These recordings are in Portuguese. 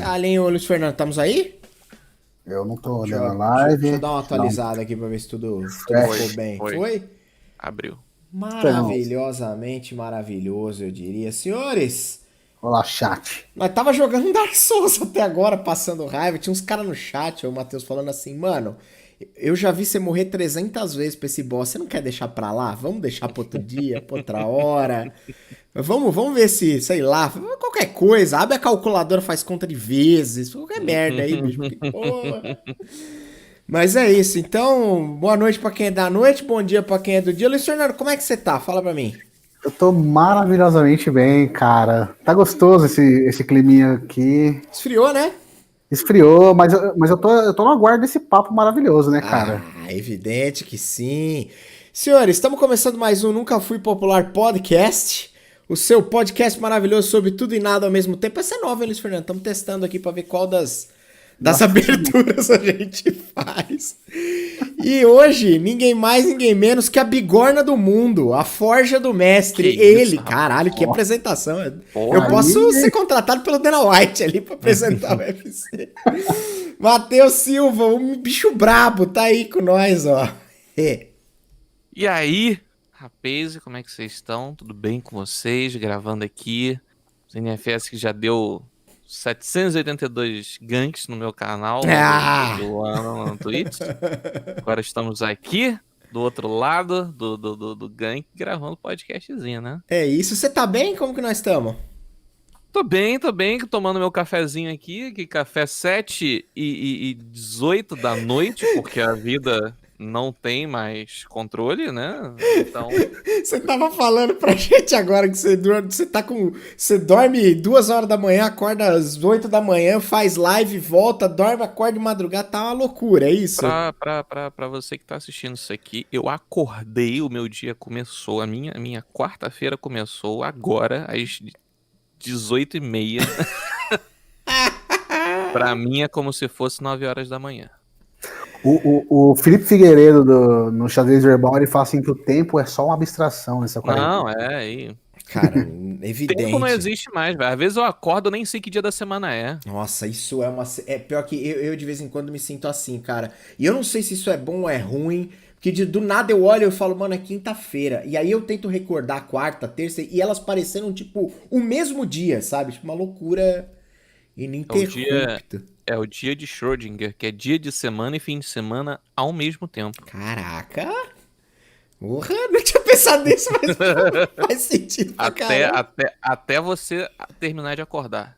Dá-lhe, ô Luiz Fernando, estamos aí? Eu não tô Deixa olhando a eu, deixa, eu- deixa eu live. dar uma Deixa eu dar um atualizada aqui pra ver se tudo ficou refresh. bem. Foi. Foi? Abriu. Então, Maravilhosamente maravilhoso, eu diria. Senhores, olá, chat. nós tava jogando Dark Souls até agora, passando raiva. Tinha uns caras no chat, o Matheus falando assim, mano, eu já vi você morrer 300 vezes pra esse boss. Você não quer deixar pra lá? Vamos deixar pra outro dia, pra outra hora. Vamos ver se, sei lá, qualquer coisa. Abre a calculadora, faz conta de vezes. Qualquer merda aí, bicho. Porque, porra. Mas é isso, então, boa noite pra quem é da noite, bom dia pra quem é do dia. Luiz Fernando, como é que você tá? Fala pra mim. Eu tô maravilhosamente bem, cara. Tá gostoso esse climinha aqui. Esfriou, né? Esfriou, mas eu tô no aguardo desse papo maravilhoso, né, cara? Ah, evidente que sim. Senhores, estamos começando mais um Nunca Fui Popular Podcast. O seu podcast maravilhoso sobre tudo e nada ao mesmo tempo. Essa é nova, hein, Luiz Fernando? Estamos testando aqui pra ver qual das Nossa, aberturas a gente faz. E hoje, ninguém mais, ninguém menos que a bigorna do mundo, a forja do mestre, Que ele. isso, rapaz. Caralho, que apresentação. Porra. Eu posso Aí- ser contratado pelo Dana White ali pra apresentar o UFC. Matheus Silva, um bicho brabo, tá aí com nós, ó. E aí, rapaz, como é que vocês estão? Tudo bem com vocês? Gravando aqui. O NFS que já deu 782 ganks no meu canal Ah! do ano no Twitch. Agora estamos aqui, do outro lado do gank, gravando podcastzinho, né? É isso, você tá bem? Como que nós estamos? Tô bem, tomando meu cafezinho aqui, que café 7h18 da noite, porque a vida não tem mais controle, né? Então, Você tava falando pra gente agora que você dorme 2 horas da manhã, acorda às 8 da manhã, faz live, volta, dorme, acorda de madrugada, tá uma loucura, é isso? pra você que tá assistindo isso aqui, eu acordei, o meu dia começou, a minha quarta-feira começou agora, às 18h30. Pra mim é como se fosse 9 horas da manhã. O Felipe Figueiredo no Xadrez Verbal, ele fala assim que o tempo é só uma abstração nessa quarentena. Não, é aí. Cara, Tempo não evidente. existe mais, velho. Às vezes eu acordo, eu nem sei que dia da semana é. Nossa, isso é uma. É pior que eu de vez em quando me sinto assim, cara. E eu não sei se isso é bom ou é ruim. Porque do nada eu olho e eu falo, mano, é quinta-feira. E aí eu tento recordar quarta, terça, e elas pareceram, tipo, o mesmo dia, sabe? Tipo, uma loucura ininterrupta. É o dia de Schrödinger, que é dia de semana e fim de semana ao mesmo tempo. Caraca! Porra, não tinha pensado nisso, mas faz sentido pra caramba. Até você terminar de acordar.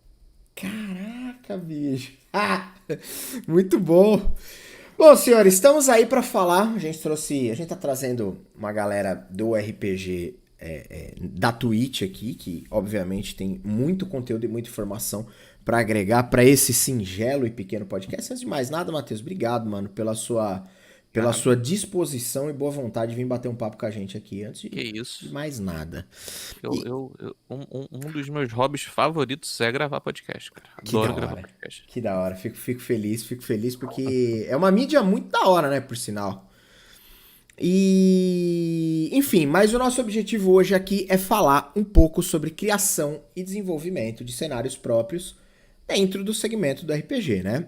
Caraca, bicho. Ah, muito bom. Bom, senhores, estamos aí pra falar. A gente tá trazendo uma galera do RPG da Twitch aqui, que obviamente tem muito conteúdo e muita informação pra agregar pra esse singelo e pequeno podcast. Antes de mais nada, Matheus, obrigado, mano, pela sua disposição e boa vontade de vir bater um papo com a gente aqui. Antes Que de isso. mais nada. Um dos meus hobbies favoritos é gravar podcast, cara. Que Adoro da gravar hora. podcast. Que da hora. Fico feliz porque é uma mídia muito da hora, né, por sinal. E, enfim, mas o nosso objetivo hoje aqui é falar um pouco sobre criação e desenvolvimento de cenários próprios dentro do segmento do RPG, né?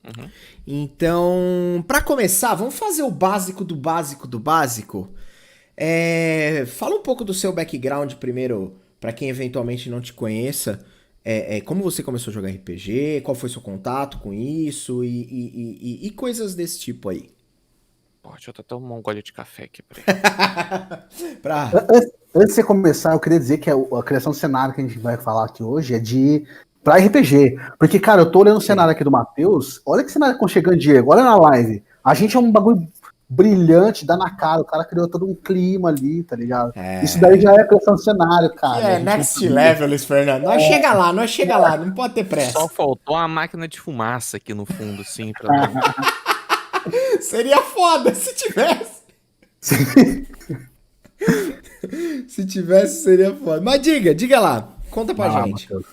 Uhum. Então, pra começar, vamos fazer o básico do básico do básico. Fala um pouco do seu background primeiro, pra quem eventualmente não te conheça. Como você começou a jogar RPG, qual foi seu contato com isso e coisas desse tipo aí. Pô, deixa eu tomar um gole de café aqui, peraí. Pra... Antes de você começar, eu queria dizer que a criação do cenário que a gente vai falar aqui hoje é pra RPG. Porque, cara, eu tô olhando o cenário aqui do Matheus. Olha que cenário aconchegante, Diego. Olha na live. A gente é um bagulho brilhante, dá na cara. O cara criou todo um clima ali, tá ligado? Isso daí já é a criação do cenário, cara. Que A gente next não sabia. level, Luiz Fernando. Nós chega lá, não pode ter pressa. Só faltou uma máquina de fumaça aqui no fundo, assim, pra... Seria foda se tivesse. Se tivesse, seria foda. Mas diga lá. Conta pra gente. Matheus.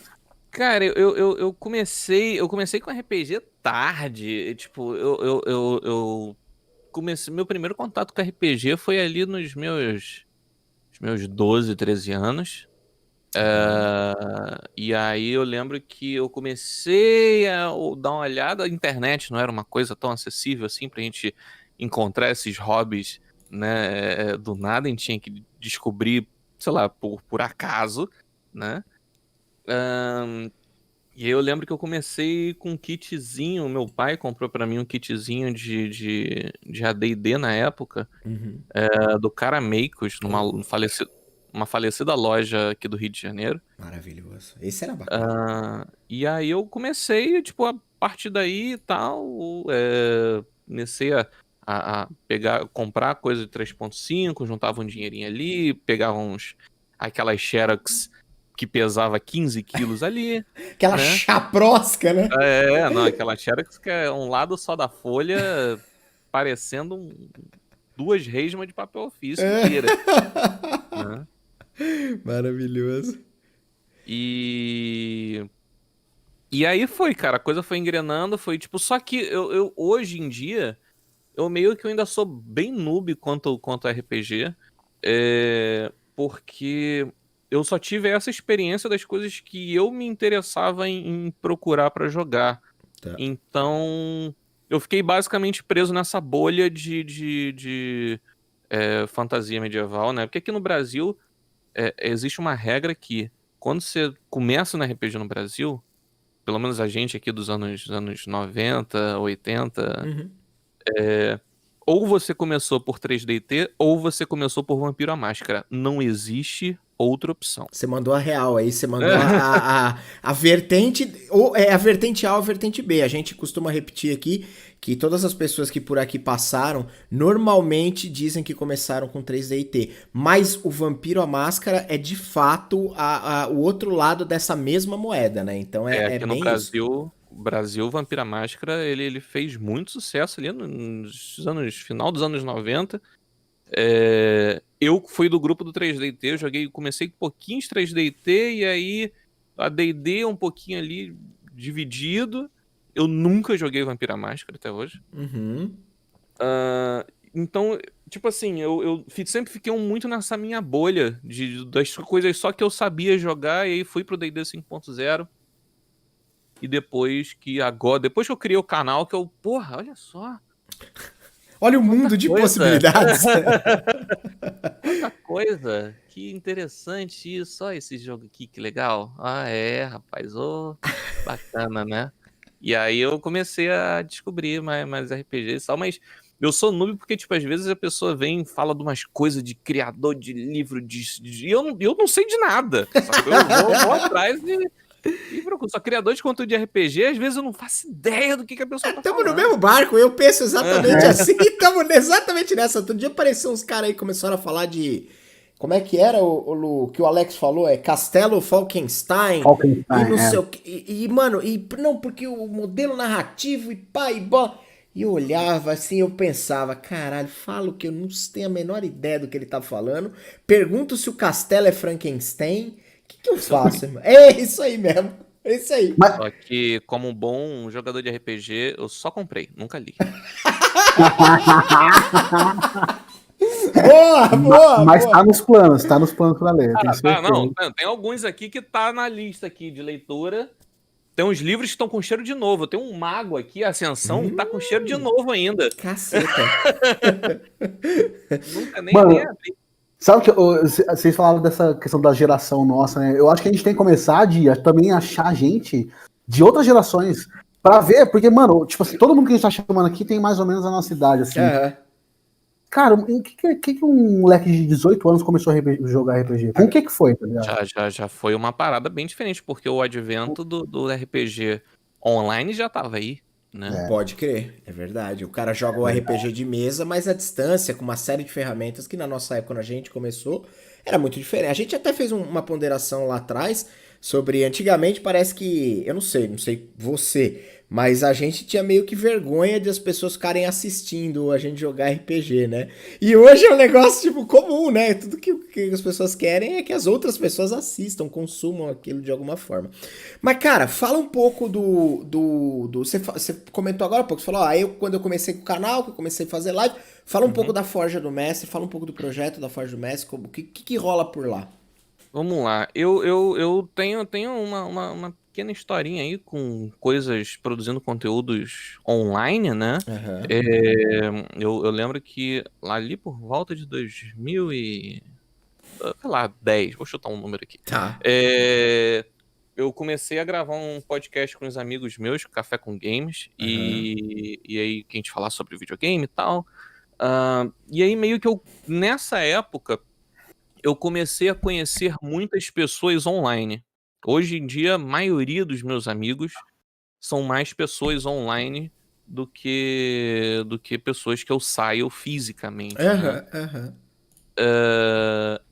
Cara, eu comecei com RPG tarde. Tipo, eu comecei. Meu primeiro contato com RPG foi ali nos meus 12, 13 anos. E aí eu lembro que eu comecei a dar uma olhada, a internet não era uma coisa tão acessível assim pra gente encontrar esses hobbies, né, do nada, a gente tinha que descobrir, sei lá, por acaso, né? E aí eu lembro que eu comecei com um kitzinho, meu pai comprou pra mim um kitzinho de AD&D na época, Uhum. do Carameicos, uma falecida loja aqui do Rio de Janeiro. Maravilhoso. Esse era bacana. E aí eu comecei, tipo, a partir daí e tal, comecei a pegar, comprar coisa de 3.5, juntava um dinheirinho ali, pegava aquelas Xerox que pesava 15 quilos ali, Aquela né? chaprosca, né? Não, aquela Xerox que é um lado só da folha, parecendo duas resmas de papel ofício inteira, né? Maravilhoso. E E aí foi, cara, a coisa foi engrenando, foi tipo, só que hoje em dia, eu meio que eu ainda sou bem noob quanto a RPG, porque eu só tive essa experiência das coisas que eu me interessava em procurar pra jogar. Tá. Então, eu fiquei basicamente preso nessa bolha de fantasia medieval, né? Porque aqui no Brasil, existe uma regra que, quando você começa no RPG no Brasil, pelo menos a gente aqui dos anos 90, 80, Uhum. ou você começou por 3DT, ou você começou por Vampiro à Máscara. Não existe outra opção. Você mandou a real aí, você mandou a vertente, ou é a vertente A ou a vertente B. A gente costuma repetir aqui que todas as pessoas que por aqui passaram normalmente dizem que começaram com 3D&T, mas o Vampiro à Máscara é de fato o outro lado dessa mesma moeda, né? Então é Aqui no bem isso. Brasil, Vampiro à Máscara, ele fez muito sucesso ali final dos anos 90. Eu fui do grupo do 3DT, eu comecei com pouquinhos 3DT e aí a D&D um pouquinho ali dividido. Eu nunca joguei Vampiro à Máscara até hoje. Uhum. Então, tipo assim, eu sempre fiquei muito nessa minha bolha das coisas só que eu sabia jogar, e aí fui pro D&D 5.0. E depois que eu criei o canal, que porra, olha só, Olha o quanta mundo de coisa. possibilidades. Quanta coisa, que interessante isso, olha esse jogo aqui, que legal. Rapaz, bacana, né? E aí eu comecei a descobrir mais RPGs e tal, mas eu sou noob porque, tipo, às vezes a pessoa vem e fala de umas coisas de criador de livro, e eu não sei de nada, sacou? Eu vou atrás e procuro. Só criador de conteúdo de RPG, às vezes eu não faço ideia do que a pessoa tá Tamo no falando. mesmo barco, eu penso exatamente assim, tamo exatamente nessa. Outro dia apareceu uns caras aí que começaram a falar de. Como é que era o Lu, que o Alex falou? É Castelo Falkenstein. E Falkenstein, não sei o que. Mano, não, porque o modelo narrativo e pá e bó. E eu olhava assim, eu pensava, caralho, falo que eu não tenho a menor ideia do que ele tá falando. Pergunto se o castelo é Frankenstein. O que eu Isso eu faço, vi. irmão? É isso aí mesmo. É isso aí. Mas, Só que, como um bom jogador de RPG, eu só comprei, nunca li. Boa, boa, mas boa. tá nos planos pra ler, tenho Não, certeza. tem alguns aqui que tá na lista aqui de leitura. Tem uns livros que estão com cheiro de novo. Tem um Mago aqui, Ascensão, que tá com cheiro de novo ainda. Caceta. Nunca nem Mano, abri. sabe que vocês falaram dessa questão da geração nossa, né? Eu acho que a gente tem que começar a também achar gente de outras gerações pra ver, porque, mano, tipo assim, todo mundo que a gente tá chamando aqui tem mais ou menos a nossa idade, assim. Aham. Cara, o que um moleque de 18 anos começou a jogar RPG? Com o que foi, tá ligado? Já foi uma parada bem diferente, porque o advento do RPG online já tava aí, né? Pode crer, é verdade. O cara joga o RPG de mesa, mas à distância, com uma série de ferramentas que na nossa época, quando a gente começou, era muito diferente. A gente até fez uma ponderação lá atrás sobre, antigamente parece que, eu não sei você, mas a gente tinha meio que vergonha de as pessoas ficarem assistindo a gente jogar RPG, né? E hoje é um negócio, tipo, comum, né? Tudo que as pessoas querem é que as outras pessoas assistam, consumam aquilo de alguma forma. Mas, cara, fala um pouco você comentou agora há pouco, você falou, quando eu comecei com o canal, que eu comecei a fazer live, fala um pouco da Forja do Mestre, fala um pouco do projeto da Forja do Mestre, o que rola por lá. Vamos lá. Eu tenho uma pequena historinha aí com coisas, produzindo conteúdos online, né? Aham. É, eu lembro que ali por volta de 2000 e, sei lá, 10, vou chutar um número aqui. Tá. É, eu comecei a gravar um podcast com os amigos meus, Café com Games, Aham. e aí que a gente falar sobre videogame e tal. E aí meio que nessa época, eu comecei a conhecer muitas pessoas online. Hoje em dia, a maioria dos meus amigos são mais pessoas online do que pessoas que eu saio fisicamente, né? Aham, aham.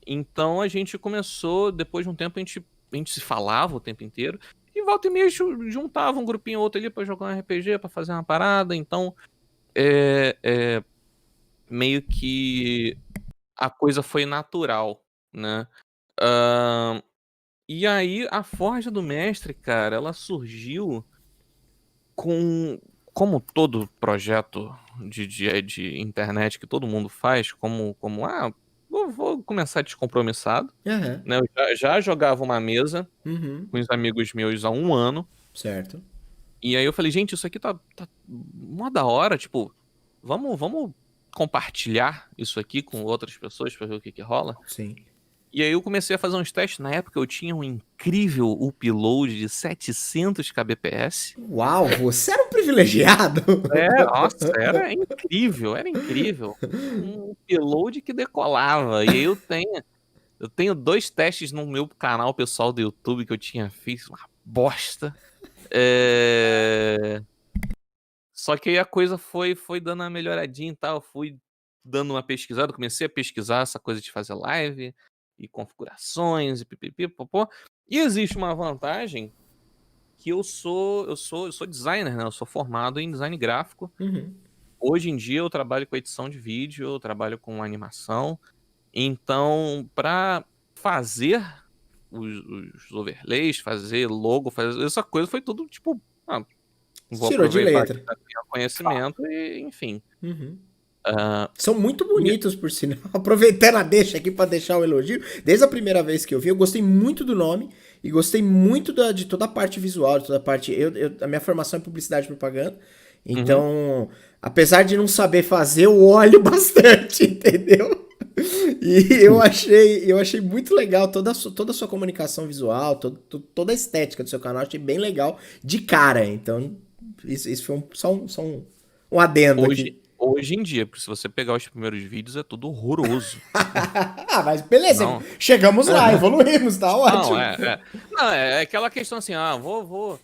Então a gente começou, depois de um tempo, a gente se falava o tempo inteiro. E volta e meia juntava um grupinho ou outro ali pra jogar um RPG, pra fazer uma parada. Então, meio que a coisa foi natural, né? Ahn, e aí, a Forja do Mestre, cara, ela surgiu com, como todo projeto de internet que todo mundo faz, vou começar descompromissado, Aham. né? Eu já jogava uma mesa Uhum. com os amigos meus há um ano, Certo. e aí eu falei, gente, isso aqui tá mó da hora, tipo, vamos compartilhar isso aqui com outras pessoas pra ver o que que rola. Sim. E aí eu comecei a fazer uns testes. Na época eu tinha um incrível upload de 700 kbps. Uau, você era um privilegiado. Nossa, era incrível, era incrível. Um upload que decolava. E aí eu tenho 2 testes no meu canal pessoal do YouTube que eu tinha feito, uma bosta. É, Só que aí a coisa foi dando uma melhoradinha e tal. Eu fui dando uma pesquisada, comecei a pesquisar essa coisa de fazer live e configurações e pipipi, popó. E existe uma vantagem que eu sou designer, né? Eu sou formado em design gráfico. Uhum. Hoje em dia eu trabalho com edição de vídeo, eu trabalho com animação. Então, para fazer os overlays, fazer logo, fazer essa coisa foi tudo tipo, vou Tirou de aproveitar que letra. eu tenho conhecimento e, enfim. Uhum. Ah, São muito e- bonitos, por sinal. Aproveitando a deixa aqui pra deixar o elogio. Desde a primeira vez que eu vi, eu gostei muito do nome e gostei muito de toda a parte visual, de toda a parte. A minha formação é publicidade e propaganda. Uhum. Então, apesar de não saber fazer, eu olho bastante, entendeu? E eu achei muito legal toda a sua comunicação visual, toda a estética do seu canal, achei bem legal de cara. Então, isso foi só um adendo Hoje, aqui. hoje em dia, porque se você pegar os primeiros vídeos, é tudo horroroso. Ah, mas beleza, Não. chegamos lá, evoluímos, tá Não, ótimo. Não, é aquela questão assim, vou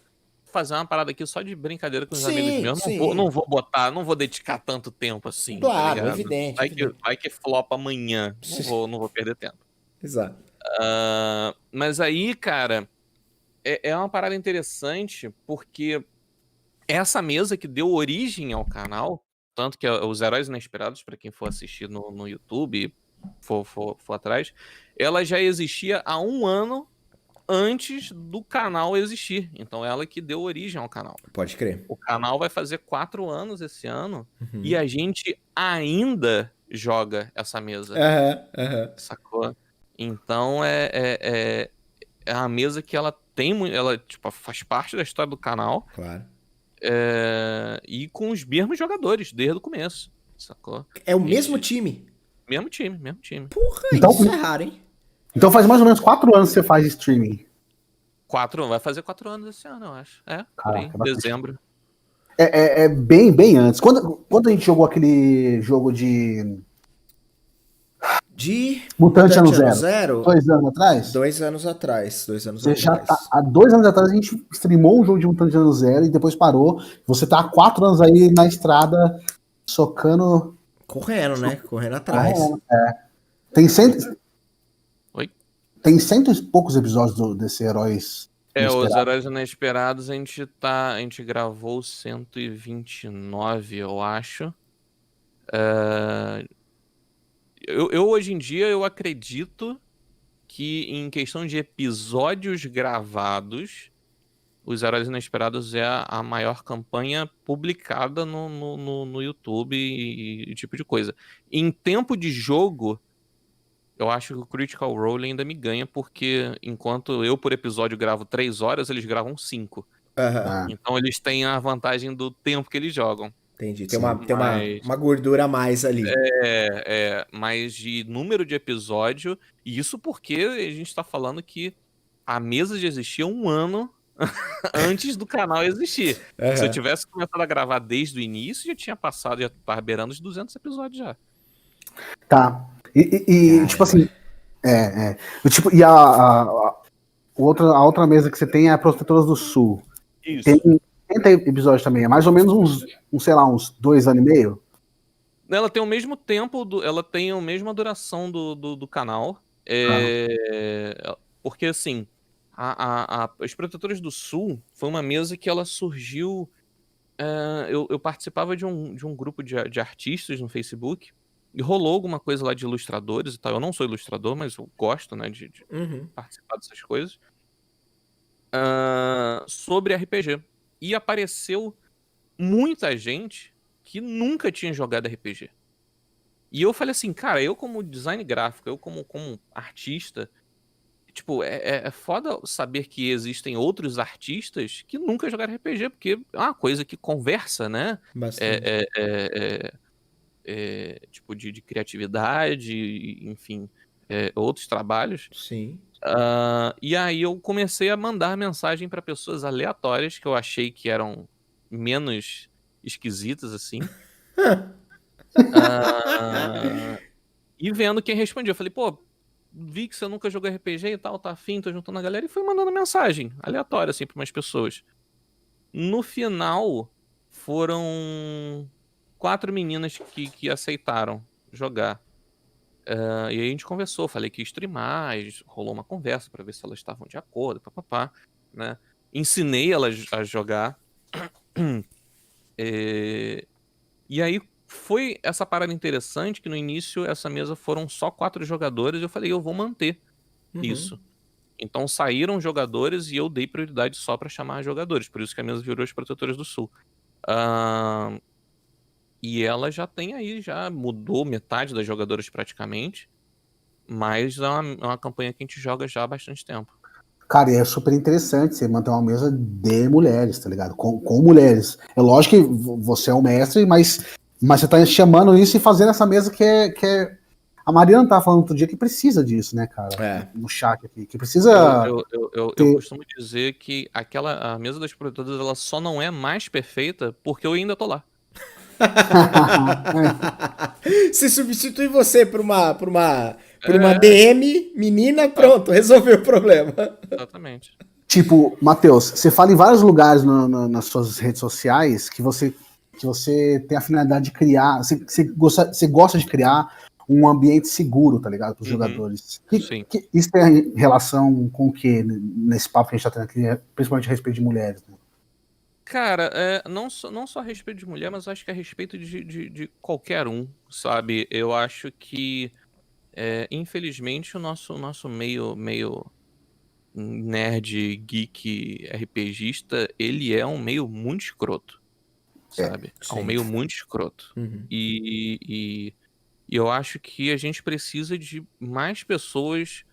fazer uma parada aqui só de brincadeira com os amigos Sim, meus. Não vou, sim. não vou botar, não vou dedicar tanto tempo assim, tá Claro, ligado? evidente, Vai que, evidente. vai que flopa amanhã. Não vou perder tempo. Exato. Mas aí, cara, é uma parada interessante porque essa mesa que deu origem ao canal, tanto que os Heróis Inesperados, pra quem for assistir no YouTube, for atrás, ela já existia há um ano antes do canal existir. Então ela que deu origem ao canal. Pode crer. O canal vai fazer 4 anos esse ano e Uhum. a gente ainda joga essa mesa, Aham, aham. sacou? Então é a mesa que ela tem, ela tipo, faz parte da história do canal, Claro. e com os mesmos jogadores desde o começo, sacou? É o A mesmo gente, time. mesmo time, mesmo time. Porra, Então, isso é raro, hein? então faz mais ou menos 4 anos que você faz streaming. Vai fazer 4 anos esse ano, eu acho. Por aí, Caraca, bastante. dezembro. É bem, bem antes. Quando a gente jogou aquele jogo de De Mutante Ano Ano Zero, Zero, 2 anos atrás, 2 anos atrás. 2 anos você já tá. atrás. Há 2 anos atrás a gente streamou um jogo de Mutante Ano Zero e depois parou. Você tá há 4 anos aí na estrada, socando. Correndo, né? Correndo atrás. Correndo. Tem Oi? tem cento e poucos episódios desse Heróis Os Inesperados. Heróis Inesperados a gente gravou 129, eu acho. Eu hoje em dia eu acredito que em questão de episódios gravados, Os Heróis Inesperados é a maior campanha publicada no YouTube e tipo de coisa. Em tempo de jogo, eu acho que o Critical Role ainda me ganha, porque enquanto eu por episódio gravo 3 horas, eles gravam 5. Aham, Ah, Então eles têm a vantagem do tempo que eles jogam. entendi. Tem sim. uma gordura a mais ali. Mas de número de episódio, e isso porque a gente tá falando que a mesa já existia 1 ano antes do canal existir. Se eu Aham. tivesse começado a gravar desde o início, já tinha passado, já tava beirando os 200 episódios já. Tá. Tipo Caramba. assim, é. Tipo, a outra mesa que você tem é a Protetoras do Sul. Tem Isso. 30 episódios também. É mais ou menos sei lá, uns 2 anos e meio. Ela tem o mesmo tempo, ela tem a mesma duração do canal. Ah, Porque assim, as Protetoras do Sul foi uma mesa que ela surgiu. Eu participava de um grupo de artistas no Facebook e rolou alguma coisa lá de ilustradores e tal. Eu não sou ilustrador, mas eu gosto, né, de Uhum. participar dessas coisas. Sobre RPG. E apareceu muita gente que nunca tinha jogado RPG. E eu falei assim, cara, eu como design gráfico, eu como artista, tipo, é foda saber que existem outros artistas que nunca jogaram RPG, porque é uma coisa que conversa, né? Bastante. É, é, é, tipo, de criatividade, enfim, outros trabalhos. Sim. E aí eu comecei a mandar mensagem para pessoas aleatórias que eu achei que eram menos esquisitas, assim. Ah, e vendo quem respondia. Eu falei, pô, vi que você nunca jogou RPG e tal, tá afim, tô juntando a galera. E fui mandando mensagem aleatória, assim, pra umas pessoas. No final, foram 4 meninas que aceitaram jogar. E aí a gente conversou, falei que ia streamar, rolou uma conversa pra ver se elas estavam de acordo, papapá, né? Ensinei elas a jogar. É, E aí foi essa parada interessante que no início essa mesa foram só 4 jogadores e eu falei, eu vou manter Uhum. isso. Então saíram jogadores e eu dei prioridade só pra chamar jogadores, por isso que a mesa virou os Protetores do Sul. Ah, e ela já tem aí, já mudou metade das jogadoras praticamente, mas é uma campanha que a gente joga já há bastante tempo. cara, e é super interessante você manter uma mesa de mulheres, tá ligado? Com mulheres. É lógico que você é o mestre, mas você tá chamando isso e fazendo essa mesa que. A Mariana tava falando outro dia que precisa disso, né, cara? É. No chat aqui. Que Eu, precisa eu, eu, eu, eu ter. costumo dizer que a mesa das Protetoras ela só não é mais perfeita porque eu ainda tô lá. Se substitui você por uma É, DM, menina, exato, pronto, resolveu o problema. exatamente. Tipo, Matheus, você fala em vários lugares nas suas redes sociais que você tem a finalidade de criar, você gosta de criar um ambiente seguro, tá ligado, para os Uhum, jogadores. sim. Isso tem relação com o que nesse papo que a gente tá tendo aqui, principalmente a respeito de mulheres, né? Cara, não só a respeito de mulher, mas eu acho que a respeito de qualquer um, sabe? Eu acho que, infelizmente, o nosso meio nerd, geek, RPGista, ele é um meio muito escroto, É, sabe? É um Sim. meio muito escroto. Uhum. E eu acho que a gente precisa de mais pessoas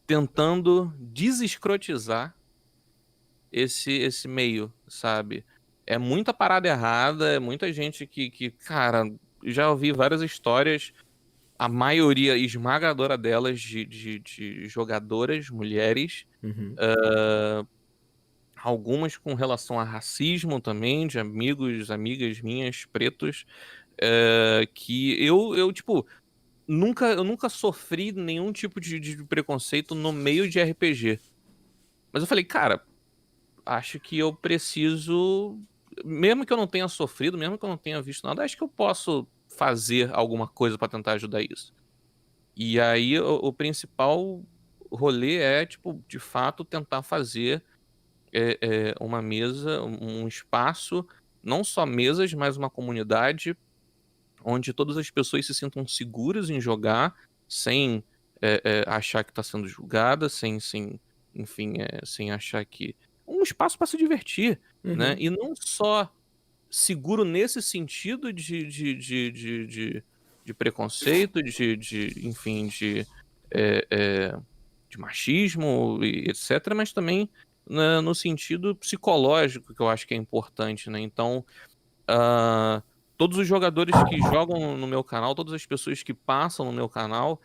tentando desescrotizar esse meio, sabe? É muita parada errada, é muita gente cara, já ouvi várias histórias, a maioria esmagadora delas de jogadoras, mulheres, Uhum. algumas com relação a racismo também, de amigos, amigas minhas, pretos, que tipo, eu nunca sofri nenhum tipo de preconceito no meio de RPG. Mas eu falei, cara, acho que eu preciso, mesmo que eu não tenha sofrido, mesmo que eu não tenha visto nada, acho que eu posso fazer alguma coisa pra tentar ajudar isso. E aí o principal rolê é, tipo, de fato tentar fazer uma mesa, um espaço, não só mesas, mas uma comunidade onde todas as pessoas se sintam seguras em jogar, sem achar que está sendo julgada, enfim, sem achar que. Um espaço para se divertir, né? Uhum. E não só seguro nesse sentido de preconceito, enfim, de machismo, e etc., mas também, né, no sentido psicológico, que eu acho que é importante, né? Então, todos os jogadores que jogam no meu canal, todas as pessoas que passam no meu canal,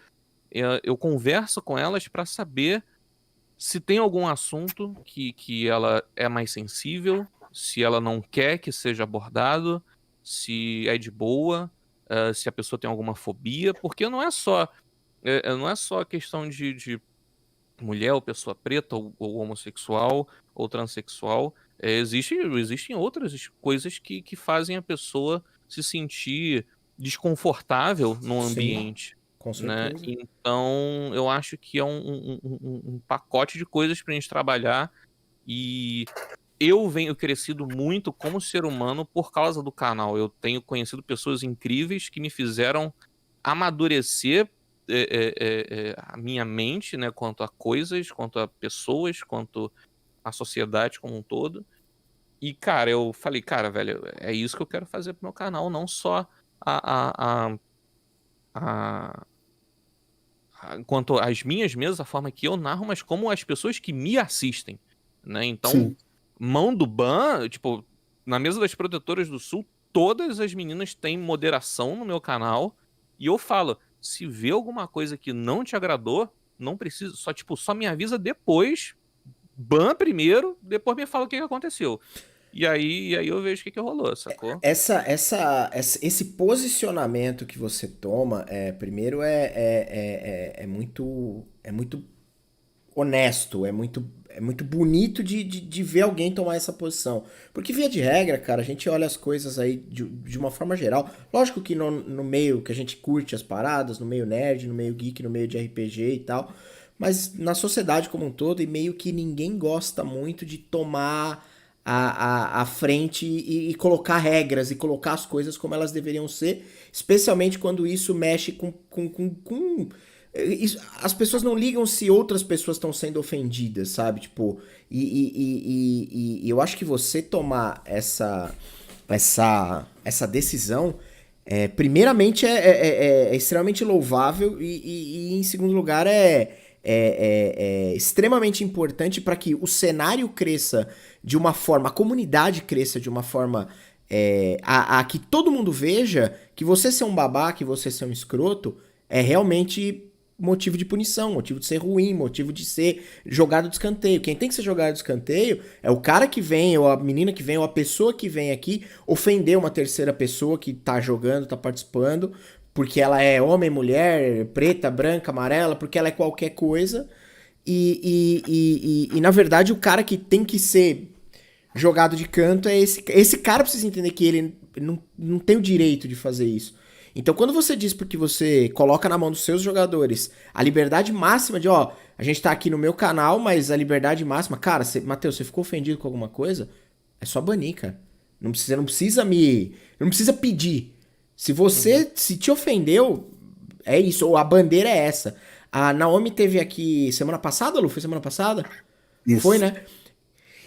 eu converso com elas para saber se tem algum assunto que ela é mais sensível, se ela não quer que seja abordado, se é de boa, se a pessoa tem alguma fobia, porque não é só questão de mulher ou pessoa preta ou homossexual ou transexual. Existem outras coisas que fazem a pessoa se sentir desconfortável no Sim, ambiente, com né? certeza. Então, eu acho que é um pacote de coisas pra gente trabalhar, e eu venho crescido muito como ser humano por causa do canal. Eu tenho conhecido pessoas incríveis que me fizeram amadurecer a minha mente, né, quanto a coisas, quanto a pessoas, quanto a sociedade como um todo. E, cara, eu falei, cara, velho, é isso que eu quero fazer pro meu canal, não só a, a, a, a- quanto às minhas mesas, a forma que eu narro, mas como as pessoas que me assistem, né? Então, Sim. mão do ban, tipo, na mesa das Protetoras do Sul, todas as meninas têm moderação no meu canal, e eu falo, se vê alguma coisa que não te agradou, não precisa, só me avisa depois, ban primeiro, depois me fala o que que aconteceu. E aí eu vejo o que que rolou, sacou? Esse posicionamento que você toma, primeiro é muito honesto, é muito bonito de ver alguém tomar essa posição. Porque, via de regra, cara, a gente olha as coisas aí de uma forma geral. Lógico que no meio que a gente curte as paradas, no meio nerd, no meio geek, no meio de RPG e tal. Mas na sociedade como um todo, e meio que ninguém gosta muito de tomar a frente e colocar regras e colocar as coisas como elas deveriam ser, especialmente quando isso mexe com as pessoas não ligam se outras pessoas estão sendo ofendidas, sabe? Tipo, e eu acho que você tomar essa decisão, primeiramente é extremamente louvável em segundo lugar é extremamente importante para que o cenário cresça de uma forma, a comunidade cresça de uma forma a que todo mundo veja que você ser um babaca, que você ser um escroto, é realmente motivo de punição, motivo de ser ruim, motivo de ser jogado de escanteio. Quem tem que ser jogado de escanteio é o cara que vem, ou a menina que vem, ou a pessoa que vem aqui ofender uma terceira pessoa que tá jogando, tá participando, porque ela é homem, mulher, preta, branca, amarela, porque ela é qualquer coisa. Na verdade, o cara que tem que ser jogado de canto é esse. Esse cara precisa entender que ele não tem o direito de fazer isso. Então, quando você diz porque você coloca na mão dos seus jogadores a liberdade máxima de, ó, a gente tá aqui no meu canal, mas a liberdade máxima, cara, Matheus, você ficou ofendido com alguma coisa? É só banir, cara. Não precisa pedir. Se Uhum. você se te ofendeu, é isso, ou a bandeira é essa. A Naomi teve aqui semana passada, Lu? Foi semana passada? Foi, Isso. né?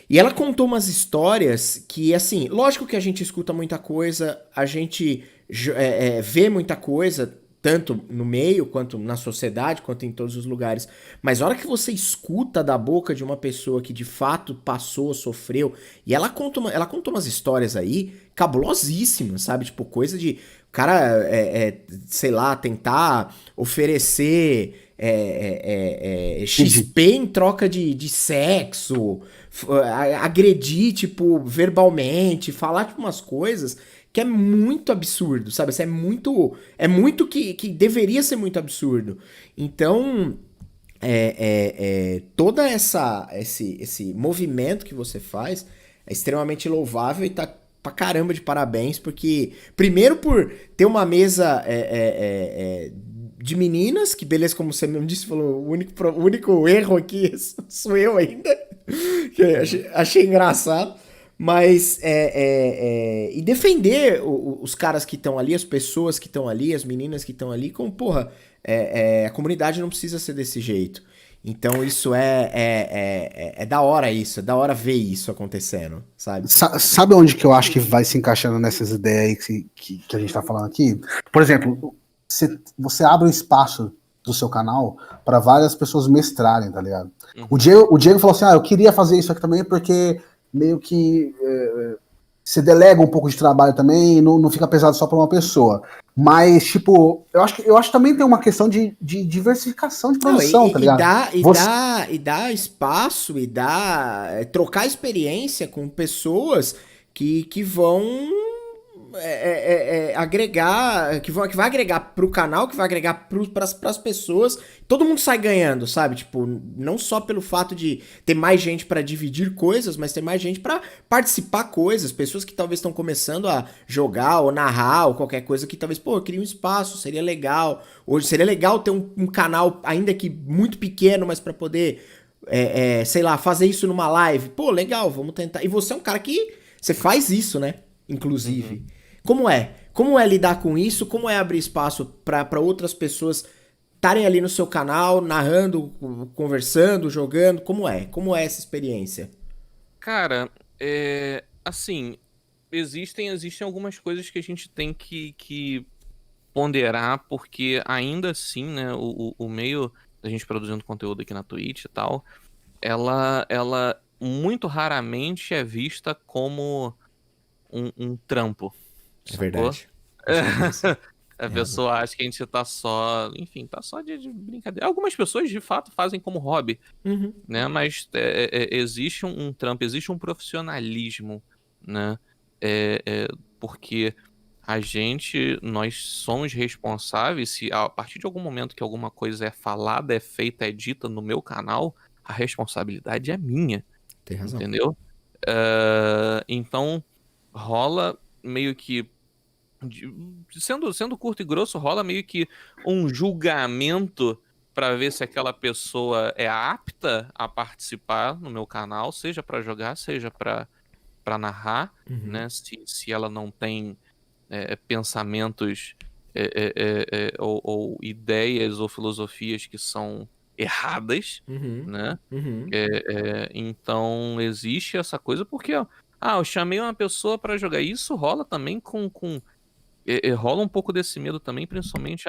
E ela contou umas histórias que, assim, lógico que a gente escuta muita coisa, a gente vê muita coisa, tanto no meio, quanto na sociedade, quanto em todos os lugares. Mas a hora que você escuta da boca de uma pessoa que de fato passou, sofreu, e ela contou umas histórias aí cabulosíssimas, sabe? Tipo, coisa de o cara, sei lá, tentar oferecer Entendi. XP em troca de sexo, agredir, tipo, verbalmente, falar, tipo, umas coisas que é muito absurdo, sabe? Isso é muito que deveria ser muito absurdo. Então, toda esse movimento que você faz é extremamente louvável e tá pra caramba de parabéns, porque, primeiro por ter uma mesa de meninas, que beleza, como você mesmo disse, falou, o único erro aqui sou eu ainda, que Uhum. achei engraçado. Mas e defender os caras que estão ali, as pessoas que estão ali, as meninas que estão ali, como, porra, a comunidade não precisa ser desse jeito. Então isso é da hora isso, é da hora ver isso acontecendo, sabe? Sabe onde que eu acho que vai se encaixando nessas ideias aí que a gente tá falando aqui? Por exemplo, você abre um espaço do seu canal para várias pessoas mestrarem, tá ligado? Uhum. O Diego falou assim, eu queria fazer isso aqui também porque meio que você delega um pouco de trabalho também e não fica pesado só para uma pessoa. Mas, tipo, eu acho que também tem uma questão de diversificação de produção, tá ligado? Dá espaço e dá trocar experiência com pessoas que vão agregar, que vai agregar pro canal, que vai agregar pras pessoas. Todo mundo sai ganhando, sabe? Tipo, não só pelo fato de ter mais gente pra dividir coisas, mas ter mais gente pra participar coisas. Pessoas que talvez estão começando a jogar ou narrar ou qualquer coisa que talvez, pô, eu queria um espaço, seria legal. Hoje seria legal ter um canal, ainda que muito pequeno, mas pra poder, sei lá, fazer isso numa live. Pô, legal, vamos tentar. E você é um cara que você faz isso, né? Inclusive. Uhum. Como é? Como é lidar com isso? Como é abrir espaço para outras pessoas estarem ali no seu canal, narrando, conversando, jogando? Como é? Como é essa experiência? Cara, assim, existem algumas coisas que a gente tem que ponderar, porque ainda assim, né, o meio da gente produzindo conteúdo aqui na Twitch e tal, ela muito raramente é vista como um trampo, É sacou? verdade. Com certeza. A Tem razão. pessoa acha que a gente tá só, enfim, tá só de brincadeira. Algumas pessoas de fato fazem como hobby, Uhum. né? Mas existe um trampo, existe um profissionalismo, né? Porque nós somos responsáveis, se a partir de algum momento que alguma coisa é falada, é feita, é dita no meu canal, a responsabilidade é minha, Tem razão. entendeu? Então, rola meio que de- sendo curto e grosso, rola meio que um julgamento pra ver se aquela pessoa é apta a participar no meu canal, seja pra jogar, seja pra narrar, Uhum. né? Se ela não tem pensamentos ou ideias ou filosofias que são erradas, Uhum. né? Uhum. Então existe essa coisa porque, ó, eu chamei uma pessoa pra jogar. Isso rola também rola um pouco desse medo também, principalmente,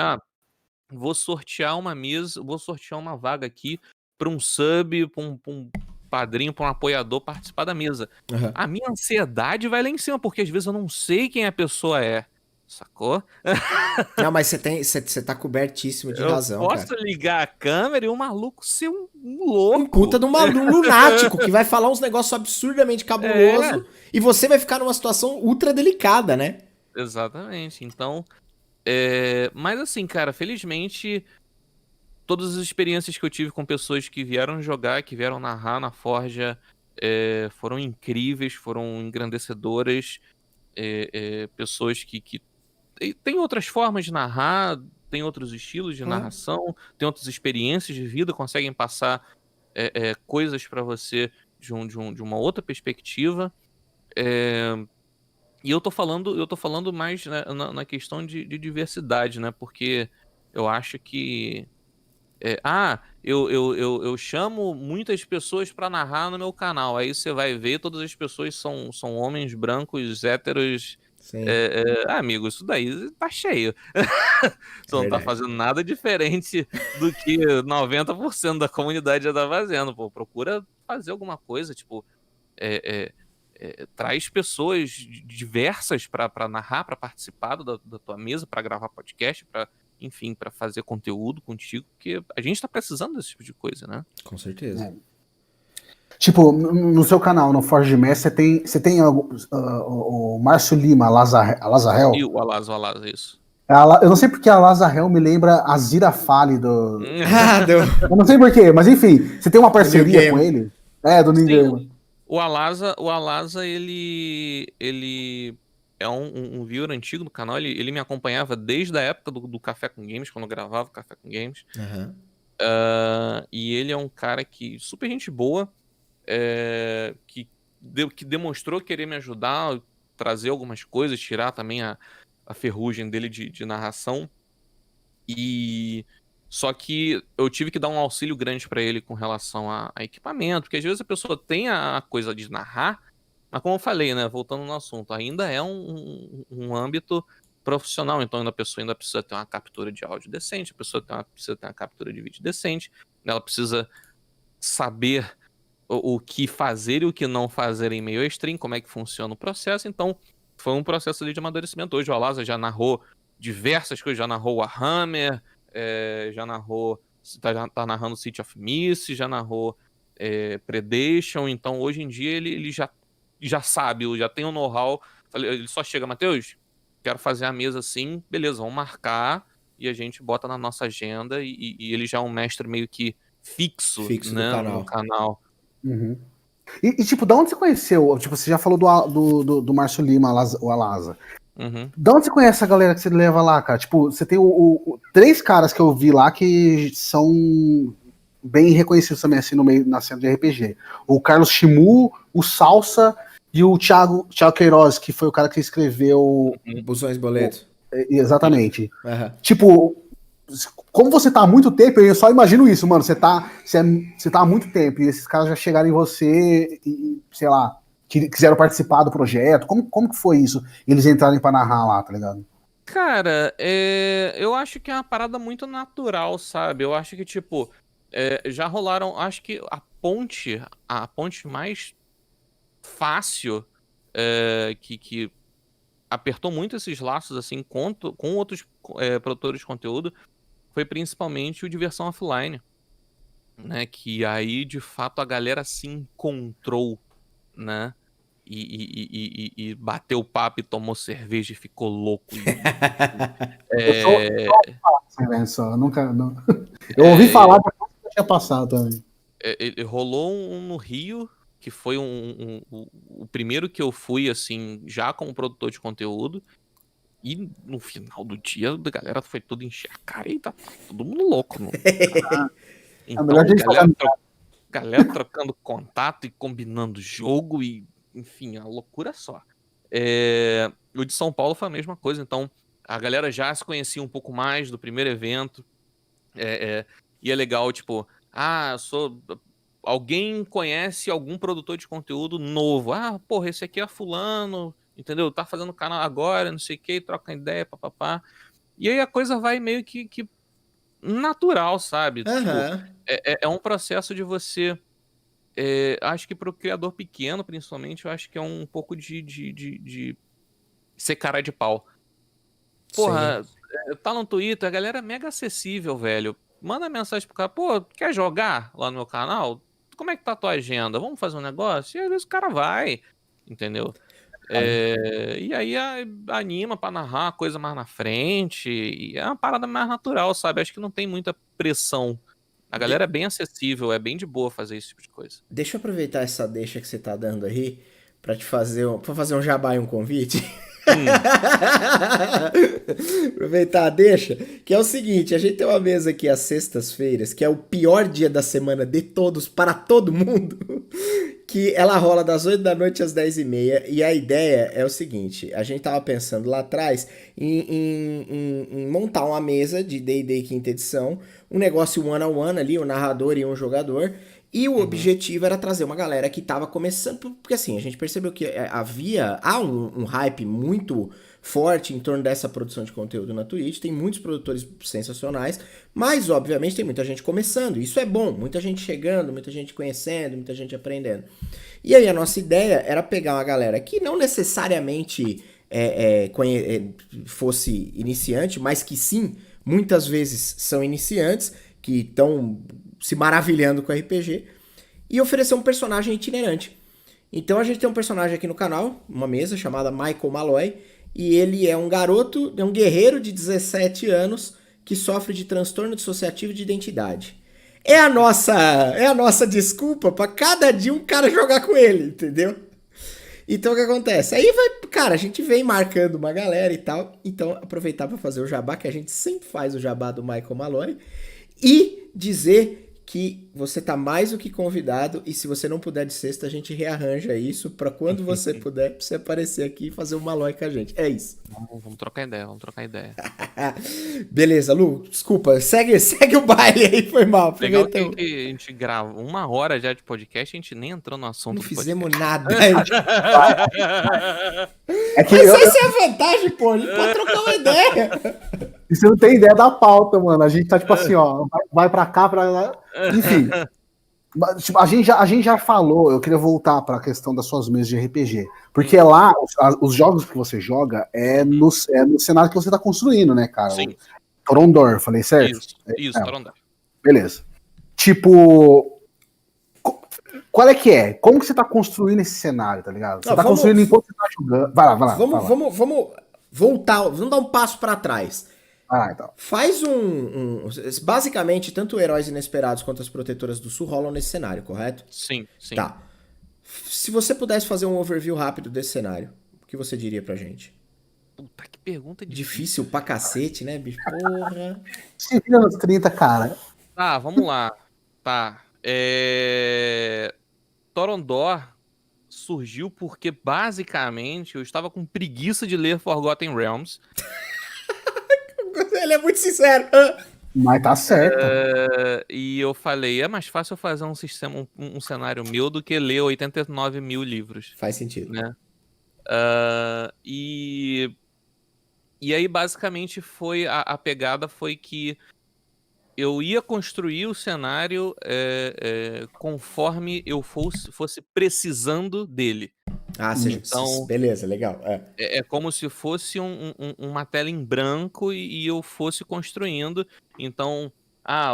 vou sortear uma mesa, vou sortear uma vaga aqui para um sub, pra um padrinho, para um apoiador participar da mesa. Aham. A minha ansiedade vai lá em cima, porque às vezes eu não sei quem a pessoa é, sacou? Não, mas você tá cobertíssimo de Eu razão, posso cara. ligar a câmera e o maluco ser um Um puta louco. de um lunático que vai falar uns negócios absurdamente É, cabuloso e você vai ficar numa situação ultra delicada, né? exatamente. Então, mas assim, cara, felizmente todas as experiências que eu tive com pessoas que vieram jogar, que vieram narrar na Forja, foram incríveis, foram engrandecedoras. Pessoas que têm outras formas de narrar, têm outros estilos de Claro. narração, têm outras experiências de vida, conseguem passar coisas pra você de uma outra perspectiva. É, e eu tô falando mais, né, na questão de diversidade, né? Porque eu acho que eu chamo muitas pessoas pra narrar no meu canal. Aí você vai ver, todas as pessoas são homens brancos, héteros. Sim, Amigo, isso daí tá cheio. é Você não tá verdade. fazendo nada diferente do que 90% da comunidade já tá fazendo. Pô, procura fazer alguma coisa, tipo, é, traz pessoas diversas pra narrar, pra participar da tua mesa, pra gravar podcast, enfim, pra fazer conteúdo contigo, porque a gente tá precisando desse tipo de coisa, né? Com certeza. Tipo, no seu canal, no Forge Mass, você tem o Márcio Lima, a E Lazarel. o Alaz, isso. Eu não sei porque a Lazarel me lembra a Zira Fale do. Ah, Eu não sei porquê, mas enfim, você tem uma do New parceria com Game. ele? É, do New Sim, Game. o Alaza, ele é um viewer antigo do canal, ele me acompanhava desde a época do Café com Games, quando eu gravava o Café com Games. Aham. E ele é um cara que super gente boa, que demonstrou querer me ajudar, trazer algumas coisas, tirar também a ferrugem dele de narração. E só que eu tive que dar um auxílio grande pra ele com relação a equipamento, porque às vezes a pessoa tem a coisa de narrar, mas como eu falei, né, voltando no assunto, ainda é um âmbito profissional, então a pessoa ainda precisa ter uma captura de áudio decente, a pessoa precisa ter uma captura de vídeo decente, ela precisa saber o que fazer e o que não fazer em meio a stream, como é que funciona o processo. Então foi um processo ali de amadurecimento. Hoje o Alaza já narrou diversas coisas, já narrou Warhammer, já narrou, tá narrando City of Mist, já narrou Predation. Então hoje em dia ele já sabe, já tem o know-how. Ele só chega, Matheus, quero fazer a mesa assim, beleza, vamos marcar e a gente bota na nossa agenda, e ele já é um mestre meio que fixo, né, no canal. Uhum. E, tipo, da onde você conheceu? Tipo, você já falou do Márcio Lima, o Alaza. Uhum. Da onde você conhece a galera que você leva lá, cara? Tipo, você tem três caras que eu vi lá que são bem reconhecidos também, assim, no meio, na cena de RPG. O Carlos Chimu, o Salsa e o Thiago Queiroz, que foi o cara que escreveu... Busões Boleto. Exatamente. Uhum. Tipo, como você tá há muito tempo, eu só imagino isso, mano. Você tá há muito tempo e esses caras já chegaram em você e, sei lá, quiseram participar do projeto. Como que foi isso? Eles entrarem pra narrar lá, tá ligado? Cara, eu acho que é uma parada muito natural, sabe? Eu acho que, tipo, já rolaram. Acho que a ponte mais fácil que apertou muito esses laços, assim, com outros produtores de conteúdo, foi principalmente o Diversão Offline, né? Que aí, de fato, a galera se encontrou, né? E bateu papo e tomou cerveja e ficou louco. Eu nunca. Não. Eu ouvi falar, mas nunca tinha passado também. Rolou um no Rio, que foi o primeiro que eu fui, assim, já como produtor de conteúdo. E no final do dia, a galera foi tudo encher a cara e tá todo mundo louco. Então, galera trocando contato e combinando jogo e, enfim, a loucura só. O de São Paulo foi a mesma coisa, então a galera já se conhecia um pouco mais do primeiro evento. E é legal, tipo, alguém conhece algum produtor de conteúdo novo. Porra, esse aqui é fulano, entendeu? Tá fazendo canal agora, não sei o que, troca ideia, papapá. E aí a coisa vai meio que natural, sabe? Uhum. Tipo, é um processo de você... acho que pro criador pequeno, principalmente, eu acho que é um pouco de ser cara de pau. Porra, tá no Twitter, a galera é mega acessível, velho. Manda mensagem pro cara, pô, quer jogar lá no meu canal? Como é que tá a tua agenda? Vamos fazer um negócio? E às vezes o cara vai, entendeu? E aí anima pra narrar a coisa mais na frente. E é uma parada mais natural, sabe? Acho que não tem muita pressão. A galera é bem acessível, é bem de boa fazer esse tipo de coisa. Deixa eu aproveitar essa deixa que você tá dando aí pra te fazer um jabá e um convite. Aproveitar a deixa, que é o seguinte, a gente tem uma mesa aqui às sextas-feiras, que é o pior dia da semana de todos para todo mundo, que ela rola das 8 da noite às 10h30, e a ideia é o seguinte, a gente tava pensando lá atrás em montar uma mesa de D&D quinta edição, um negócio one-on-one ali, um narrador e um jogador, e o objetivo era trazer uma galera que tava começando, porque assim, a gente percebeu que há um hype muito forte em torno dessa produção de conteúdo na Twitch, tem muitos produtores sensacionais, mas obviamente tem muita gente começando, isso é bom, muita gente chegando, muita gente conhecendo, muita gente aprendendo. E aí a nossa ideia era pegar uma galera que não necessariamente fosse iniciante, mas que sim, muitas vezes são iniciantes, que estão se maravilhando com RPG, e oferecer um personagem itinerante. Então a gente tem um personagem aqui no canal, uma mesa chamada Michael Malloy, e ele é um garoto, é um guerreiro de 17 anos que sofre de transtorno dissociativo de identidade. É a nossa desculpa para cada dia um cara jogar com ele, entendeu? Então o que acontece? Aí a gente vem marcando uma galera e tal, então aproveitar para fazer o jabá, que a gente sempre faz o jabá do Michael Malloy, e dizer que você tá mais do que convidado e se você não puder de sexta, a gente rearranja isso pra quando você puder, pra você aparecer aqui e fazer uma LOL com a gente. É isso. Vamos trocar ideia, vamos trocar ideia. Beleza, Lu, desculpa, segue o baile aí, foi mal. Legal Aproveita. que a gente grava 1 hora já de podcast, a gente nem entrou no assunto Não do fizemos podcast. nada. É que Mas eu, essa é a vantagem, pô. A gente pode trocar uma ideia. você não tem ideia da pauta, mano. A gente tá tipo assim, ó, vai pra cá, pra lá. Enfim. Mas, tipo, a gente já falou, eu queria voltar pra questão das suas mesas de RPG. Porque lá, os jogos que você joga é no cenário que você tá construindo, né, cara? Sim. O Torondor, falei certo? Isso, Torondor. Beleza. Tipo, qual é que é? Como que você tá construindo esse cenário, tá ligado? Você Não, tá vamos- construindo enquanto você tá jogando. Vai lá. Vamos voltar, vamos dar um passo pra trás. Ah, então. Faz basicamente, tanto Heróis Inesperados quanto as Protetoras do Sul rolam nesse cenário, correto? Sim. Tá. Se você pudesse fazer um overview rápido desse cenário, o que você diria pra gente? Puta, que pergunta Difícil pra cacete, né, bicho? Porra. Se vira nos 30, cara. Tá, vamos lá. Tá. Torondor surgiu porque, basicamente, eu estava com preguiça de ler Forgotten Realms. Ele é muito sincero. Mas tá certo. E eu falei, é mais fácil eu fazer um cenário meu do que ler 89 mil livros, Faz sentido. né? E aí, basicamente, a pegada foi que eu ia construir o cenário conforme eu fosse precisando dele. Então, beleza, legal. é como se fosse uma tela em branco e eu fosse construindo. Então,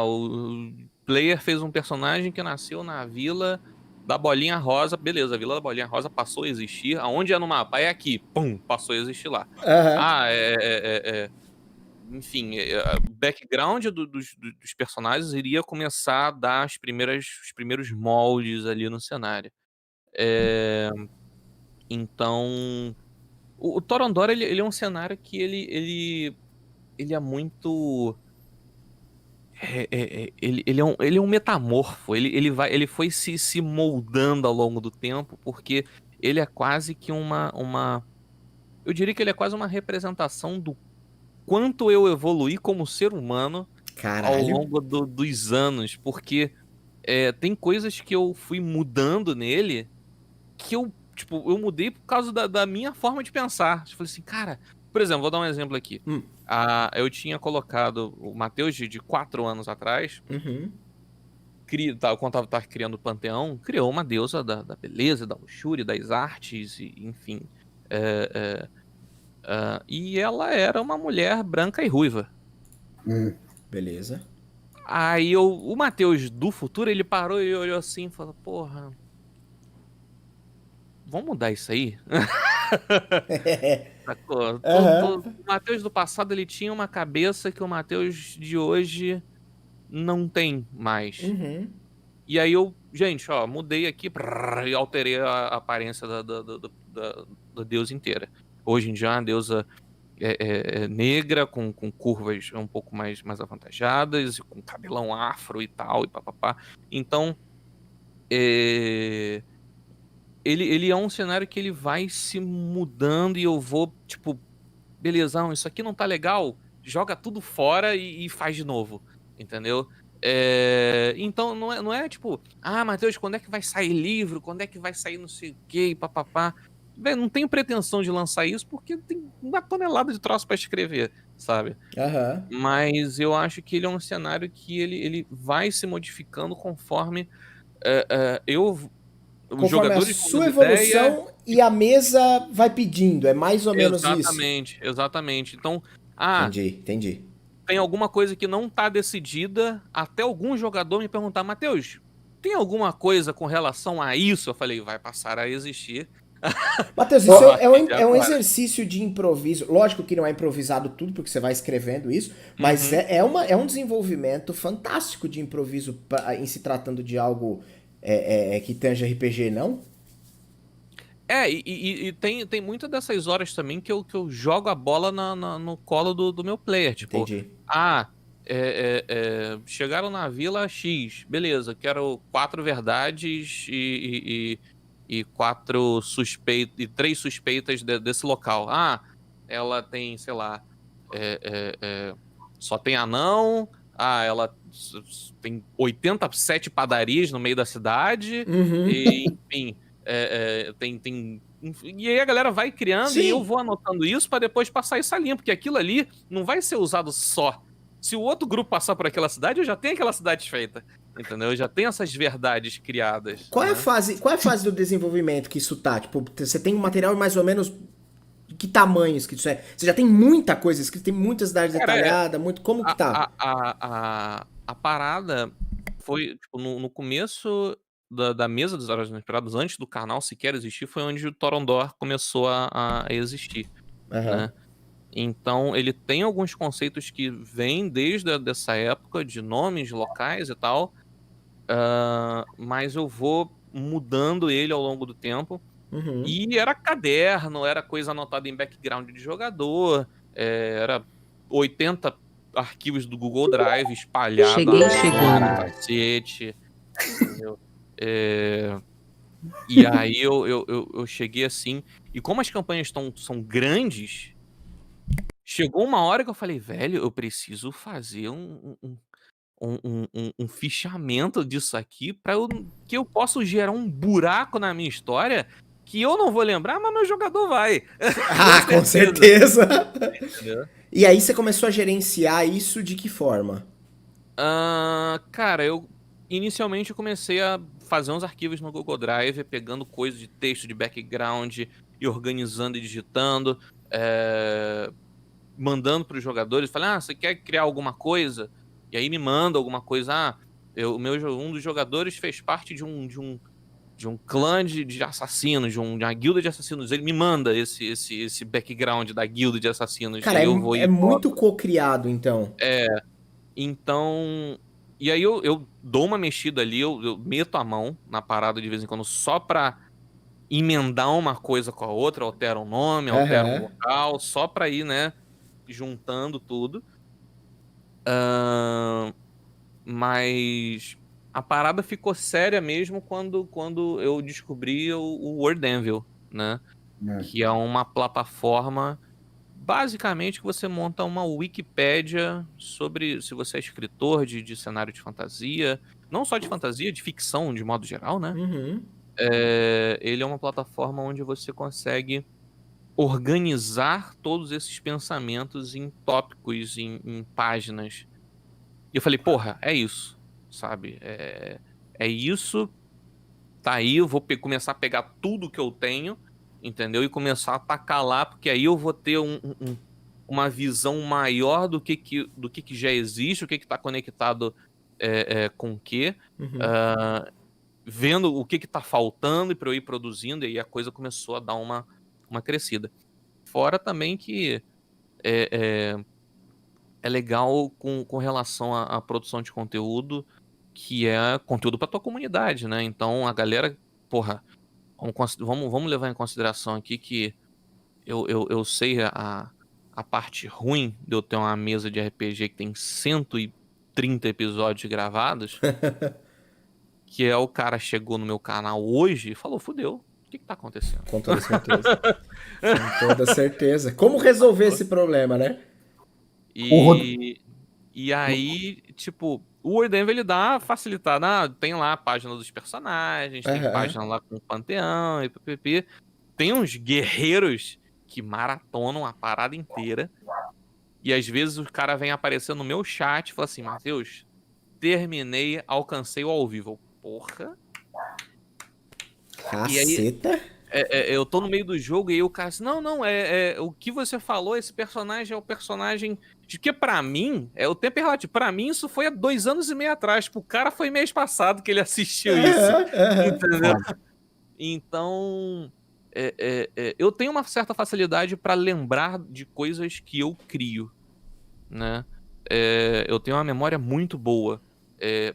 o player fez um personagem que nasceu na vila da Bolinha Rosa. Beleza, a Vila da Bolinha Rosa passou a existir. Aonde é no mapa? É aqui. Pum, passou a existir lá. Aham. Enfim, o background dos personagens iria começar a dar os primeiros moldes ali no cenário. Então, o Torondor, ele é um cenário que ele é muito... Ele é um metamorfo. Ele foi se moldando ao longo do tempo, porque ele é quase que eu diria que ele é quase uma representação do quanto eu evoluí como ser humano ao Caralho. longo dos anos, porque tem coisas que eu fui mudando nele que eu mudei por causa da minha forma de pensar. Eu falei assim, cara, por exemplo, vou dar um exemplo aqui. Eu tinha colocado o Matheus de 4 anos atrás, Uhum. quando eu tava criando o Panteão, criou uma deusa da beleza, da luxúria, das artes, e, enfim. E ela era uma mulher branca e ruiva. Beleza. Aí o Matheus do futuro, ele parou e olhou assim e falou, porra, vamos mudar isso aí? Sacou? O Matheus do passado, ele tinha uma cabeça que o Matheus de hoje não tem mais. Uhum. E aí gente, mudei aqui e alterei a aparência da deusa inteira. Hoje em dia é uma deusa negra, com curvas um pouco mais avantajadas, com cabelão afro e tal, e papapá. Então, ele é um cenário que ele vai se mudando e eu vou, tipo, belezão, isso aqui não tá legal, joga tudo fora e faz de novo, entendeu? Então não é tipo, Matheus, quando é que vai sair livro? Quando é que vai sair não sei o que, papapá? Véi, não tenho pretensão de lançar isso porque tem uma tonelada de troço pra escrever, sabe? Aham. Mas eu acho que ele é um cenário que ele vai se modificando conforme os Conforme a jogadores vão sua dando ideia. evolução e a mesa vai pedindo. É mais ou menos isso. Exatamente. Então, Entendi. tem alguma coisa que não tá decidida, até algum jogador me perguntar, Matheus, tem alguma coisa com relação a isso? Eu falei, vai passar a existir. Matheus, isso é um Agora. exercício de improviso. Lógico que não é improvisado tudo, porque você vai escrevendo isso, mas é um desenvolvimento fantástico de improviso em se tratando de algo que tange RPG, não? E tem muitas dessas horas também que eu jogo a bola no colo do meu player. Tipo, Entendi. chegaram na Vila X, beleza, quero 4 verdades e 4 suspeitas e 3 suspeitas desse local. Ah, ela tem, sei lá, só tem anão. Ah, ela tem 87 padarias no meio da cidade. Uhum. E, enfim, tem. E aí a galera vai criando e eu Sim. vou anotando isso pra depois passar isso a limpo, porque aquilo ali não vai ser usado só. Se o outro grupo passar por aquela cidade, eu já tenho aquela cidade feita. Entendeu? Eu já tenho essas verdades criadas, né? Qual é a fase do desenvolvimento que isso tá? Tipo, você tem um material mais ou menos de que tamanho escrito isso é? Você já tem muita coisa escrita, tem muita cidade Cara, detalhada, muito. Como que tá? a parada foi, tipo, no começo da mesa dos Heróis Inesperados, antes do canal sequer existir, foi onde o Torondor começou a existir, Aham. né? Então, ele tem alguns conceitos que vêm desde dessa época, de nomes, locais e tal, mas eu vou mudando ele ao longo do tempo. Uhum. E era caderno, era coisa anotada em background de jogador, era 80 arquivos do Google Drive espalhado, Cheguei armazenado chegando. pra cacete, entendeu? É, e aí eu cheguei assim, e como as campanhas são grandes, chegou uma hora que eu falei, velho, eu preciso fazer um fichamento disso aqui que eu possa gerar um buraco na minha história que eu não vou lembrar, mas meu jogador vai. Com Ah, com certeza. certeza. Entendeu? E aí você começou a gerenciar isso de que forma? Cara, eu inicialmente eu comecei a fazer uns arquivos no Google Drive, pegando coisas de texto, de background, e organizando e digitando, mandando para os jogadores, falei, você quer criar alguma coisa? E aí me manda alguma coisa, um dos jogadores fez parte de um clã de assassinos, de uma guilda de assassinos. Ele me manda esse background da guilda de assassinos. E Cara, aí eu vou é e muito boto. co-criado, então. É, então. E aí eu dou uma mexida ali, eu meto a mão na parada de vez em quando só pra emendar uma coisa com a outra, altera um nome, altera um Aham. local, só pra ir, né, juntando tudo. Ahn, mas a parada ficou séria mesmo quando eu descobri o Word Anvil, né? Que é uma plataforma basicamente que você monta uma Wikipédia sobre se você é escritor de cenário de fantasia, não só de fantasia, de ficção de modo geral, né? Uhum. Ele é uma plataforma onde você consegue organizar todos esses pensamentos em tópicos, em páginas. E eu falei, porra, é isso, sabe? É isso, tá aí, eu vou começar a pegar tudo que eu tenho, entendeu? E começar a atacar lá, porque aí eu vou ter uma visão maior do que já existe, o que tá conectado com o quê, Uhum. ah, vendo o que tá faltando e para eu ir produzindo, e aí a coisa começou a dar uma crescida. Fora também que é legal com relação à produção de conteúdo, que é conteúdo para tua comunidade, né? Então a galera, porra, vamos levar em consideração aqui que eu sei a parte ruim de eu ter uma mesa de RPG que tem 130 episódios gravados, que é o cara chegou no meu canal hoje e falou, fudeu, o que tá acontecendo? Com toda certeza. Com toda certeza. Como resolver esse problema, né? O Rod... E, e aí, tipo, o Wardenve ele dá facilitada. Tem lá a página dos personagens, tem Aham. página lá com o Panteão e ppp. Tem uns guerreiros que maratonam a parada inteira. E às vezes o cara vem aparecer no meu chat e fala assim: Matheus, terminei, alcancei o ao vivo. Porra. E aí Caceta. eu tô no meio do jogo e aí o cara assim, não, o que você falou, esse personagem é o personagem. Porque pra mim, o tempo é relativo. Pra mim, isso foi há 2 anos e meio atrás. Tipo, o cara foi mês passado que ele assistiu isso. Aham, aham. Entendeu? Foda. Então, eu tenho uma certa facilidade pra lembrar de coisas que eu crio, né? Eu tenho uma memória muito boa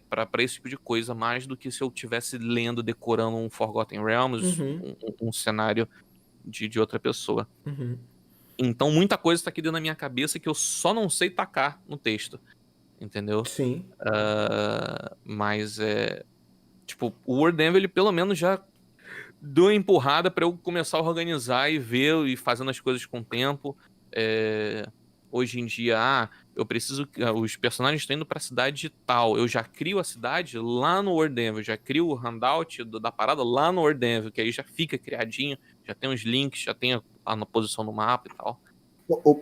pra esse tipo de coisa, mais do que se eu tivesse lendo, decorando um Forgotten Realms, Uhum. um cenário de outra pessoa. Uhum. Então, muita coisa tá aqui dentro da minha cabeça que eu só não sei tacar no texto. entendeu? Sim. Mas tipo, o World Envy, ele pelo menos já deu uma empurrada pra eu começar a organizar e ver e fazendo as coisas com o tempo. Hoje em dia, eu preciso. Os personagens estão indo pra cidade tal. Eu já crio a cidade lá no World Envy. Eu já crio o handout da parada lá no World Envy, que aí já fica criadinho, já tem os links, já tem a posição no mapa e tal.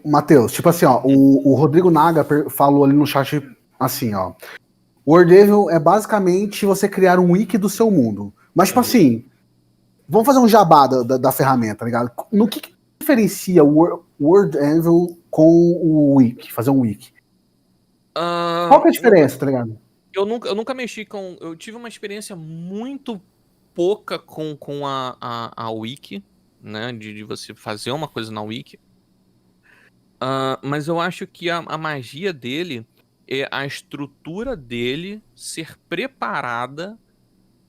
Matheus, tipo assim, ó, o Rodrigo Naga falou ali no chat assim, ó. O World Evil é basicamente você criar um wiki do seu mundo. Mas, tipo assim, vamos fazer um jabá da ferramenta, tá ligado? No que diferencia o World Evil com o wiki? Fazer um wiki. Qual que é a diferença, tá ligado? Eu nunca mexi com. Eu tive uma experiência muito pouca com a Wiki, né? De você fazer uma coisa na Wiki. Mas eu acho que a magia dele é a estrutura dele ser preparada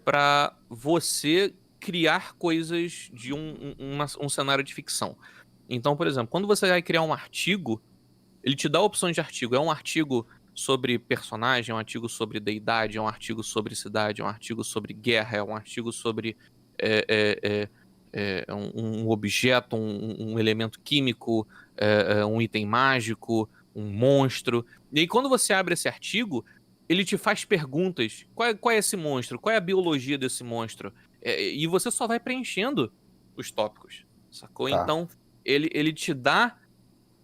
para você criar coisas de um cenário de ficção. Então, por exemplo, quando você vai criar um artigo, ele te dá opções de artigo. É um artigo sobre personagem, é um artigo sobre deidade, é um artigo sobre cidade, é um artigo sobre guerra, é um artigo sobre um objeto, um elemento químico, um item mágico, um monstro. E aí, quando você abre esse artigo, ele te faz perguntas. Qual é esse monstro? Qual é a biologia desse monstro? E você só vai preenchendo os tópicos, sacou? Tá. Então, ele te dá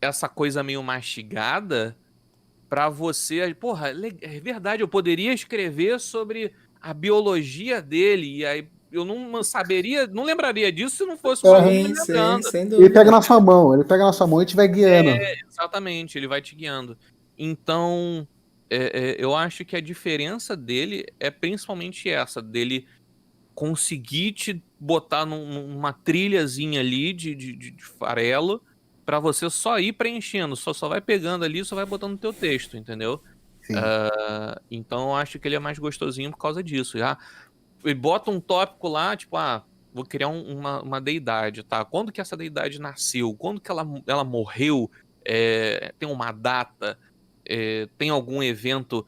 essa coisa meio mastigada pra você. Porra, é verdade, eu poderia escrever sobre a biologia dele, e aí eu não saberia, não lembraria disso se não fosse um aluno me Sim, lembrando. sem Ele dúvida. pega na sua mão, e te vai guiando. Exatamente, ele vai te guiando. Então, eu acho que a diferença dele é principalmente essa, dele conseguir te botar numa trilhazinha ali de farelo pra você só ir preenchendo, só vai pegando ali, só vai botando no teu texto, entendeu? Sim. Então eu acho que ele é mais gostosinho por causa disso. Ele bota um tópico lá, tipo, vou criar uma deidade, tá? Quando que essa deidade nasceu? Quando que ela morreu? Tem uma data? Tem algum evento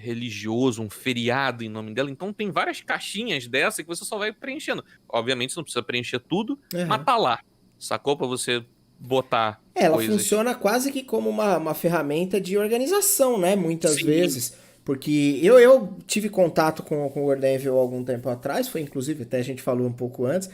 religioso, um feriado em nome dela? Então tem várias caixinhas dessa que você só vai preenchendo. Obviamente você não precisa preencher tudo, mas tá lá, sacou? Pra você botar Ela coisas. funciona quase que como uma ferramenta de organização, né? Muitas Sim. vezes. Porque eu tive contato com o Word Anvil algum tempo atrás, foi inclusive, até a gente falou um pouco antes,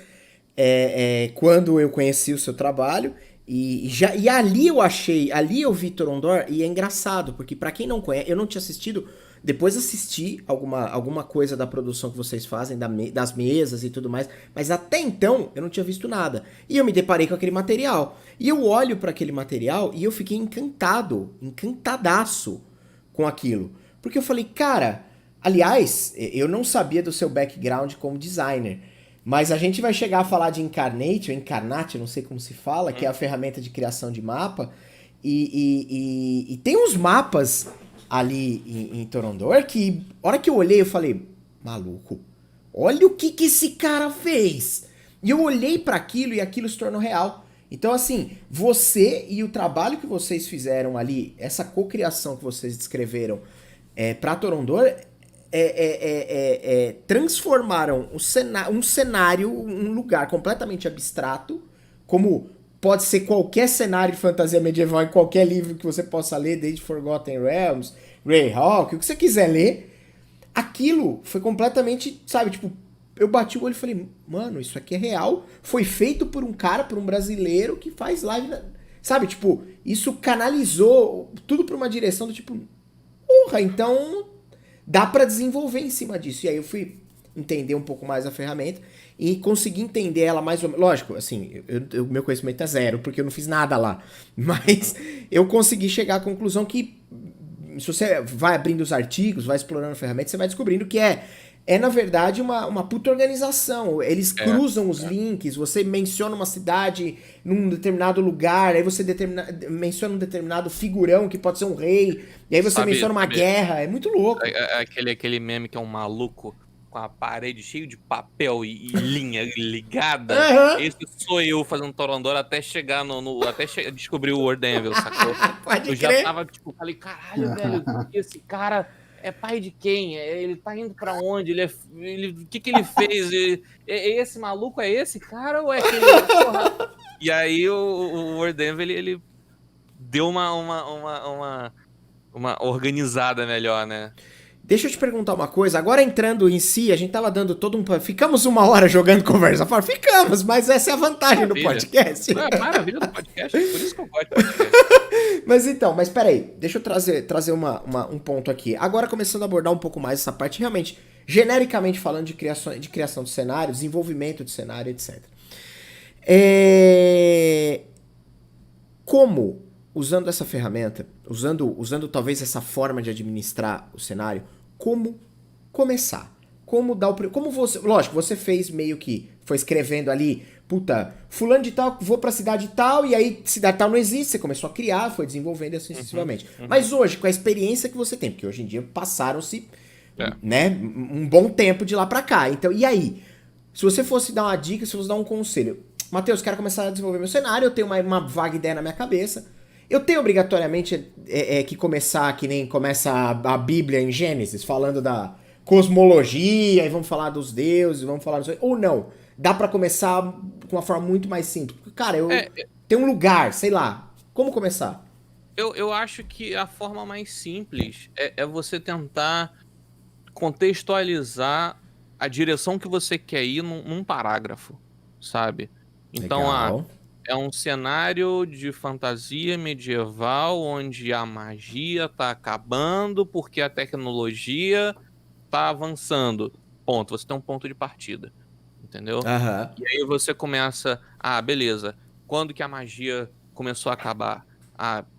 quando eu conheci o seu trabalho. E ali eu vi Torondor, e é engraçado, porque pra quem não conhece, eu não tinha assistido, depois assisti alguma coisa da produção que vocês fazem, das mesas e tudo mais, mas até então eu não tinha visto nada. E eu me deparei com aquele material. E eu olho pra aquele material e eu fiquei encantadaço com aquilo. Porque eu falei, cara, aliás, eu não sabia do seu background como designer. Mas a gente vai chegar a falar de Incarnate, não sei como se fala, que é a ferramenta de criação de mapa. E tem uns mapas ali em Torondor que, a hora que eu olhei, eu falei, maluco, olha o que esse cara fez. E eu olhei para aquilo e aquilo se tornou real. Então, assim, você e o trabalho que vocês fizeram ali, essa cocriação que vocês descreveram para Torondor, transformaram um cenário, um lugar completamente abstrato, como pode ser qualquer cenário de fantasia medieval em qualquer livro que você possa ler, desde Forgotten Realms, Greyhawk, o que você quiser ler. Aquilo foi completamente, sabe, tipo, eu bati o olho e falei, mano, isso aqui é real, foi feito por um cara, por um brasileiro que faz live, sabe, tipo, isso canalizou tudo pra uma direção do tipo, porra, então dá pra desenvolver em cima disso. E aí eu fui entender um pouco mais a ferramenta e consegui entender ela mais ou menos. Lógico, assim, o meu conhecimento é zero, porque eu não fiz nada lá. Mas eu consegui chegar à conclusão que, se você vai abrindo os artigos, vai explorando a ferramenta, você vai descobrindo que na verdade, uma puta organização. Eles cruzam os links, você menciona uma cidade num determinado lugar, aí você menciona um determinado figurão que pode ser um rei, e aí você menciona uma guerra. É muito louco. Aquele meme que é um maluco com a parede cheia de papel e linha ligada, Aham. esse sou eu fazendo Torondoro até chegar descobrir o Word Anvil, sacou? Pode Eu já crer. tava, tipo, falei, caralho, velho, esse cara é pai de quem? Ele tá indo pra onde? O que que ele fez? Esse maluco é esse cara ou é aquele... Porra. E aí o Word Anvil, ele deu uma organizada melhor, né? Deixa eu te perguntar uma coisa. Agora entrando em si, a gente tava dando todo um. Ficamos 1 hora jogando conversa fora. Ficamos, mas essa é a vantagem do Maravilha. podcast. É a maravilha do podcast, por isso que eu gosto de podcast. Mas então, mas peraí, deixa eu trazer um ponto aqui. Agora começando a abordar um pouco mais essa parte, realmente, genericamente falando de criação de cenário, desenvolvimento de cenário, etc. Como, usando essa ferramenta, usando talvez essa forma de administrar o cenário, como começar? Como dar o... Como você... Lógico, você fez meio que... Foi escrevendo ali, puta, fulano de tal, vou pra cidade tal, e aí cidade tal não existe, você começou a criar, foi desenvolvendo assim sucessivamente. Mas hoje, com a experiência que você tem, porque hoje em dia passaram-se, né, um bom tempo de lá pra cá. Então, e aí? Se você fosse dar uma dica, se você fosse dar um conselho, Matheus, quero começar a desenvolver meu cenário, eu tenho uma vaga ideia na minha cabeça, eu tenho obrigatoriamente que começar que nem começa a Bíblia em Gênesis, falando da cosmologia, e vamos falar dos deuses, vamos falar... Ou não, dá pra começar com uma forma muito mais simples. Cara, eu tenho um lugar, sei lá, como começar? Eu acho que a forma mais simples é você tentar contextualizar a direção que você quer ir num parágrafo, sabe? Então, Legal. é um cenário de fantasia medieval onde a magia tá acabando porque a tecnologia tá avançando. Ponto. Você tem um ponto de partida, entendeu? Aham. E aí você começa, beleza, quando que a magia começou a acabar?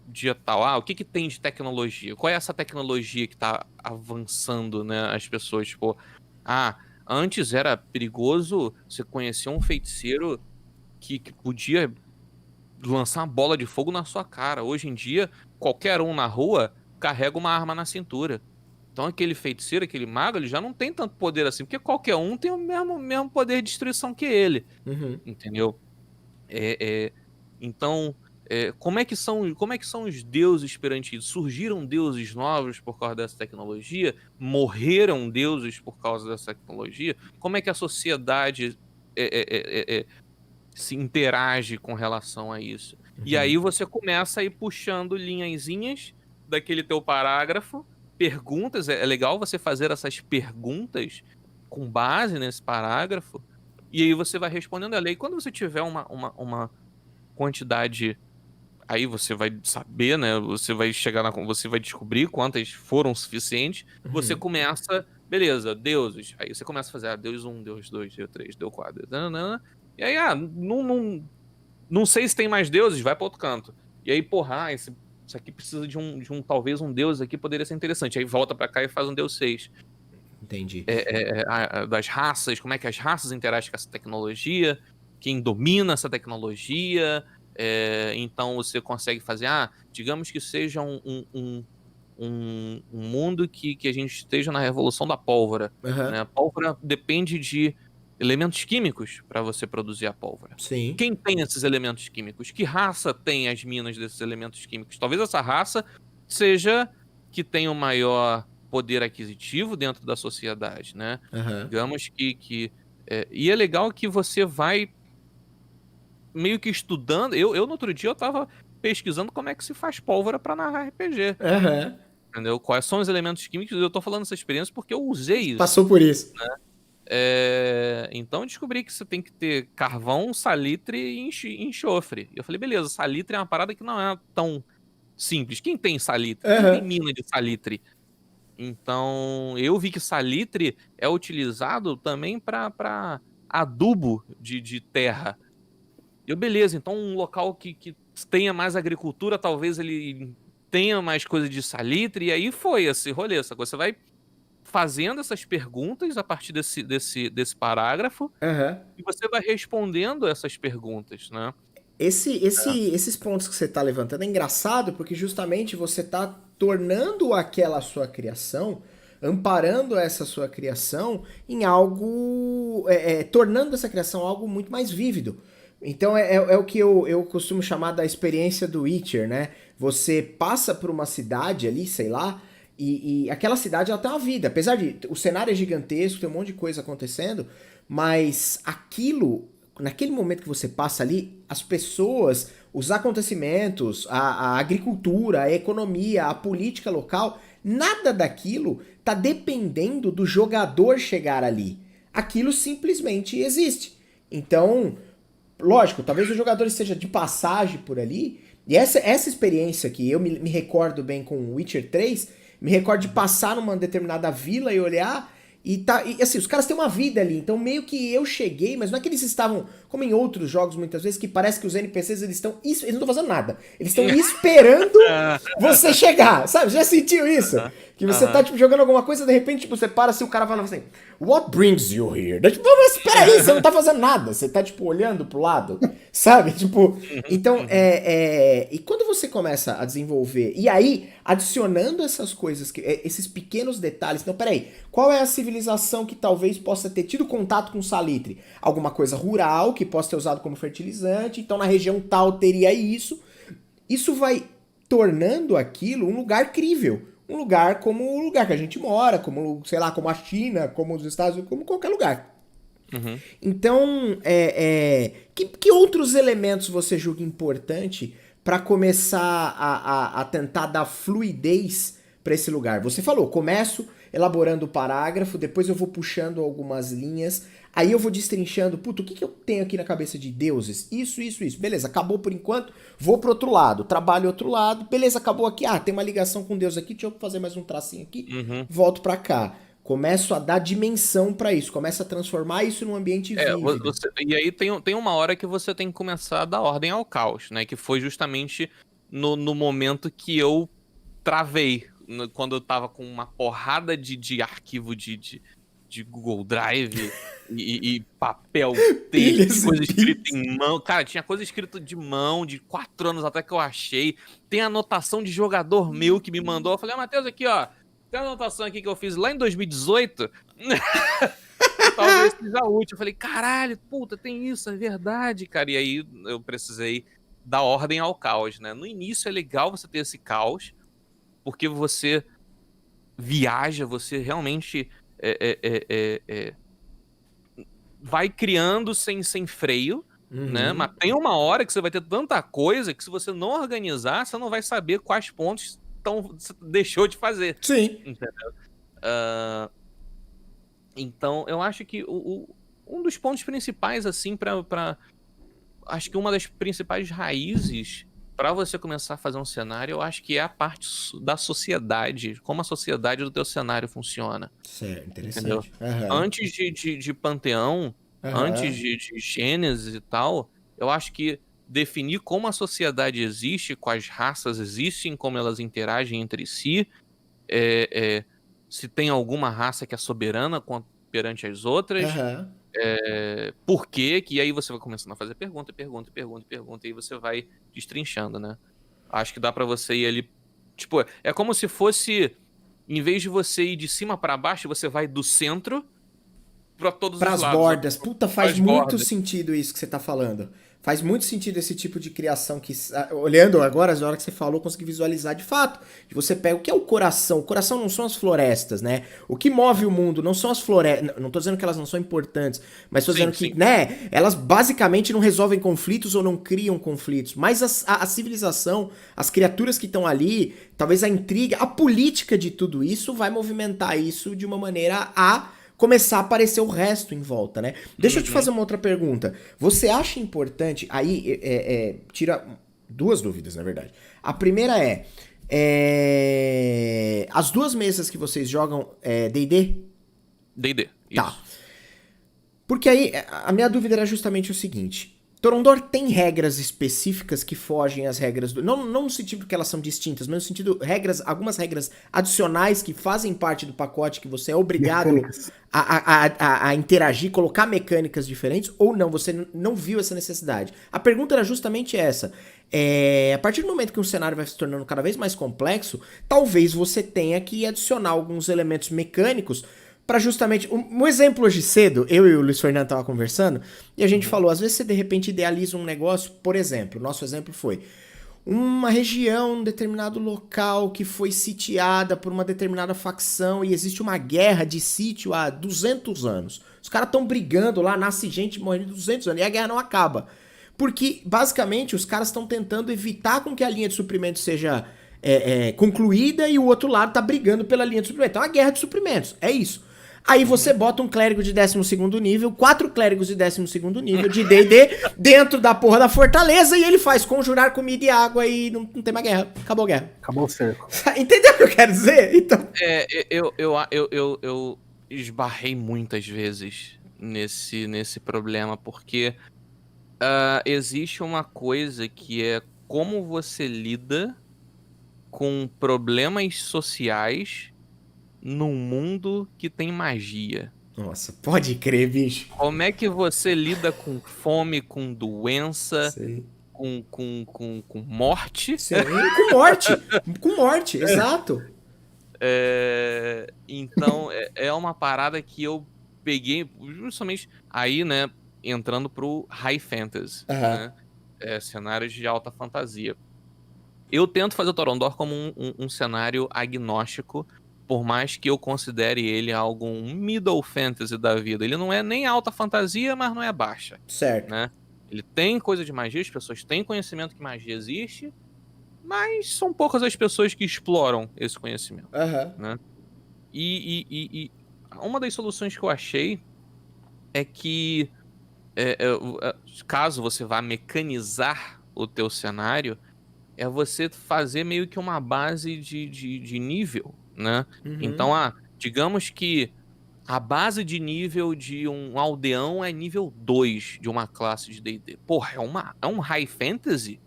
Dia tal. O que que tem de tecnologia? Qual é essa tecnologia que tá avançando, né, as pessoas? Tipo, antes era perigoso você conhecer um feiticeiro que podia lançar uma bola de fogo na sua cara. Hoje em dia, qualquer um na rua carrega uma arma na cintura. Então aquele feiticeiro, aquele mago, ele já não tem tanto poder assim, porque qualquer um tem o mesmo poder de destruição que ele, Uhum. entendeu? Então, como é que são os deuses perante isso? Surgiram deuses novos por causa dessa tecnologia? Morreram deuses por causa dessa tecnologia? Como é que a sociedade se interage com relação a isso? E aí você começa a ir puxando linhazinhas daquele teu parágrafo, perguntas, é legal você fazer essas perguntas com base nesse parágrafo, e aí você vai respondendo ela. E quando você tiver uma quantidade, aí você vai saber, né? Você vai você vai descobrir quantas foram suficientes. Você começa, beleza, deuses. Aí você começa a fazer, Deus 1, Deus 2, Deus 3, Deus 4. E aí, não sei se tem mais deuses, vai para outro canto. E aí, porra, isso aqui precisa de talvez um deus aqui poderia ser interessante. Aí volta para cá e faz um deus 6. Entendi. Das raças, como é que as raças interagem com essa tecnologia, quem domina essa tecnologia. Então você consegue fazer, digamos que seja um mundo que a gente esteja na revolução da pólvora. Uhum. Né? A pólvora depende de elementos químicos para você produzir a pólvora. Sim. Quem tem esses elementos químicos? Que raça tem as minas desses elementos químicos? Talvez essa raça seja que tenha o maior poder aquisitivo dentro da sociedade, né? Uhum. Digamos e é legal que você vai meio que estudando. Eu no outro dia eu tava pesquisando como é que se faz pólvora para narrar RPG. Uhum. Entendeu? Quais são os elementos químicos? Eu tô falando essa experiência porque eu usei isso. Passou por isso. Então eu descobri que você tem que ter carvão, salitre e enxofre. Eu falei, beleza, salitre é uma parada que não é tão simples. Quem tem salitre? Quem tem mina de salitre? Então eu vi que salitre é utilizado também para adubo de terra. Beleza, então um local que tenha mais agricultura, talvez ele tenha mais coisa de salitre, e aí foi esse rolê, sacou? Você vai fazendo essas perguntas a partir desse parágrafo, e você vai respondendo essas perguntas, né? Esses pontos que você tá levantando é engraçado porque justamente você tá tornando aquela sua criação amparando essa sua criação em algo, tornando essa criação algo muito mais vívido. Então é o que eu costumo chamar da experiência do Witcher, né? Você passa por uma cidade ali, sei lá, e aquela cidade ela tem uma vida. Apesar de o cenário é gigantesco, tem um monte de coisa acontecendo, mas aquilo, naquele momento que você passa ali, as pessoas, os acontecimentos, a agricultura, a economia, a política local, nada daquilo tá dependendo do jogador chegar ali. Aquilo simplesmente existe. Então, lógico, talvez o jogador esteja de passagem por ali. E essa experiência que eu me recordo bem com o Witcher 3, me recordo de passar numa determinada vila e olhar. E assim, os caras têm uma vida ali. Então, meio que eu cheguei, mas não é que eles estavam, como em outros jogos muitas vezes, que parece que os NPCs eles não estão fazendo nada. Eles estão esperando você chegar. Sabe? Já sentiu isso? Que você tá, tipo, jogando alguma coisa, de repente, tipo, você para assim, o cara fala assim, What brings you here? Daí, tipo, mas espera aí, você não tá fazendo nada. Você tá, tipo, olhando pro lado, sabe? Tipo, então, e quando você começa a desenvolver, e aí, adicionando essas coisas, esses pequenos detalhes, então, peraí, qual é a civilização que talvez possa ter tido contato com salitre? Alguma coisa rural, que possa ter usado como fertilizante, então na região tal teria isso. Isso vai tornando aquilo um lugar crível. Um lugar como o lugar que a gente mora, como, sei lá, como a China, como os Estados Unidos, como qualquer lugar. Uhum. Então, que outros elementos você julga importante para começar a tentar dar fluidez para esse lugar? Você falou, começo elaborando o parágrafo, depois eu vou puxando algumas linhas, aí eu vou destrinchando, puto, o que eu tenho aqui na cabeça de deuses? Isso. Beleza, acabou por enquanto, vou pro outro lado, trabalho outro lado, beleza, acabou aqui, tem uma ligação com Deus aqui, deixa eu fazer mais um tracinho aqui, volto pra cá. Começo a dar dimensão pra isso, começo a transformar isso num ambiente vívido. E aí tem uma hora que você tem que começar a dar ordem ao caos, né? Que foi justamente no momento que eu travei, quando eu tava com uma porrada de arquivo de Google Drive e papel, texto, coisa escrita em mão. Cara, tinha coisa escrita de mão de 4 anos até que eu achei. Tem anotação de jogador meu que me mandou. Eu falei, Matheus, aqui, ó. Tem uma anotação aqui que eu fiz lá em 2018. Talvez seja útil. Eu falei, caralho, puta, tem isso, é verdade, cara. E aí eu precisei dar ordem ao caos, né? No início é legal você ter esse caos, porque você viaja, você realmente vai criando sem freio, né? Mas tem uma hora que você vai ter tanta coisa que se você não organizar, você não vai saber quais pontos você deixou de fazer. Sim. Entendeu? Então, eu acho que um dos pontos principais, assim, acho que uma das principais raízes para você começar a fazer um cenário, eu acho que é a parte da sociedade, como a sociedade do teu cenário funciona. Certo, interessante. Uhum. Antes de Panteão, antes de Gênesis e tal, eu acho que definir como a sociedade existe, quais raças existem, como elas interagem entre si, se tem alguma raça que é soberana perante as outras, por quê, que aí você vai começando a fazer pergunta, e aí você vai destrinchando, né? Acho que dá pra você ir ali, tipo, é como se fosse, em vez de você ir de cima pra baixo, você vai do centro pra todos os lados. Pras bordas. Puta, faz muito sentido isso que você tá falando. Faz muito sentido esse tipo de criação que, olhando agora, as horas que você falou, consegui visualizar de fato. De você pega o que é o coração. O coração não são as florestas, né? O que move o mundo não são as florestas. Não tô dizendo que elas não são importantes, mas tô dizendo que, né? Elas basicamente não resolvem conflitos ou não criam conflitos. Mas a civilização, as criaturas que estão ali, talvez a intriga, a política de tudo isso vai movimentar isso de uma maneira a começar a aparecer o resto em volta, né? Deixa eu te fazer uma outra pergunta. Você acha importante... Aí, tira 2 dúvidas, na verdade. A primeira as 2 mesas que vocês jogam D&D? D&D, tá. Porque aí, a minha dúvida era justamente o seguinte. Torondor tem regras específicas que fogem às regras do... Não no sentido que elas são distintas, mas no sentido algumas regras adicionais que fazem parte do pacote que você é obrigado a interagir, colocar mecânicas diferentes, ou não, você não viu essa necessidade. A pergunta era justamente essa. A partir do momento que um cenário vai se tornando cada vez mais complexo, talvez você tenha que adicionar alguns elementos mecânicos para justamente... Um exemplo hoje cedo, eu e o Luiz Fernando tava conversando, e a gente falou, às vezes você de repente idealiza um negócio, por exemplo, nosso exemplo foi uma região, um determinado local que foi sitiada por uma determinada facção e existe uma guerra de sítio há 200 anos. Os caras estão brigando lá, nasce gente morrendo de 200 anos e a guerra não acaba. Porque, basicamente, os caras estão tentando evitar com que a linha de suprimento seja concluída e o outro lado tá brigando pela linha de suprimento. Então é uma guerra de suprimentos, é isso. Aí você bota um clérigo de 12º nível, 4 clérigos de 12º nível de D&D dentro da porra da fortaleza e ele faz conjurar comida e água e não tem mais guerra. Acabou a guerra. Acabou o cerco. Entendeu o que eu quero dizer? Então... Eu esbarrei muitas vezes nesse problema, porque existe uma coisa que é como você lida com problemas sociais num mundo que tem magia. Nossa, pode crer, bicho. Como é que você lida com fome, com doença, Sei. com morte? Sim, com morte. Com morte, exato. Então, é uma parada que eu peguei justamente aí, né, entrando pro high fantasy, né? Cenários de alta fantasia. Eu tento fazer o Torondor como um cenário agnóstico, por mais que eu considere ele algum middle fantasy da vida. Ele não é nem alta fantasia, mas não é baixa. Certo. Né? Ele tem coisa de magia, as pessoas têm conhecimento que magia existe, mas são poucas as pessoas que exploram esse conhecimento. Né? E uma das soluções que eu achei é que, caso você vá mecanizar o teu cenário, é você fazer meio que uma base de nível, né? Então, digamos que a base de nível de um aldeão é nível 2 de uma classe de D&D. Porra, é um high fantasy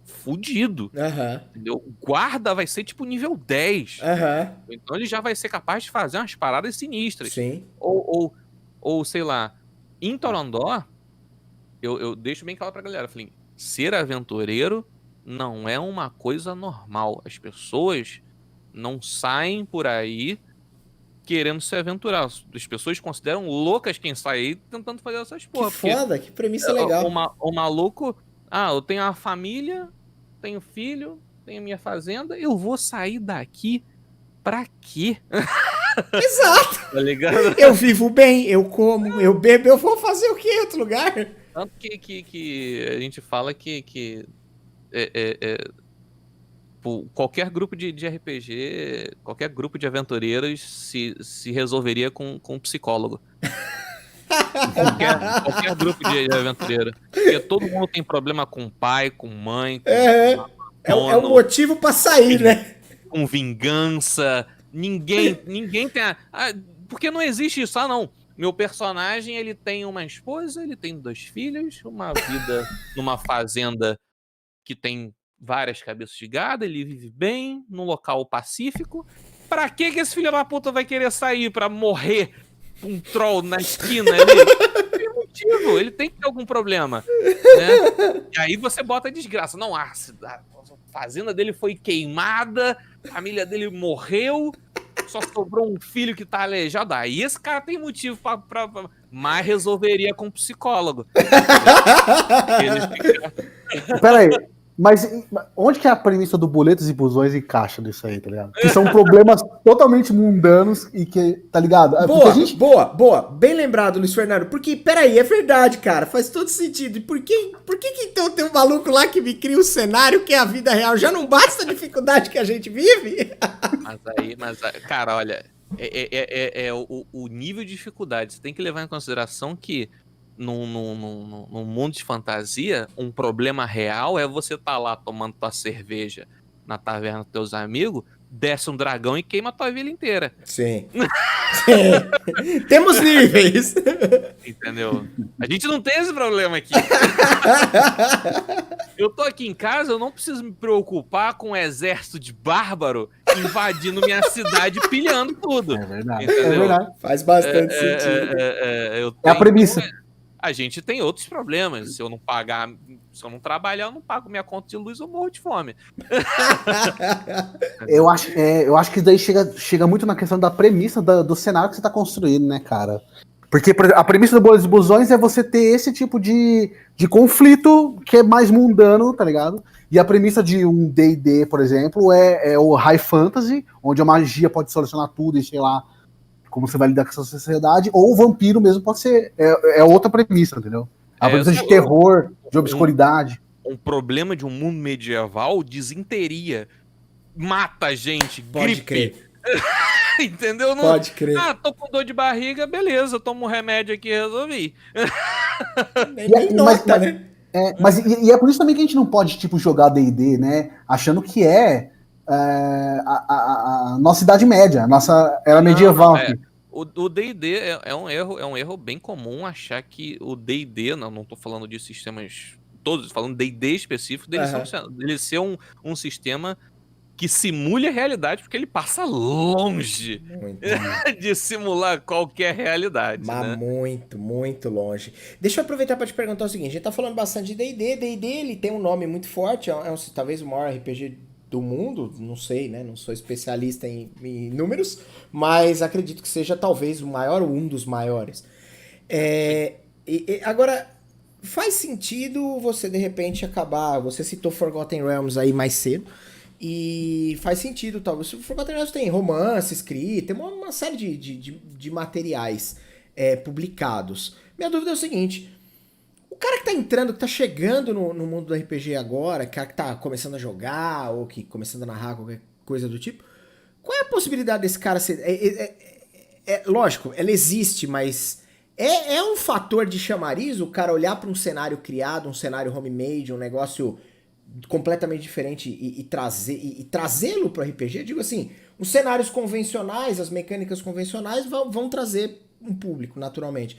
fudido. Entendeu? O guarda vai ser tipo nível 10. Então ele já vai ser capaz de fazer umas paradas sinistras. Sim. Ou sei lá, em Torondor, eu deixo bem claro pra galera, falei, ser aventureiro não é uma coisa normal. As pessoas não saem por aí querendo se aventurar. As pessoas consideram loucas quem sai aí tentando fazer essas porra. Que foda, que premissa legal. O maluco, eu tenho uma família, tenho filho, tenho minha fazenda, eu vou sair daqui pra quê? Exato. Tá ligado? Eu vivo bem, eu como, eu bebo, eu vou fazer o quê em outro lugar? Tanto que a gente fala que qualquer grupo de RPG, qualquer grupo de aventureiros se resolveria com um psicólogo. qualquer grupo de aventureiro. Porque todo mundo tem problema com pai, com mãe, com é o motivo pra sair, né? Com vingança. Ninguém tem porque não existe isso. Não. Meu personagem, ele tem uma esposa, ele tem 2 filhos, uma vida numa fazenda que tem várias cabeças de gado, ele vive bem, num local pacífico. Pra que esse filho da puta vai querer sair pra morrer um troll na esquina ali? Não tem motivo, ele tem que ter algum problema. Né? E aí você bota a desgraça. Não, a fazenda dele foi queimada, a família dele morreu, só sobrou um filho que tá aleijado. Aí esse cara tem motivo mas resolveria com um psicólogo. Peraí, mas onde que a premissa do boletos e busões encaixa nisso aí, tá ligado? Que são problemas totalmente mundanos e que, tá ligado? Boa. Bem lembrado, Luiz Fernando. Porque, peraí, é verdade, cara. Faz todo sentido. E por que então tem um maluco lá que me cria um cenário que é a vida real? Já não basta a dificuldade que a gente vive? Cara, olha, o nível de dificuldade. Você tem que levar em consideração que num mundo de fantasia, um problema real é você tá lá tomando tua cerveja na taverna dos teus amigos, desce um dragão e queima a tua vila inteira. Sim. Sim. Temos níveis. Entendeu? A gente não tem esse problema aqui. Eu tô aqui em casa, eu não preciso me preocupar com um exército de bárbaro invadindo minha cidade e pilhando tudo. É verdade. Entendeu? É verdade. Faz bastante sentido. É a premissa. A gente tem outros problemas. Se eu não pagar, se eu não trabalhar, eu não pago minha conta de luz, eu morro de fome. Eu acho que daí chega muito na questão da premissa do cenário que você tá construindo, né, cara? Porque por exemplo, a premissa do Bolas e Busões é você ter esse tipo de conflito que é mais mundano, tá ligado? E a premissa de um D&D, por exemplo, é o High Fantasy, onde a magia pode solucionar tudo e sei lá como você vai lidar com essa sociedade, ou o vampiro mesmo pode ser, é outra premissa, entendeu? A premissa de terror, de obscuridade. Um problema de um mundo medieval, desinteria, mata a gente, Pode gripe. crer. Entendeu? Não... Pode crer. Ah, tô com dor de barriga, beleza, tomo um remédio aqui e resolvi. Nem nota, né? Mas é por isso também que a gente não pode, tipo, jogar D&D, né? Achando que a nossa Idade Média, a nossa era medieval. O D&D é um erro bem comum achar que o D&D, não tô falando de sistemas todos, falando D&D específico, dele ser um sistema que simule a realidade, porque ele passa longe de simular qualquer realidade. Mas né? muito, muito longe. Deixa eu aproveitar para te perguntar o seguinte: a gente tá falando bastante de D&D. D&D ele tem um nome muito forte, talvez o maior RPG do mundo, não sei, né? Não sou especialista em números, mas acredito que seja talvez o maior ou um dos maiores. Agora, faz sentido você de repente acabar. Você citou Forgotten Realms aí mais cedo. E faz sentido, talvez. O Forgotten Realms tem romance escrito, tem uma série de materiais publicados. Minha dúvida é o seguinte: o cara que tá entrando, que tá chegando no mundo do RPG agora, cara que tá começando a jogar, ou que começando a narrar, qualquer coisa do tipo, qual é a possibilidade desse cara ser. Lógico, ela existe, mas é um fator de chamariz o cara olhar para um cenário criado, um cenário homemade, um negócio completamente diferente e trazê-lo para o RPG? Eu digo assim, os cenários convencionais, as mecânicas convencionais vão trazer um público, naturalmente.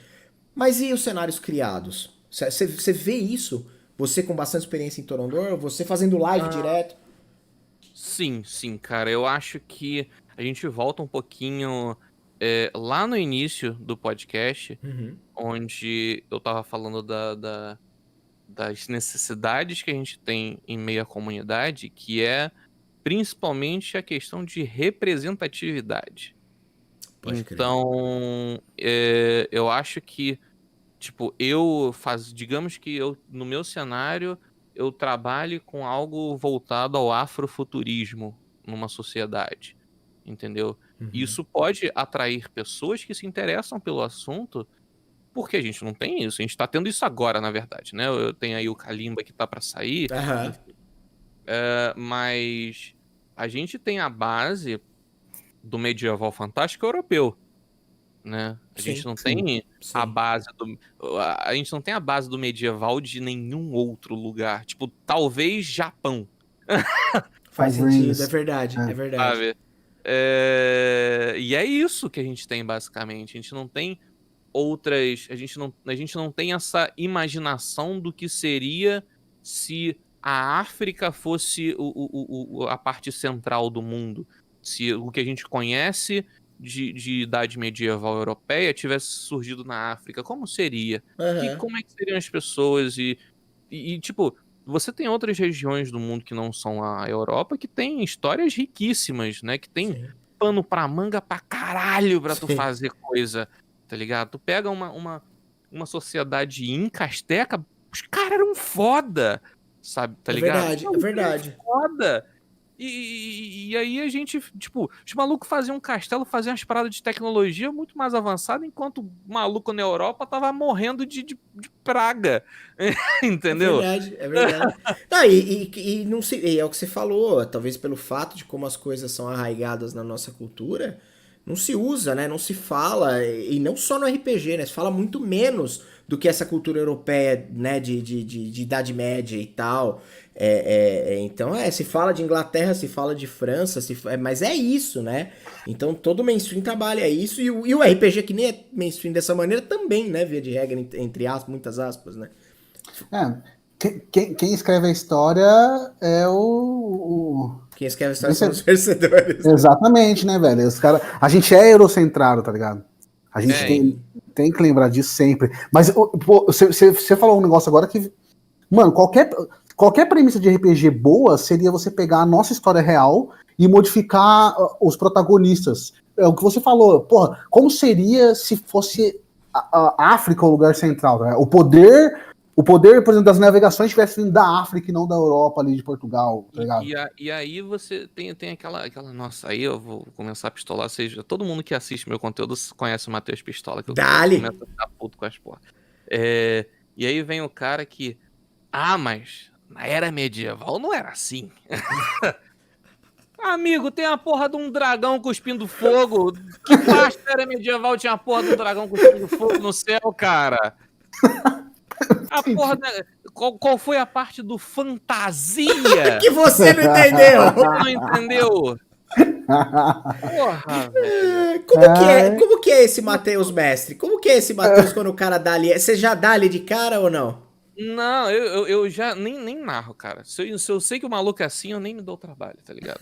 Mas e os cenários criados? Você vê isso? Você com bastante experiência em Torondor? Você fazendo live direto? Sim, cara. Eu acho que a gente volta um pouquinho lá no início do podcast, onde eu tava falando das necessidades que a gente tem em meio à comunidade, que é principalmente a questão de representatividade. Pode crer. Então, eu acho que, tipo, digamos que no meu cenário, eu trabalhe com algo voltado ao afrofuturismo numa sociedade, entendeu? Isso pode atrair pessoas que se interessam pelo assunto, porque a gente não tem isso. A gente tá tendo isso agora, na verdade, né? Eu tenho aí o Kalimba que tá pra sair. Mas a gente tem a base do medieval fantástico europeu, né? A gente não tem a base a gente não tem a base do medieval de nenhum outro lugar. Tipo, talvez Japão. Faz sentido, é verdade, é verdade. Sabe? E é isso que a gente tem, basicamente. A gente não tem outras. A gente não tem essa imaginação do que seria se a África fosse a parte central do mundo. Se o que a gente conhece de idade medieval europeia tivesse surgido na África, como seria? Como é que seriam as pessoas? E, tipo, você tem outras regiões do mundo que não são a Europa que tem histórias riquíssimas, né? Que tem pano pra manga pra caralho pra tu fazer coisa. Tá ligado? Tu pega uma sociedade inca-asteca, os caras eram foda, sabe? Tá ligado? É verdade. Foda. E aí a gente, tipo, os malucos faziam um castelo, faziam umas paradas de tecnologia muito mais avançada, enquanto o maluco na Europa tava morrendo de praga. Entendeu? É verdade. Não, e não sei, é o que você falou, talvez pelo fato de como as coisas são arraigadas na nossa cultura, não se usa, né? Não se fala, e não só no RPG, né? Se fala muito menos do que essa cultura europeia, né? De Idade Média e tal. Então, se fala de Inglaterra, se fala de França, mas é isso, né? Então, todo mainstream trabalha isso, e o RPG, que nem é mainstream dessa maneira, também, né? Via de regra, entre aspas, muitas aspas, né? Quem escreve a história é o... Quem escreve a história são os vencedores. Exatamente, né, velho? A gente é eurocentrado, tá ligado? A gente tem que lembrar disso sempre. Mas você falou um negócio agora que, mano, qualquer premissa de RPG boa seria você pegar a nossa história real e modificar os protagonistas. É o que você falou, porra, como seria se fosse a África o lugar central, né? O poder, por exemplo, das navegações tivesse vindo da África e não da Europa ali de Portugal, tá ligado? E aí você tem aquela. Nossa, aí eu vou começar a pistolar. Todo mundo que assiste meu conteúdo conhece o Matheus Pistola, que eu começo a ficar puto com as porra. E aí vem o cara que. Mas na era medieval não era assim. Amigo, tem a porra de um dragão cuspindo fogo. Que parte da era medieval tinha a porra de um dragão cuspindo fogo no céu, cara? A porra da... Qual foi a parte do fantasia? Que você não entendeu! Você não entendeu? Porra, velho. Como que é esse Matheus mestre? Como que é esse Matheus quando o cara dá ali? Você já dá ali de cara ou não? Não, eu já nem narro, cara. Se eu sei que o maluco é assim, eu nem me dou trabalho, tá ligado?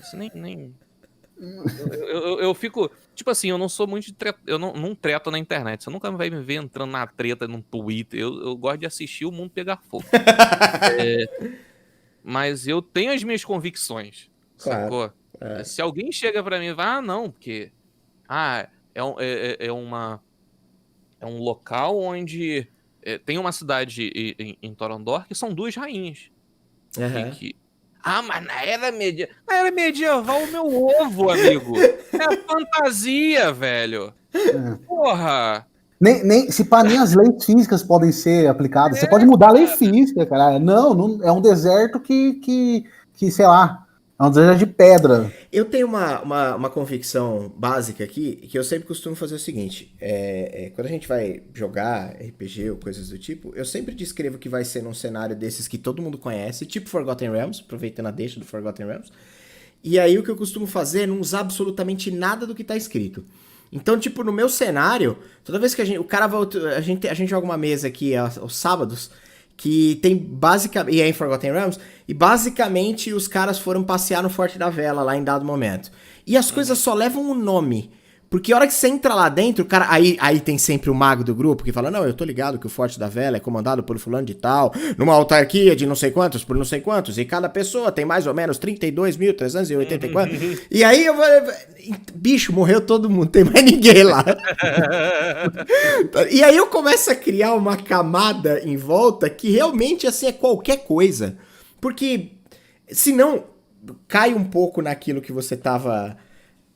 Eu fico... Tipo assim, eu não sou muito de treta, eu não treto na internet. Você nunca vai me ver entrando na treta no Twitter. Eu gosto de assistir o mundo pegar fogo. Mas eu tenho as minhas convicções, sacou? Se alguém chega pra mim e vai, não, porque... é um local onde... tem uma cidade em Torondor que são 2 rainhas. Mas na era medieval, o meu ovo, amigo. É fantasia, velho. Porra. Nem as leis físicas podem ser aplicadas. Você pode mudar a lei física, cara. Não é um deserto que sei lá, é um deserto de pedra. Eu tenho uma convicção básica aqui, que eu sempre costumo fazer o seguinte, quando a gente vai jogar RPG ou coisas do tipo, eu sempre descrevo que vai ser num cenário desses que todo mundo conhece, tipo Forgotten Realms, aproveitando a deixa do Forgotten Realms, e aí o que eu costumo fazer é não usar absolutamente nada do que tá escrito. Então, tipo, no meu cenário, toda vez que a gente joga uma mesa aqui aos sábados, que tem basicamente, e é em Forgotten Realms, e basicamente os caras foram passear no Forte da Vela lá em dado momento. E as coisas só levam um nome. Porque a hora que você entra lá dentro, o cara. Aí tem sempre o mago do grupo que fala: não, eu tô ligado que o Forte da Vela é comandado por fulano de tal, numa autarquia de não sei quantos por não sei quantos, e cada pessoa tem mais ou menos 32.384. E aí eu vou. Bicho, morreu todo mundo, tem mais ninguém lá. E aí eu começo a criar uma camada em volta que realmente assim é qualquer coisa. Porque senão cai um pouco naquilo que você tava.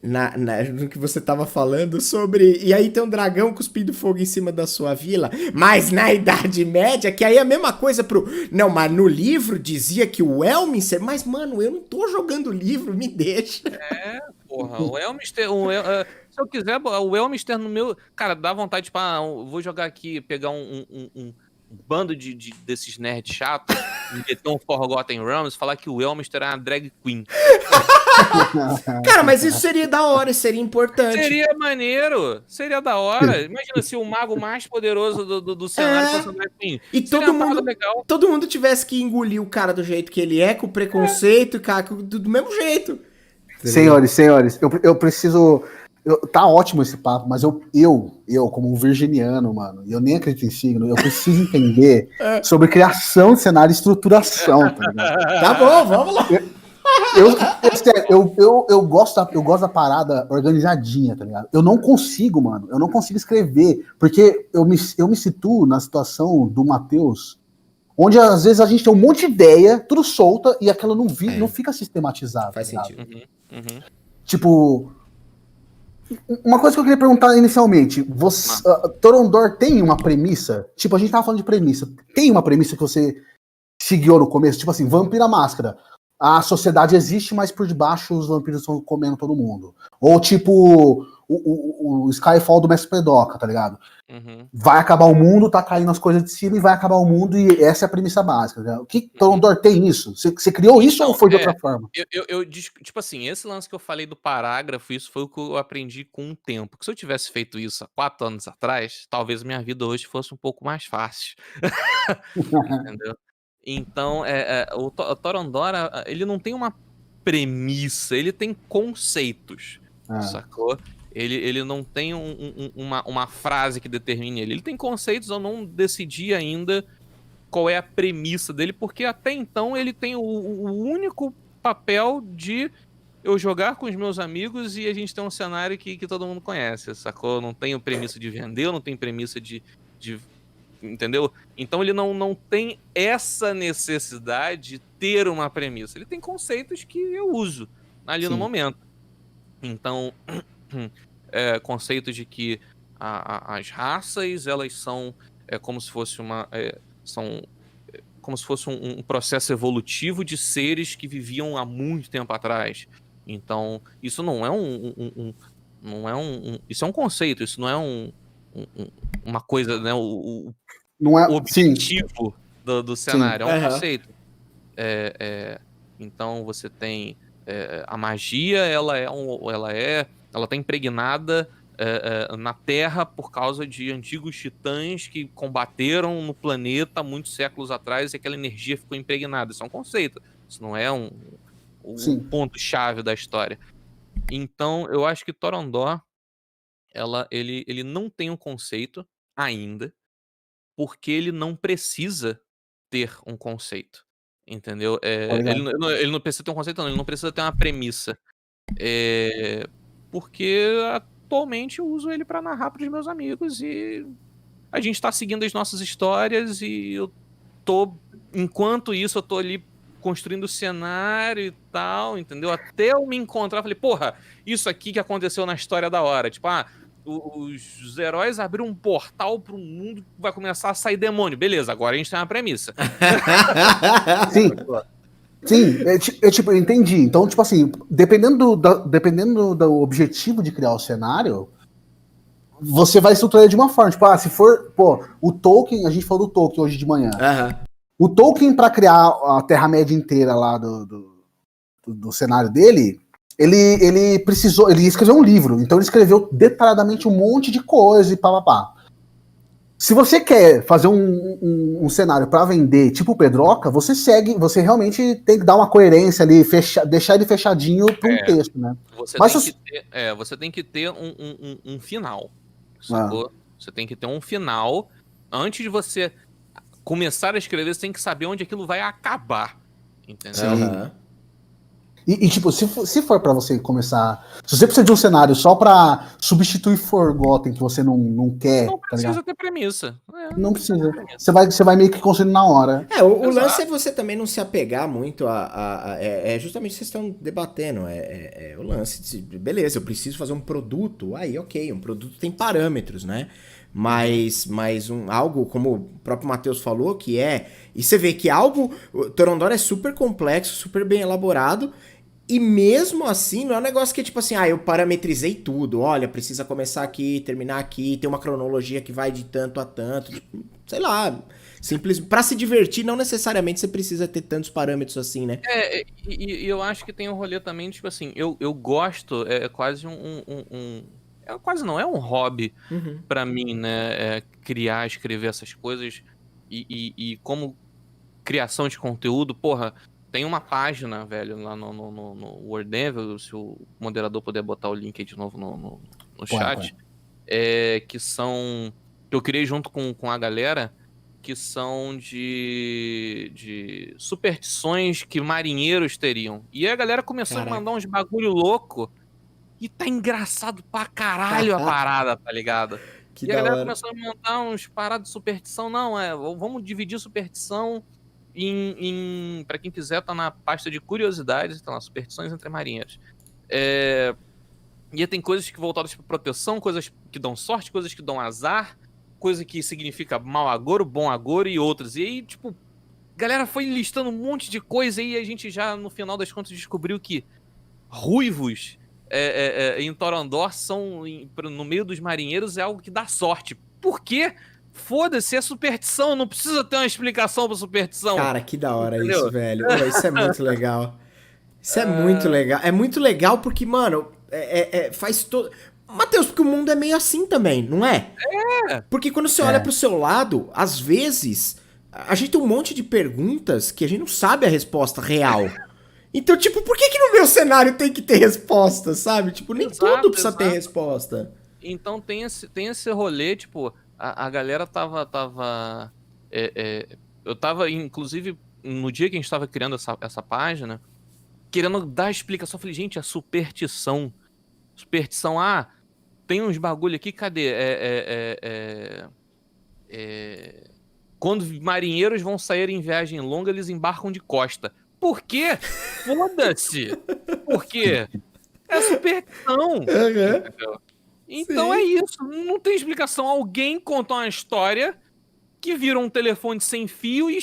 No que você tava falando sobre... E aí tem um dragão cuspindo fogo em cima da sua vila. Mas na Idade Média, que aí é a mesma coisa pro... Não, mas no livro dizia que o Elminster... Mas, mano, eu não tô jogando livro, me deixa. Porra, o Elminster... se eu quiser, o Elminster no meu... Cara, dá vontade pra... Vou jogar aqui, pegar um bando desses nerds chatos, meter um Forgotten Realms e falar que o Elminster é uma drag queen. Cara, mas isso seria da hora, seria importante. Seria maneiro, seria da hora. Imagina se o mago mais poderoso do cenário fosse o drag queen. E todo mundo tivesse que engolir o cara do jeito que ele é, com preconceito, cara, do mesmo jeito. Senhores, eu preciso... tá ótimo esse papo, mas eu como um virginiano, mano, eu nem acredito em signo, eu preciso entender sobre criação de cenário e estruturação, tá ligado? Tá bom, vamos lá. Eu gosto da parada organizadinha, tá ligado? Eu não consigo escrever, porque eu me situo na situação do Matheus, onde às vezes a gente tem um monte de ideia, tudo solta, e aquela não fica sistematizada. Faz tá sentido. Tipo, uma coisa que eu queria perguntar inicialmente, Torondor tem uma premissa? Tipo, a gente tava falando de premissa. Tem uma premissa que você seguiu no começo? Tipo assim, Vampira Máscara. A sociedade existe, mas por debaixo os vampiros estão comendo todo mundo. Ou tipo, o Skyfall do Mestre Pedoca, tá ligado? Uhum. Vai acabar o mundo, tá caindo as coisas de cima e vai acabar o mundo, e essa é a premissa básica. Tá? O que Torondor tem isso? Você criou isso Então, ou foi de outra forma? Tipo assim, esse lance que eu falei do parágrafo, isso foi o que eu aprendi com o tempo. Que se eu tivesse feito isso há 4 anos atrás, talvez minha vida hoje fosse um pouco mais fácil. Entendeu? Então, o Torondora, ele não tem uma premissa, ele tem conceitos, sacou? Ele não tem uma frase que determine ele. Ele tem conceitos, eu não decidi ainda qual é a premissa dele, porque até então ele tem o único papel de eu jogar com os meus amigos e a gente tem um cenário que todo mundo conhece, sacou? Eu não tenho premissa de vender, eu não tenho premissa de entendeu? Então ele não tem essa necessidade de ter uma premissa. Ele tem conceitos que eu uso ali no Sim. momento. Então, conceito de que as raças, elas são como se fosse são como se fosse um processo evolutivo de seres que viviam há muito tempo atrás. Então, isso não é isso é um conceito, isso não é uma coisa, né? Não é, O sim, objetivo do cenário, é um Aham. conceito. Então você tem a magia, ela tá impregnada na Terra por causa de antigos titãs que combateram no planeta muitos séculos atrás e aquela energia ficou impregnada. Isso é um conceito, isso não é o sim. ponto-chave da história. Então eu acho que Torondor, ele não tem um conceito ainda, porque ele não precisa ter um conceito, entendeu? Tá ligado? Ele não precisa ter um conceito, não, ele não precisa ter uma premissa. Porque atualmente eu uso ele pra narrar pros meus amigos e a gente tá seguindo as nossas histórias e enquanto isso, eu tô ali construindo o cenário e tal, entendeu? Até eu me encontrar, eu falei, porra, isso aqui que aconteceu na história da hora. Tipo, os heróis abriram um portal para um mundo que vai começar a sair demônio. Beleza, agora a gente tem uma premissa. Sim, sim, tipo, eu entendi. Então, tipo assim, dependendo do objetivo de criar o cenário, você vai estruturar ele de uma forma. Tipo, se for, pô, o Tolkien, a gente falou do Tolkien hoje de manhã. Aham. O Tolkien, pra criar a Terra-média inteira lá do cenário dele, ele precisou, ele escreveu um livro, então ele escreveu detalhadamente um monte de coisa e pá. Se você quer fazer um cenário para vender, tipo Pedroca, você realmente tem que dar uma coerência ali, deixar ele fechadinho para um texto, né? Você tem que ter um final, sacou? Você tem que ter um final. Antes de você começar a escrever, você tem que saber onde aquilo vai acabar, entendeu? Aham. Tipo, se for pra você começar. Se você precisa de um cenário só pra substituir Forgotten que você não quer, Não tá precisa ligado? ter premissa. Não precisa. Você vai meio que construindo na hora. O lance é você também não se apegar muito é justamente o que vocês estão debatendo. O lance de, beleza, eu preciso fazer um produto. Aí, ok, um produto tem parâmetros, né? Mas algo, como o próprio Matheus falou, que é. E você vê que algo. O Torondor é super complexo, super bem elaborado. E mesmo assim, não é um negócio que é tipo assim, eu parametrizei tudo. Olha, precisa começar aqui, terminar aqui, tem uma cronologia que vai de tanto a tanto. Tipo, sei lá. Simples. Pra se divertir, não necessariamente você precisa ter tantos parâmetros assim, né? E eu acho que tem um rolê também, tipo assim, eu gosto, é quase quase não, é um hobby pra mim, né? Criar, escrever essas coisas e como criação de conteúdo, porra, tem uma página, velho, lá no Word Devil, se o moderador puder botar o link aí de novo no chat, que eu criei junto com a galera, que são de superstições que marinheiros teriam. E aí a galera começou a mandar uns bagulho louco e tá engraçado pra caralho a parada, tá ligado? Que E a da galera hora. começou a montar uns paradas de superstição. Não, vamos dividir superstição pra quem quiser, tá na pasta de curiosidades, tá lá, superstições entre marinheiros. E aí tem coisas que voltadas pra proteção, coisas que dão sorte, coisas que dão azar, coisa que significa mau agouro, bom agouro e outras. E aí, tipo, a galera foi listando um monte de coisa e a gente já, no final das contas, descobriu que ruivos em Torondor no meio dos marinheiros é algo que dá sorte. Por quê? Foda-se, é superstição, não precisa ter uma explicação pra superstição. Cara, que da hora Entendeu? isso, velho. Ô, isso é muito legal. Isso é muito Ah, legal. É muito legal porque, mano, faz todo. Matheus, porque o mundo é meio assim também, não é? Porque quando você olha É. pro seu lado, às vezes, a gente tem um monte de perguntas que a gente não sabe a resposta real. Então, tipo, por que que no meu cenário tem que ter resposta, sabe? Tipo, nem tudo exato, precisa ter exato. resposta. Então tem esse rolê, tipo, a galera eu tava, inclusive, no dia que a gente tava criando essa página, querendo dar explicação. Eu falei, gente, é superstição. Superstição, tem uns bagulho aqui, cadê? Quando marinheiros vão sair em viagem longa, eles embarcam de costa. Por quê? Foda-se! Por quê? É superstição. Aham. Entendeu? Então é Sim. isso. Não tem explicação. Alguém contou uma história que virou um telefone sem fio e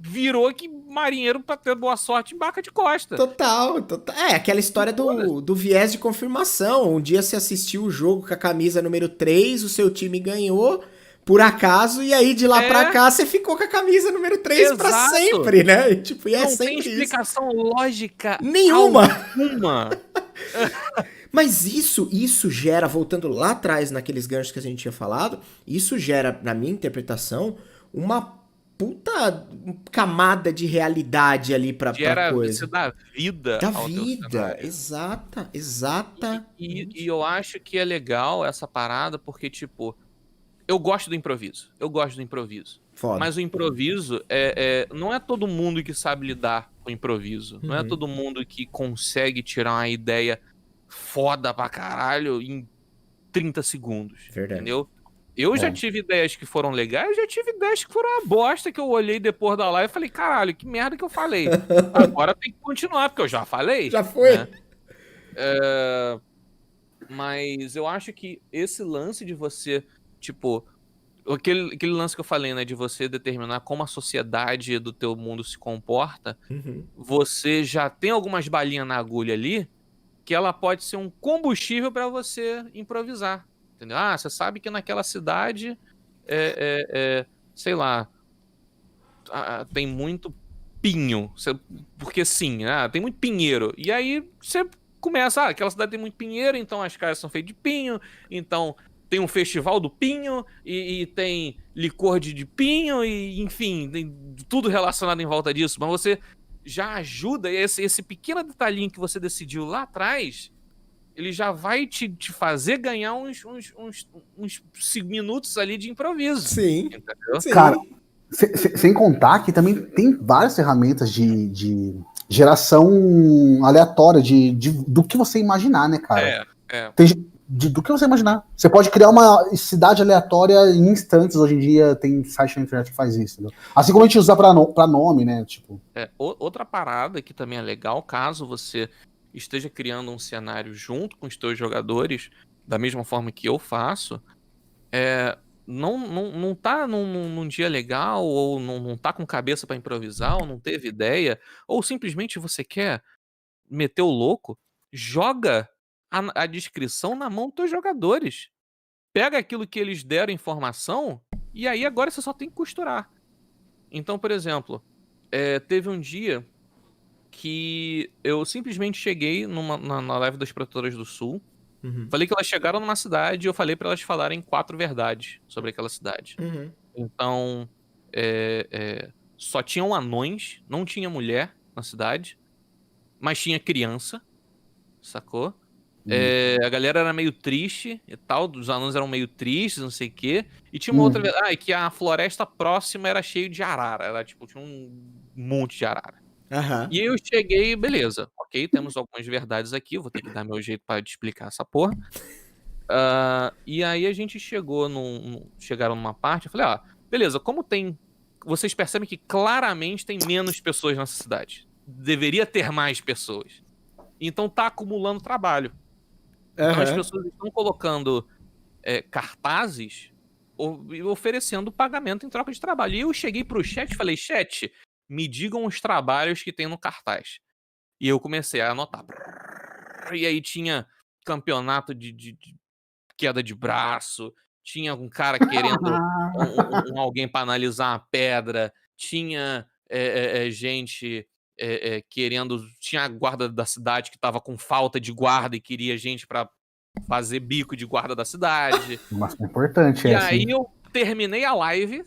virou que marinheiro, pra ter boa sorte, embarca de costa. Total, total. É, aquela história do viés de confirmação. Um dia você assistiu o jogo com a camisa número 3, o seu time ganhou, por acaso, e aí de lá pra É, cá você ficou com a camisa número 3 pra exato. sempre, né? E, tipo, e é Não tem sempre isso. explicação lógica Nenhuma! alguma. Mas isso gera, voltando lá atrás naqueles ganchos que a gente tinha falado, isso gera, na minha interpretação, uma puta camada de realidade ali pra Você coisa. dá vida Da ao teu vida, cenário. exata. E eu acho que é legal essa parada, porque, tipo, eu gosto do improviso. Eu gosto do improviso. Foda. Mas o improviso não é todo mundo que sabe lidar com o improviso. Não é Uhum. todo mundo que consegue tirar uma ideia foda pra caralho em 30 segundos. Verdade. Entendeu? Eu já É. tive ideias que foram legais, já tive ideias que foram uma bosta, que eu olhei depois da live e falei, caralho, que merda que eu falei. Agora tem que continuar, porque eu já falei. Já foi? Né? Mas eu acho que esse lance de você, tipo, aquele lance que eu falei, né, de você determinar como a sociedade do teu mundo se comporta, Uhum. você já tem algumas balinhas na agulha ali que ela pode ser um combustível pra você improvisar, entendeu? Você sabe que naquela cidade, sei lá, tem muito pinho, porque sim, tem muito pinheiro. E aí você começa, aquela cidade tem muito pinheiro, então as casas são feitas de pinho, então tem um festival do pinho, e tem licor de pinho, e enfim, tem tudo relacionado em volta disso. Mas você já ajuda, esse pequeno detalhinho que você decidiu lá atrás, ele já vai te fazer ganhar uns minutos ali de improviso. Sim. Entendeu? Sim. Cara, sem contar que também tem várias ferramentas de geração aleatória do que você imaginar, né, cara? Do que você imaginar. Você pode criar uma cidade aleatória em instantes. Hoje em dia tem site na internet que faz isso, entendeu? Assim como a gente usa pra nome, né? Tipo. Outra parada que também é legal, caso você esteja criando um cenário junto com os teus jogadores, da mesma forma que eu faço, não tá num dia legal, ou não tá com cabeça pra improvisar, ou não teve ideia, ou simplesmente você quer meter o louco, joga a descrição na mão dos teus jogadores. Pega aquilo que eles deram informação, e aí agora você só tem que costurar. Então, por exemplo, teve um dia que eu simplesmente cheguei na live das Prototoras do Sul, Uhum. falei que elas chegaram numa cidade e eu falei pra elas falarem 4 verdades sobre aquela cidade. Uhum. Então, só tinham anões, não tinha mulher na cidade, mas tinha criança, sacou? A galera era meio triste e tal, os anões eram meio tristes, não sei o quê. E tinha uma outra verdade, que a floresta próxima era cheio de arara, tinha um monte de arara. Aham. E eu cheguei, beleza, ok, temos algumas verdades aqui, eu vou ter que dar meu jeito pra te explicar essa porra. E aí a gente chegaram numa parte, eu falei, beleza, vocês percebem que claramente tem menos pessoas nessa cidade. Deveria ter mais pessoas. Então tá acumulando trabalho. Então as Aham. pessoas estão colocando cartazes oferecendo pagamento em troca de trabalho. E eu cheguei pro chat e falei, chat, me digam os trabalhos que tem no cartaz. E eu comecei a anotar. E aí tinha campeonato de queda de braço, tinha um cara querendo alguém para analisar uma pedra, tinha gente querendo. Tinha a guarda da cidade que tava com falta de guarda e queria gente para fazer bico de guarda da cidade. Mas é importante, E assim. aí eu terminei a live.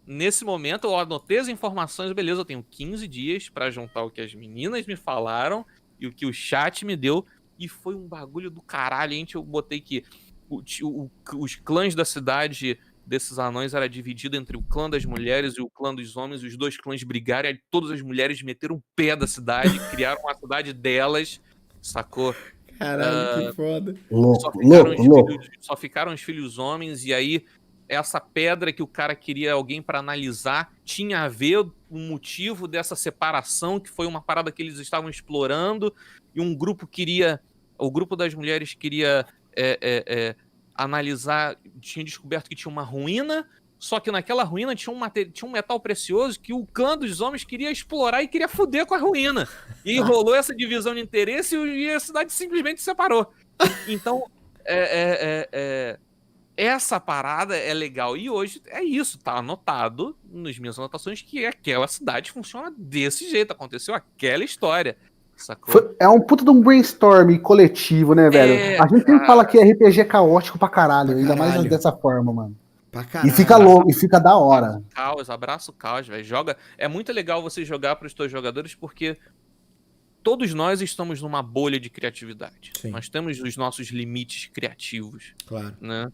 Nesse momento eu anotei as informações, beleza, eu tenho 15 dias pra juntar o que as meninas me falaram e o que o chat me deu, e foi um bagulho do caralho, gente. Eu botei que os clãs da cidade desses anões era dividido entre o clã das mulheres e o clã dos homens, os dois clãs brigaram, e aí todas as mulheres meteram o pé da cidade, criaram uma cidade delas, sacou? Caralho, que foda. Só ficaram os filhos homens, e aí essa pedra que o cara queria alguém pra analisar tinha a ver um motivo dessa separação, que foi uma parada que eles estavam explorando, e um grupo queria, o grupo das mulheres queria analisar, tinha descoberto que tinha uma ruína, só que naquela ruína tinha um metal precioso que o clã dos homens queria explorar e queria foder com a ruína. E aí rolou essa divisão de interesse e a cidade simplesmente se separou. Então, essa parada é legal. E hoje é isso, tá anotado nas minhas anotações que aquela cidade funciona desse jeito. Aconteceu aquela história, sacou? É um puta de um brainstorm coletivo, né, velho? A gente sempre fala que RPG é caótico pra caralho, ainda mais dessa forma, mano. Pra caralho. E fica louco, e fica da hora. Abraça o caos, velho. É muito legal você jogar pros teus jogadores, porque todos nós estamos numa bolha de criatividade. Sim. Nós temos os nossos limites criativos. Claro. Né?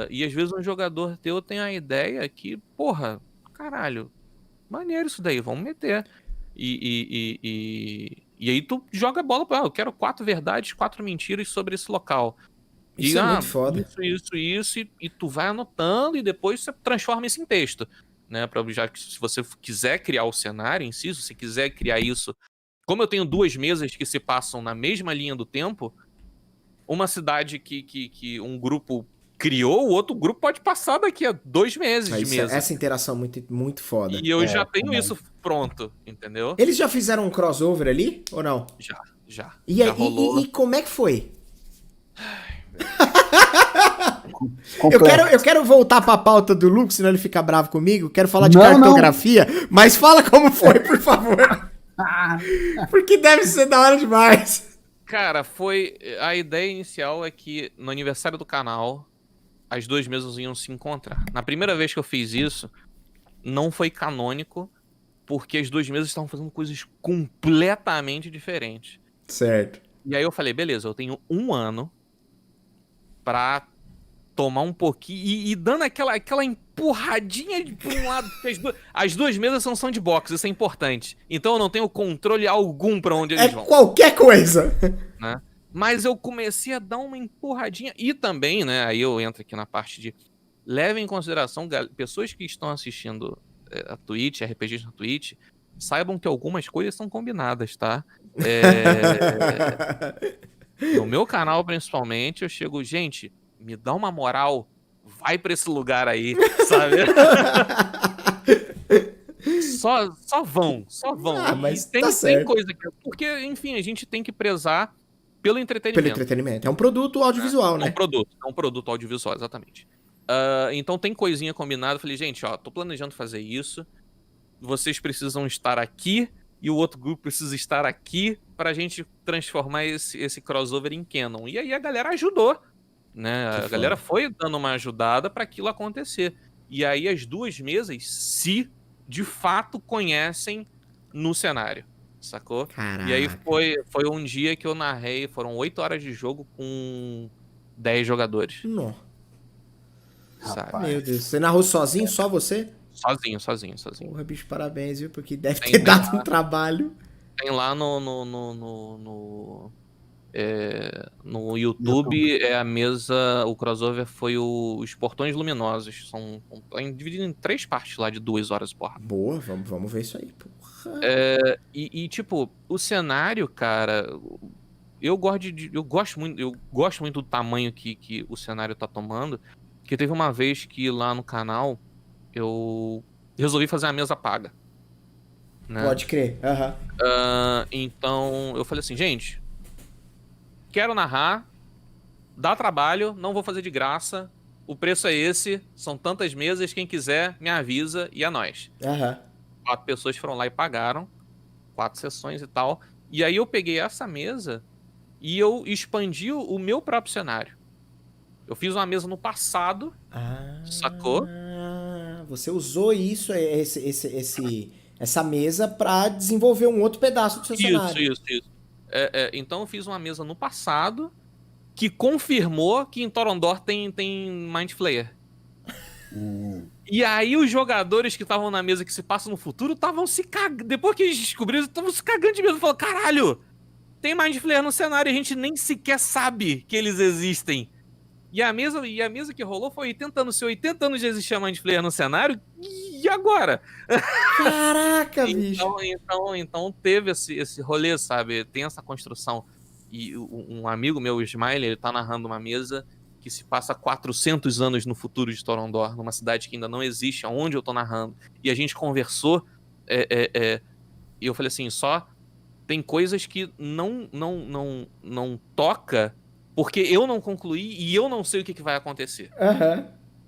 E às vezes um jogador teu tem a ideia que, porra, caralho, maneiro isso daí, vamos meter. E aí tu joga a bola pra eu quero 4 verdades, 4 mentiras sobre esse local. Isso é muito foda. Isso, e tu vai anotando e depois você transforma isso em texto. Né? Já que se você quiser criar o cenário em si, se você quiser criar isso. Como eu tenho 2 mesas que se passam na mesma linha do tempo, uma cidade que um grupo criou, o outro grupo pode passar daqui a 2 meses de mesa. Essa interação é muito, muito foda. E eu já tenho isso pronto, entendeu? Eles já fizeram um crossover ali, ou não? Já. Já rolou. E como é que foi? Complexo. Eu quero voltar pra pauta do Lucas, senão ele fica bravo comigo. Quero falar de cartografia, mas fala como foi, por favor. Porque deve ser da hora demais. Cara, a ideia inicial é que no aniversário do canal, as 2 mesas iam se encontrar. Na primeira vez que eu fiz isso, não foi canônico, porque as 2 mesas estavam fazendo coisas completamente diferentes. Certo. E aí eu falei, beleza, eu tenho 1 ano pra tomar um pouquinho e dando aquela empurradinha pra um lado. As duas mesas são sandbox, isso é importante. Então eu não tenho controle algum pra onde eles vão. Qualquer coisa. Né? Mas eu comecei a dar uma empurradinha. E também, né, aí eu entro aqui na parte de... Leve em consideração, pessoas que estão assistindo a Twitch, RPGs na Twitch, saibam que algumas coisas são combinadas, tá? No meu canal, principalmente, eu chego... Gente, me dá uma moral, vai pra esse lugar aí, sabe? Só vão. Mas tem coisa que... Porque, enfim, a gente tem que prezar pelo entretenimento. É um produto audiovisual, né? É um produto audiovisual, exatamente. Então tem coisinha combinada. Falei, gente, ó, tô planejando fazer isso. Vocês precisam estar aqui e o outro grupo precisa estar aqui pra gente transformar esse crossover em canon. E aí a galera ajudou, né? A galera foi dando uma ajudada pra aquilo acontecer. E aí as 2 mesas se de fato conhecem no cenário, sacou? Caraca. E aí foi um dia que eu narrei, foram 8 horas de jogo com 10 jogadores. Não. Sabe? Meu Deus, você narrou sozinho? Só você? Sozinho. Porra, bicho, parabéns, viu? Porque deve ter dado um trabalho. Tem lá no YouTube, a mesa, o crossover foi os Portões Luminosos. São dividido em 3 partes lá de 2 horas, porra. Boa, vamos ver isso aí, porra. Tipo, o cenário, cara, eu gosto muito do tamanho que o cenário tá tomando. Porque teve uma vez que lá no canal eu resolvi fazer uma mesa paga. Né? Pode crer, Então eu falei assim, gente, quero narrar, dá trabalho, não vou fazer de graça, o preço é esse, são tantas mesas, quem quiser me avisa e é nóis. Aham. 4 pessoas foram lá e pagaram, 4 sessões e tal, e aí eu peguei essa mesa e eu expandi o meu próprio cenário. Eu fiz uma mesa no passado, sacou? Você usou isso, essa mesa pra desenvolver um outro pedaço do seu Isso, cenário. isso, isso. Então eu fiz uma mesa no passado que confirmou que em Torondor tem Mind Flayer. E aí os jogadores que estavam na mesa que se passa no futuro estavam se cagando. Depois que eles descobriram, estavam se cagando de medo. Falaram, caralho, tem Mind Flayer no cenário e a gente nem sequer sabe que eles existem. E a mesa que rolou foi 80 anos. Se 80 anos já existia Mind Flayer no cenário, e agora? Caraca, bicho. Então teve esse rolê, sabe? Tem essa construção. E um amigo meu, o Smiley, ele tá narrando uma mesa que se passa 400 anos no futuro de Torondor, numa cidade que ainda não existe, aonde eu tô narrando. E a gente conversou, e eu falei assim, só tem coisas que não toca porque eu não concluí e eu não sei o que vai acontecer. Aham.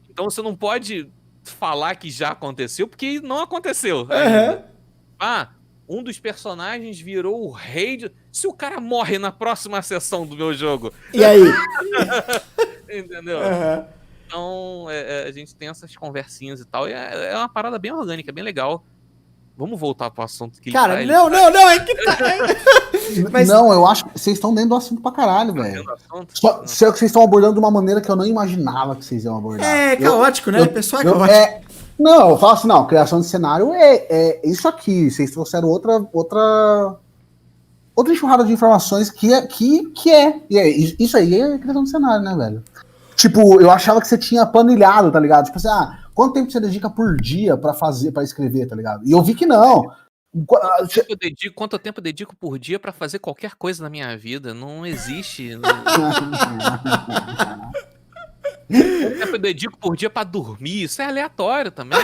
Então você não pode falar que já aconteceu, porque não aconteceu Aham. ainda. Ah, um dos personagens virou o rei de... Se o cara morre na próxima sessão do meu jogo, E aí? entendeu? Aham. Então, a gente tem essas conversinhas e tal, e é uma parada bem orgânica, bem legal. Vamos voltar pro assunto que ele Cara, tá... Ele não, não, não, é que tá. Mas, Não, eu acho que vocês estão dentro do assunto pra caralho, velho. fazendo assunto. Só que vocês estão abordando de uma maneira que eu não imaginava que vocês iam abordar. é caótico, né? O pessoal é eu- caótico. é- não, eu falo assim, não, criação de cenário é isso aqui. Vocês trouxeram outra enxurrada de informações isso aí é criação de cenário, né, velho? Tipo, eu achava que você tinha planilhado, tá ligado? Tipo assim, quanto tempo você dedica por dia pra escrever, tá ligado? E eu vi que não. Quanto tempo eu dedico por dia pra fazer qualquer coisa na minha vida? Não existe. Quanto tempo eu dedico por dia pra dormir? Isso é aleatório também.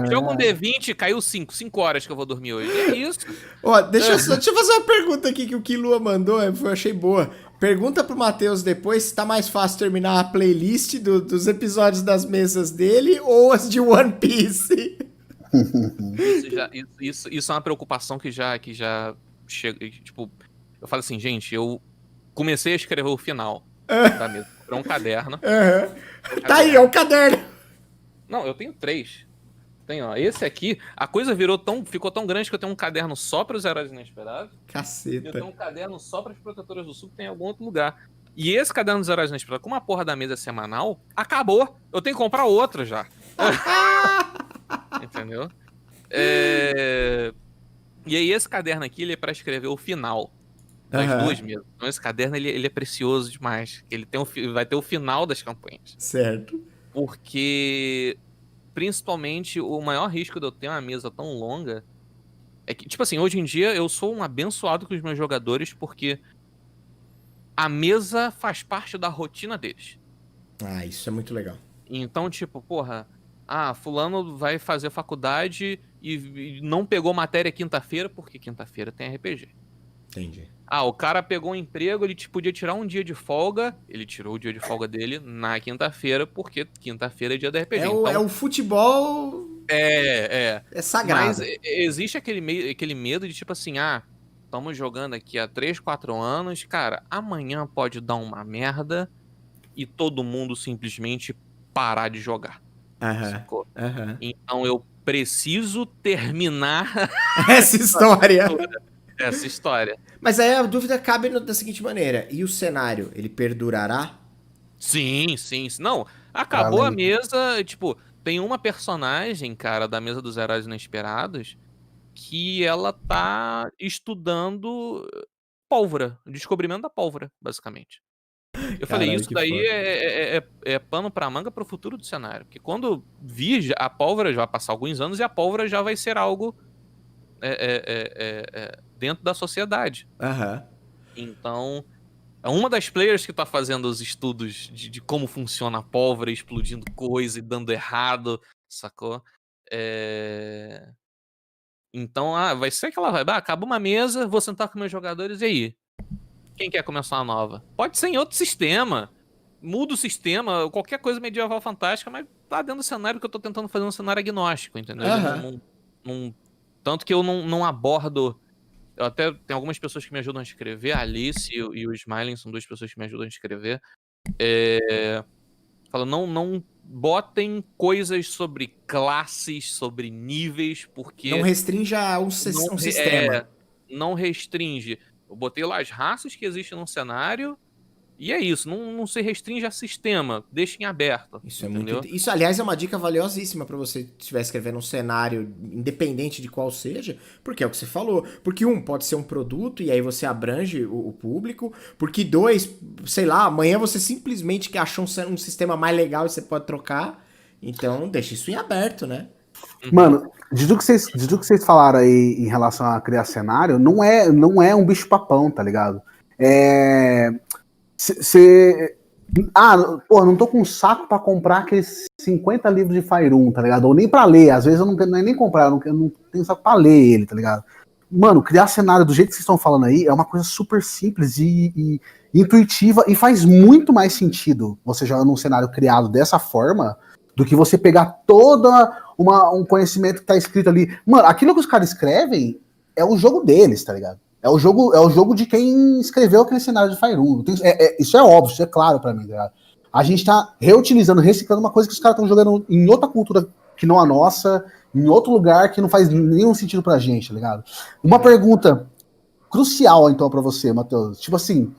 Joga um D20, caiu 5 horas que eu vou dormir hoje. É isso. Ó, deixa eu fazer uma pergunta aqui que o Kilua mandou, eu achei boa. Pergunta pro Matheus depois se tá mais fácil terminar a playlist dos episódios das mesas dele ou as de One Piece. Isso é uma preocupação que já chega. Tipo, eu falo assim, gente, eu comecei a escrever o final da mesa. Comprei um caderno. Tá aí, é o caderno. Não, eu tenho 3. Tem, ó. Esse aqui, a coisa ficou tão grande que eu tenho um caderno só para os heróis inesperados. Eu Caceta. tenho um caderno só para as protetoras do sul que tem em algum outro lugar. E esse caderno dos heróis inesperados, como a porra da mesa é semanal, acabou. Eu tenho que comprar outro já. Entendeu? E aí esse caderno aqui, ele é para escrever o final das duas mesas. Então esse caderno, ele é precioso demais. Ele vai ter o final das campanhas. Certo. Porque, principalmente, o maior risco de eu ter uma mesa tão longa é que, tipo assim, hoje em dia eu sou um abençoado com os meus jogadores porque a mesa faz parte da rotina deles. Ah, isso é muito legal. Então, tipo, porra, fulano vai fazer faculdade e não pegou matéria quinta-feira porque quinta-feira tem RPG. Entendi. O cara pegou um emprego, ele podia tirar um dia de folga, ele tirou o dia de folga dele na quinta-feira porque quinta-feira é dia da RPG. É o futebol. É sagrado. Mas existe aquele medo de tipo assim, estamos jogando aqui há 3, 4 anos, cara, amanhã pode dar uma merda e todo mundo simplesmente parar de jogar. Sacou? Então eu preciso terminar essa história. Essa história. Mas aí a dúvida cabe da seguinte maneira: e o cenário, ele perdurará? Sim. Não, acabou a mesa, tipo, tem uma personagem, cara, da mesa dos heróis inesperados que ela tá estudando pólvora, o descobrimento da pólvora, basicamente. Eu falei, Caralho, isso que daí foda. é pano pra manga pro futuro do cenário. Porque quando eu vi, a pólvora já vai passar alguns anos e a pólvora já vai ser algo dentro da sociedade. Então, uma das players que tá fazendo os estudos de como funciona a pólvora, explodindo coisa e dando errado, sacou? Então, vai ser aquela vibe, acaba uma mesa, vou sentar com meus jogadores, e aí? Quem quer começar uma nova? Pode ser em outro sistema. Muda o sistema, qualquer coisa medieval fantástica, mas tá dentro do cenário que eu tô tentando fazer um cenário agnóstico, entendeu? Ele Aham. tanto que eu não abordo. Eu até tem algumas pessoas que me ajudam a escrever, a Alice e o Smiling são duas pessoas que me ajudam a escrever. Fala, não botem coisas sobre classes, sobre níveis, Não porque restrinja um não, sistema. não restringe. Eu botei lá as raças que existem no cenário, e é isso, não se restringe a sistema, deixa em aberto, Isso é muito. entendeu? Isso, aliás, é uma dica valiosíssima pra você estiver escrevendo um cenário, independente de qual seja, porque é o que você falou. Porque pode ser um produto e aí você abrange o público. Porque dois, sei lá, amanhã você simplesmente que achou um sistema mais legal e você pode trocar. Então, deixa isso em aberto, né? Uhum. Mano, de tudo que vocês falaram aí em relação a criar cenário, não é um bicho-papão, tá ligado? É. Você. Ah, pô, não tô com saco pra comprar aqueles 50 livros de Faerun, tá ligado? Ou nem pra ler. Às vezes eu não é nem comprar, eu não tenho saco pra ler ele, tá ligado? Mano, criar cenário do jeito que vocês estão falando aí é uma coisa super simples e intuitiva e faz muito mais sentido você jogar num cenário criado dessa forma do que você pegar um conhecimento que tá escrito ali. Mano, aquilo que os caras escrevem é o jogo deles, tá ligado? É o jogo de quem escreveu aquele cenário de Faerun. Isso é óbvio, isso é claro pra mim, tá ligado? A gente tá reutilizando, reciclando uma coisa que os caras estão jogando em outra cultura que não a nossa, em outro lugar que não faz nenhum sentido pra gente, tá ligado? Uma pergunta crucial, então, pra você, Matheus. Tipo assim,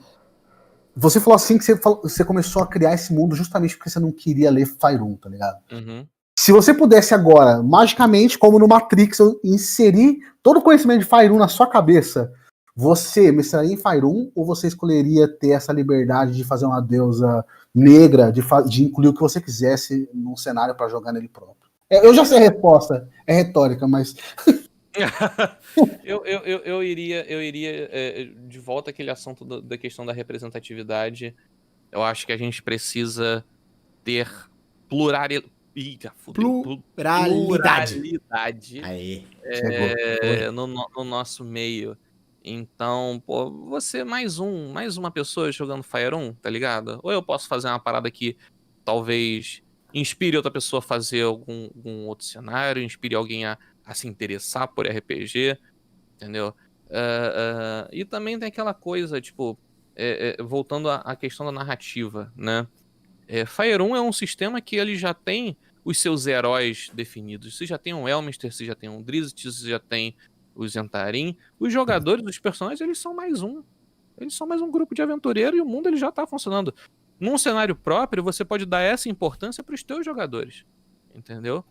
você falou assim que você começou a criar esse mundo justamente porque você não queria ler Faerun, tá ligado? Uhum. Se você pudesse agora, magicamente, como no Matrix, inserir todo o conhecimento de Faerun na sua cabeça, você mestraria em Faerun ou você escolheria ter essa liberdade de fazer uma deusa negra, de incluir o que você quisesse num cenário para jogar nele próprio? Eu já sei a resposta, é retórica, mas. eu iria de volta àquele assunto da questão da representatividade. Eu acho que a gente precisa ter pluralidade. Eita, fudeu. Pluralidade. Pluralidade Chegou. no nosso meio. Então, pô, você mais uma pessoa jogando Faerun, tá ligado? Ou eu posso fazer uma parada que talvez inspire outra pessoa a fazer algum outro cenário, inspire alguém a se interessar por RPG, entendeu? E também tem aquela coisa, tipo, voltando à questão da narrativa, né? Faerun é um sistema que ele já tem os seus heróis definidos. Você já tem um Elminster, você já tem um Drizzt, você já tem o Zentarim. Os jogadores, os personagens, eles são mais um. Eles são mais um grupo de aventureiro e o mundo ele já tá funcionando. Num cenário próprio, você pode dar essa importância para os teus jogadores. Entendeu?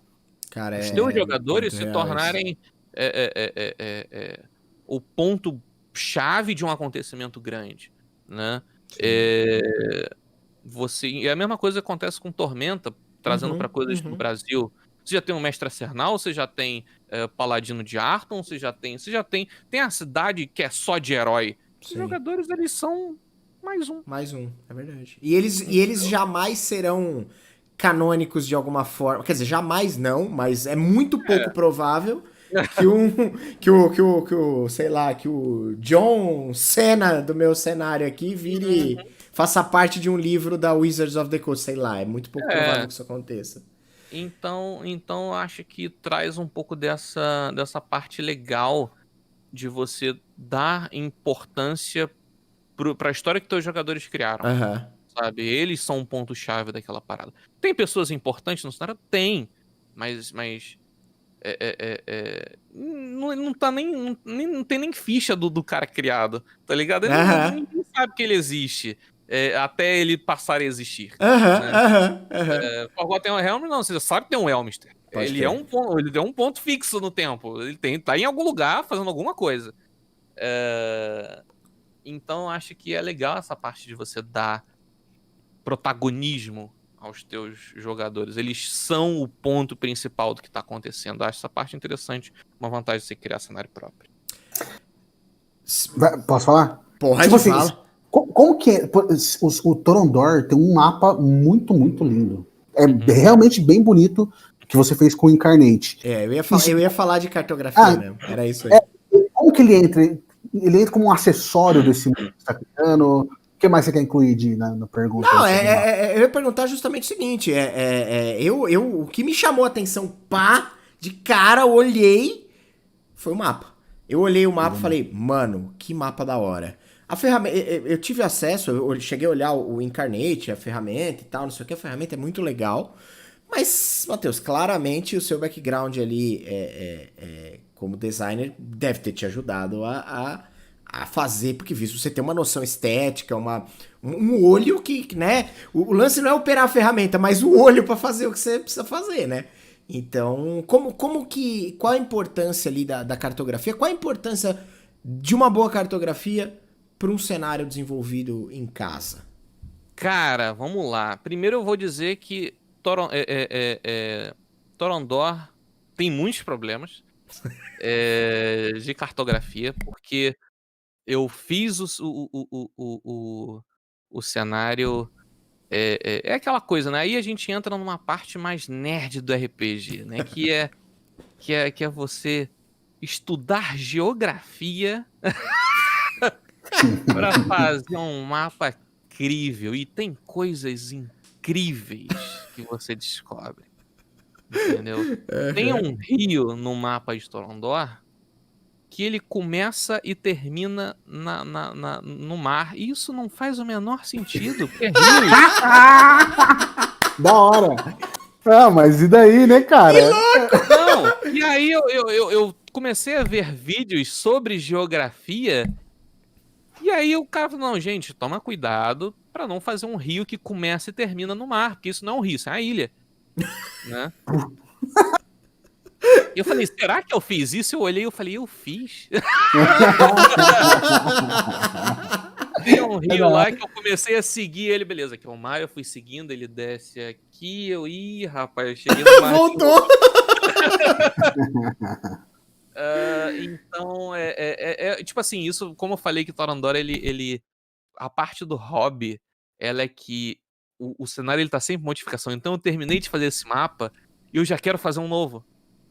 Cara, Os teus muito jogadores se real isso. tornarem o ponto-chave de um acontecimento grande, né? E a mesma coisa acontece com Tormenta, trazendo para coisas do Brasil. Você já tem um Mestre Acernal, você já tem Paladino de Arton, você já tem a cidade que é só de herói. Os Sim. jogadores, eles são mais um. Mais um, é verdade. E eles jamais serão canônicos de alguma forma. Quer dizer, jamais não, mas é muito pouco provável sei lá, que o John Cena do meu cenário aqui faça parte de um livro da Wizards of the Coast, sei lá, é muito pouco provável É, que isso aconteça. então eu acho que traz um pouco dessa parte legal de você dar importância pra história que teus jogadores criaram. Aham. Sabe? Eles são um ponto-chave daquela parada. Tem pessoas importantes no cenário? Tem. Mas não tá não tem nem ficha do cara criado, tá ligado? Aham. Ninguém sabe que ele existe. Até ele passar a existir. Aham, Né? aham, aham. Forgotten Realms, não, você já sabe que tem um Elminster. Pode Ele é crer. ele é um ponto fixo no tempo. Ele tá em algum lugar fazendo alguma coisa. Então eu acho que é legal essa parte de você dar protagonismo aos teus jogadores. Eles são o ponto principal do que tá acontecendo. Eu acho essa parte interessante, uma vantagem de você criar cenário próprio. Posso falar? Porra, Tipo assim, fala. como que é? O Torondor tem um mapa muito, muito lindo. É Uhum. realmente bem bonito que você fez com o Incarnate. Eu ia falar de cartografia mesmo. Era isso aí. Como que ele entra? ele entra como um acessório desse mundo que você tá criando? O que mais você quer incluir na pergunta? Não, eu ia perguntar justamente o seguinte: o que me chamou a atenção, pá, de cara, olhei, foi o mapa. Eu olhei o mapa e falei, mano, que mapa da hora. A ferramenta, eu tive acesso, eu cheguei a olhar o Incarnate, a ferramenta e tal, não sei o que, a ferramenta é muito legal. Mas, Matheus, claramente o seu background ali como designer deve ter te ajudado a fazer, porque visto você tem uma noção estética, um olho que, né? O lance não é operar a ferramenta, mas o olho para fazer o que você precisa fazer, né? Então, qual a importância ali da cartografia? Qual a importância de uma boa cartografia para um cenário desenvolvido em casa? Cara, vamos lá. Primeiro eu vou dizer que Torondor tem muitos problemas de cartografia, porque eu fiz o cenário. É aquela coisa, né? Aí a gente entra numa parte mais nerd do RPG, né? Que é você estudar geografia para fazer um mapa incrível. E tem coisas incríveis que você descobre, entendeu? Tem um rio no mapa de Torondor que ele começa e termina no mar. E isso não faz o menor sentido, porque é rio. Da hora. Ah, mas e daí, né, cara? Não, e aí eu comecei a ver vídeos sobre geografia. E aí o cara falou, não, gente, toma cuidado pra não fazer um rio que começa e termina no mar, porque isso não é um rio, isso é uma ilha, né? E eu falei, será que eu fiz isso? Eu olhei e falei, eu fiz. Tem um rio lá que eu comecei a seguir ele, beleza, que é o mar, eu fui seguindo, ele desce aqui, rapaz, eu cheguei no mar. Voltou! Então, tipo assim, isso, como eu falei que Torondor, ele a parte do hobby, ela é que o cenário ele tá sempre em modificação. Então eu terminei de fazer esse mapa e eu já quero fazer um novo,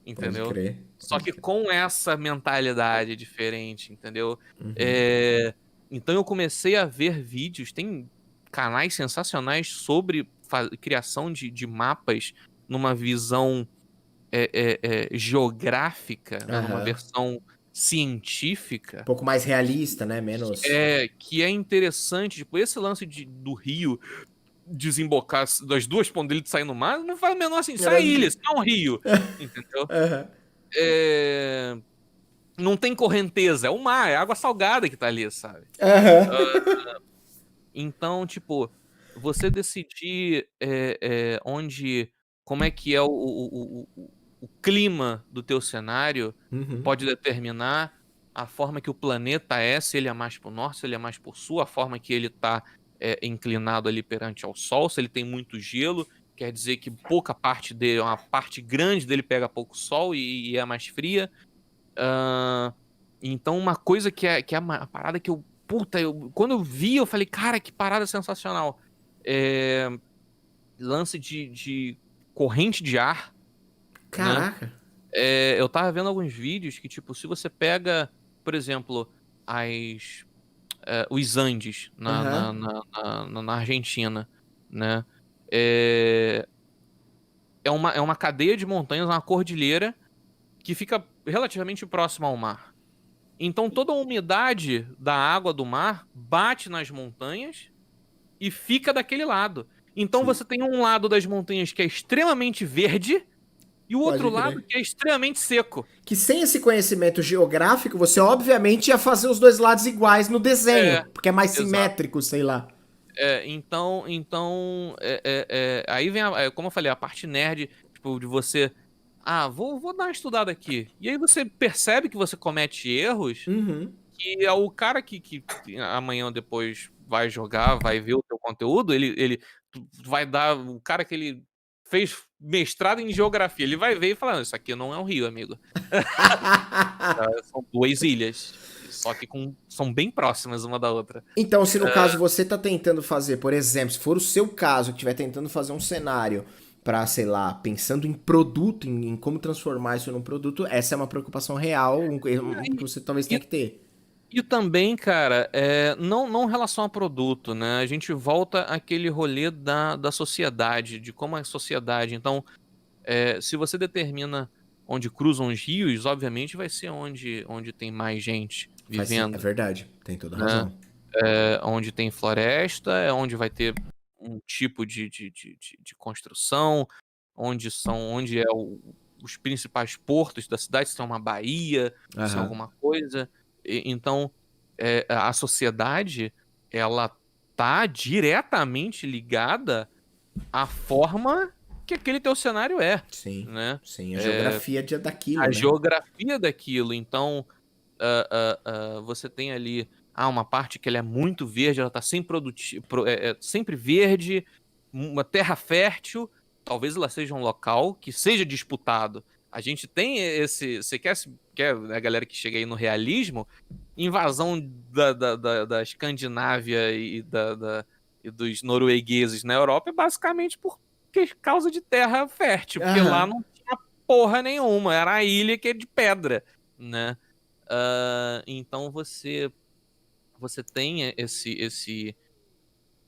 entendeu? Pode crer. Só que com essa mentalidade diferente, entendeu? Uhum. Então eu comecei a ver vídeos, tem canais sensacionais sobre criação de mapas numa visão geográfica, né, numa versão científica. Um pouco mais realista, né? Menos. Que é interessante, tipo, esse lance do rio desembocar das duas pontas dele de sair no mar, não faz o menor sentido. Sai ilha, isso não é um rio. Entendeu? Não tem correnteza, é o mar, é água salgada que tá ali, sabe? Então, tipo, você decidir como é que é o clima do teu cenário pode determinar a forma que o planeta se ele é mais pro norte, se ele é mais pro sul, a forma que ele tá inclinado ali perante ao sol, se ele tem muito gelo, quer dizer que pouca parte dele, uma parte grande dele pega pouco sol e é mais fria. Então uma coisa que é uma parada que quando eu vi, eu falei, cara, que parada sensacional. Lance de corrente de ar. Caraca. Né? Eu tava vendo alguns vídeos que, tipo, se você pega, por exemplo, os Andes na Argentina, né? É uma cadeia de montanhas, uma cordilheira que fica relativamente próxima ao mar. Então toda a umidade da água do mar bate nas montanhas e fica daquele lado. Então você tem um lado das montanhas que é extremamente verde e o outro lado que é extremamente seco. Que sem esse conhecimento geográfico, você obviamente ia fazer os dois lados iguais no desenho, porque é mais simétrico, sei lá. Então aí vem, como eu falei, a parte nerd, tipo, de você... vou dar uma estudada aqui. E aí você percebe que você comete erros, que é o cara que amanhã ou depois vai jogar, vai ver o teu conteúdo, ele vai dar... O cara que ele fez mestrado em geografia, ele vai ver e falar, isso aqui não é um rio, amigo. São duas ilhas, só que são bem próximas uma da outra. Então, se no caso você tá tentando fazer, por exemplo, se for o seu caso, que estiver tentando fazer um cenário para, sei lá, pensando em produto, em como transformar isso num produto, essa é uma preocupação real que você talvez tenha que ter. E também, cara, não em relação a produto, né? A gente volta àquele rolê da sociedade, de como é a sociedade. Então, se você determina onde cruzam os rios, obviamente vai ser onde tem mais gente É vivendo, verdade, tem toda né? razão. Onde tem floresta, é onde vai ter um tipo de construção, onde os principais portos da cidade, se é uma baía, se é Aham. alguma coisa. Então, a sociedade, ela tá diretamente ligada à forma que aquele teu cenário é, Sim, né? sim, a geografia daquilo, A né? geografia daquilo. Então, você tem ali uma parte que ela é muito verde, ela tá sempre verde, uma terra fértil, talvez ela seja um local que seja disputado. A gente tem esse. Você quer a galera que chega aí no realismo? Invasão da Escandinávia e dos noruegueses na Europa é basicamente por causa de terra fértil, porque lá Aham. não tinha porra nenhuma, era a ilha que é de pedra, né? Então você tem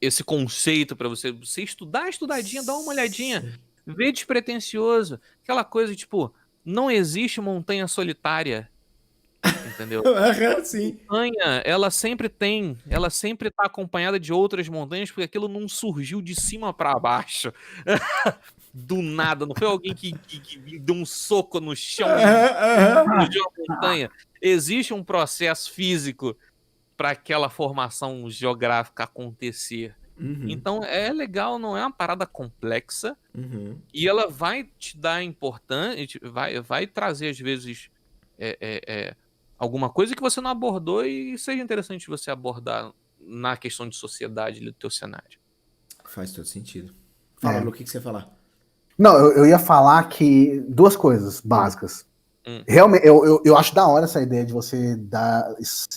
esse conceito para você estudar, estudadinha, dá uma olhadinha, Sim. vê despretensioso, aquela coisa tipo, não existe montanha solitária, entendeu? Aham, sim. Montanha, ela sempre tá acompanhada de outras montanhas, porque aquilo não surgiu de cima para baixo, do nada, não foi alguém que deu um soco no chão e Aham, aham. surgiu a montanha. Existe um processo físico para aquela formação geográfica acontecer. Uhum, Então é legal, não é uma parada complexa uhum. e ela vai te dar importante, vai trazer às vezes é, é, é, alguma coisa que você não abordou e seja interessante você abordar na questão de sociedade ali do teu cenário. Faz todo sentido. Fala, Lu, É. o que que você ia falar? Não, eu ia falar que duas coisas básicas. Hum. Realmente, eu acho da hora essa ideia de você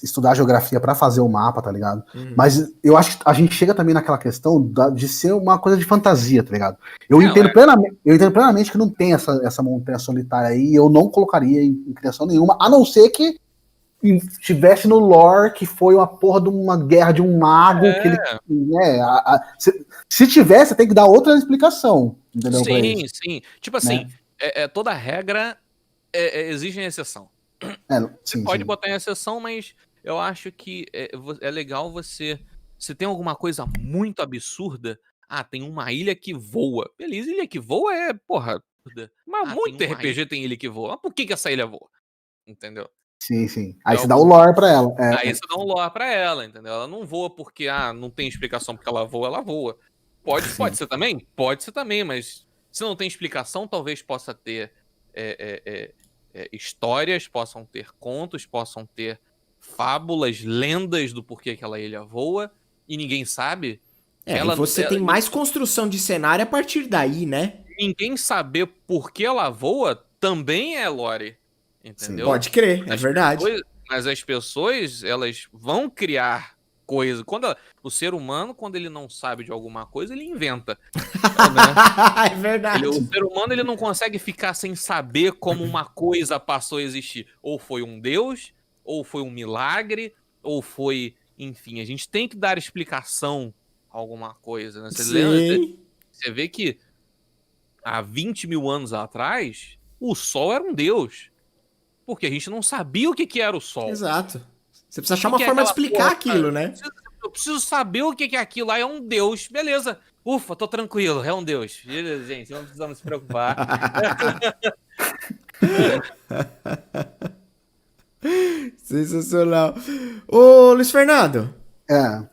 estudar geografia para fazer o mapa, tá ligado? Uhum. Mas eu acho que a gente chega também naquela questão de ser uma coisa de fantasia, tá ligado? Ué, Eu entendo plenamente que não tem essa montanha solitária aí, e eu não colocaria em criação nenhuma, a não ser que estivesse no lore que foi uma porra de uma guerra de um mago que ele. é, Né, se tivesse, tem que dar outra explicação, entendeu? Pra sim, isso, sim. Tipo assim, né? toda regra exige exceção. É, Você sim, pode sim. botar em exceção, mas eu acho que é legal você. Se tem alguma coisa muito absurda, tem uma ilha que voa. Beleza, ilha que voa porra. Mas muito RPG tem ilha que voa. Mas por que essa ilha voa? Entendeu? Sim, sim. É Aí você dá o algum lore pra ela. Aí você dá um lore pra ela, entendeu? Ela não voa porque, não tem explicação porque ela voa. Pode Sim. ser também? Pode ser também, mas se não tem explicação, talvez possa ter histórias, possam ter contos, possam ter fábulas, lendas do porquê aquela ilha voa, e ninguém sabe. E você tem Ni- mais construção de cenário a partir daí, né? Ninguém saber por que ela voa também é lore, Sim. entendeu? Pode crer, é As verdade. pessoas, mas as pessoas, elas vão criar coisa. O ser humano, quando ele não sabe de alguma coisa, ele inventa, né? É verdade. O ser humano ele não consegue ficar sem saber como uma coisa passou a existir. Ou foi um deus, ou foi um milagre, ou foi, enfim, a gente tem que dar explicação a alguma coisa, né? Você lembra, Sim. você vê que há 20 mil anos atrás, o Sol era um deus. Porque a gente não sabia o que era o Sol. Exato. Você precisa O achar uma que é forma de aquela explicar porra? aquilo, né? Eu preciso saber o que é aquilo. Aí é um deus. Beleza. Ufa, tô tranquilo. É um deus. Beleza, gente. Não precisamos se preocupar. Sensacional. Ô, Luiz Fernando. É.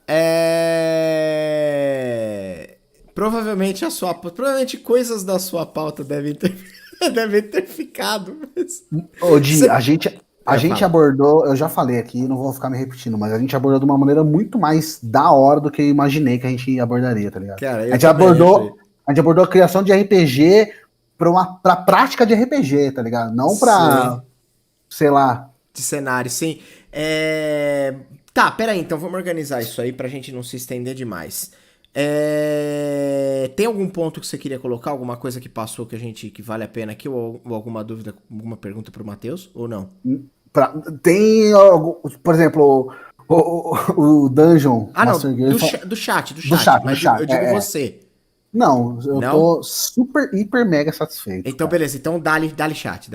Provavelmente coisas da sua pauta devem ter, devem ter ficado. Ô, Di, Você... a gente Fala. abordou, eu já falei aqui, não vou ficar me repetindo, mas a gente abordou de uma maneira muito mais da hora do que eu imaginei que a gente abordaria, tá ligado? Cara, A eu gente também abordou, achei. a gente abordou a criação de RPG pra prática de RPG, tá ligado? Não pra, Sim. sei lá. De cenário, sim. Tá, peraí, então vamos organizar isso aí pra gente não se estender demais. Tem algum ponto que você queria colocar? Alguma coisa que passou que vale a pena aqui? Ou alguma dúvida, alguma pergunta pro Matheus? Ou não? Tem, por exemplo, o Dungeon. Ah, não, Master Game, do chat, do chat, eu digo você. Não, eu Não? tô super, hiper, mega satisfeito. Então, cara. beleza, então dá-lhe chat.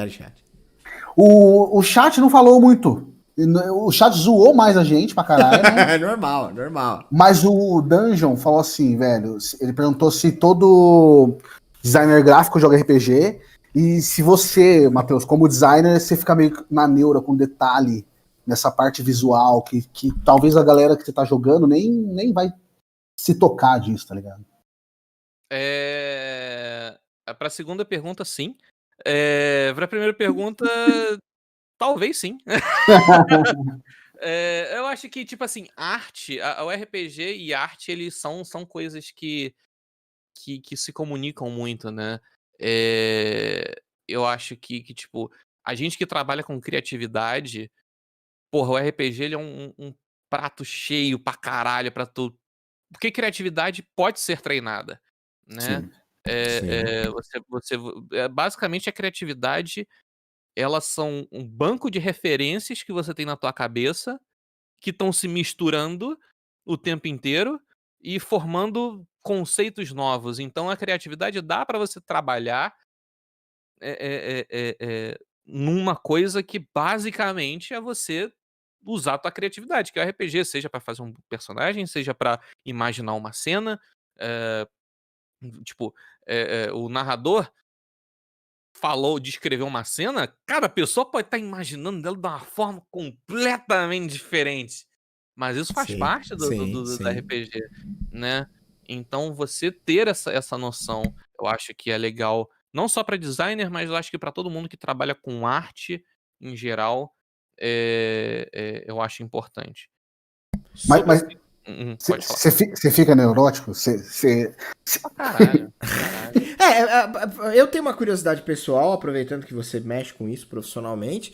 O chat não falou muito. O chat zoou mais a gente pra caralho, né? Normal. Mas o Dungeon falou assim, velho. Ele perguntou se todo designer gráfico joga RPG. E se você, Matheus, como designer, você fica meio na neura com detalhe nessa parte visual, que talvez a galera que você tá jogando nem vai se tocar disso, tá ligado? Pra segunda pergunta, sim. Pra primeira pergunta, talvez sim. Eu acho que, tipo assim, arte, o RPG e arte, eles são coisas que se comunicam muito, né? Eu acho que, tipo, a gente que trabalha com criatividade, porra, o RPG ele é um prato cheio pra caralho pra tu. Porque criatividade pode ser treinada, né? Sim. Basicamente, a criatividade, elas são um banco de referências que você tem na tua cabeça, que estão se misturando o tempo inteiro e formando conceitos novos. Então a criatividade dá para você trabalhar numa coisa que basicamente é você usar a tua criatividade, que é o RPG, seja para fazer um personagem, seja para imaginar uma cena. eh, tipo, o narrador descreveu uma cena, cada pessoa pode estar imaginando dela de uma forma completamente diferente. Mas isso faz parte do Sim. RPG, né? Então você ter essa noção, eu acho que é legal, não só para designer, mas eu acho que para todo mundo que trabalha com arte em geral, eu acho importante. Sobre Mas esse pode falar. você fica neurótico? Pra caralho, pra caralho. Eu tenho uma curiosidade pessoal, aproveitando que você mexe com isso profissionalmente.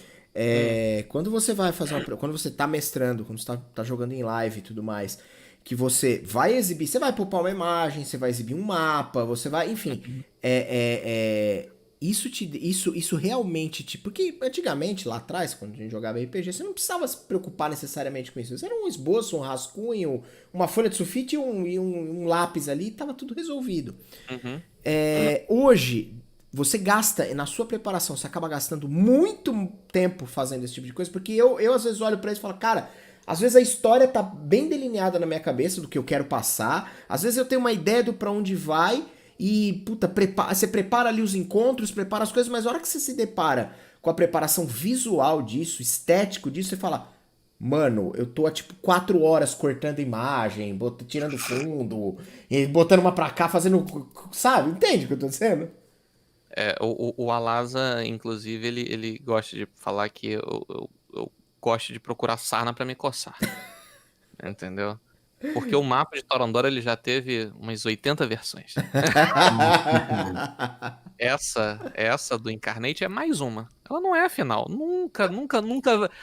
Quando você vai fazer quando você tá mestrando, quando você tá jogando em live e tudo mais, que você vai exibir, você vai poupar uma imagem, você vai exibir um mapa, você vai, enfim, Uhum. isso realmente porque antigamente, lá atrás, quando a gente jogava RPG, você não precisava se preocupar necessariamente com isso. Isso era um esboço, um rascunho, uma folha de sulfite e um lápis ali, e tava tudo resolvido. Uhum. Hoje, você gasta, na sua preparação, você acaba gastando muito tempo fazendo esse tipo de coisa, porque eu às vezes olho pra isso e falo, cara, às vezes a história tá bem delineada na minha cabeça do que eu quero passar, às vezes eu tenho uma ideia do pra onde vai, e, puta, você prepara ali os encontros, prepara as coisas, mas na hora que você se depara com a preparação visual disso, estético disso, você fala, mano, eu tô há tipo 4 horas cortando imagem, tirando fundo, e botando uma pra cá, fazendo. Sabe? Entende o que eu tô dizendo? O Alasa, inclusive, ele gosta de falar que eu gosto de procurar sarna pra me coçar. Entendeu? Porque o mapa de Torondora ele já teve umas 80 versões. Essa do Incarnate é mais uma. Ela não é a final. Nunca.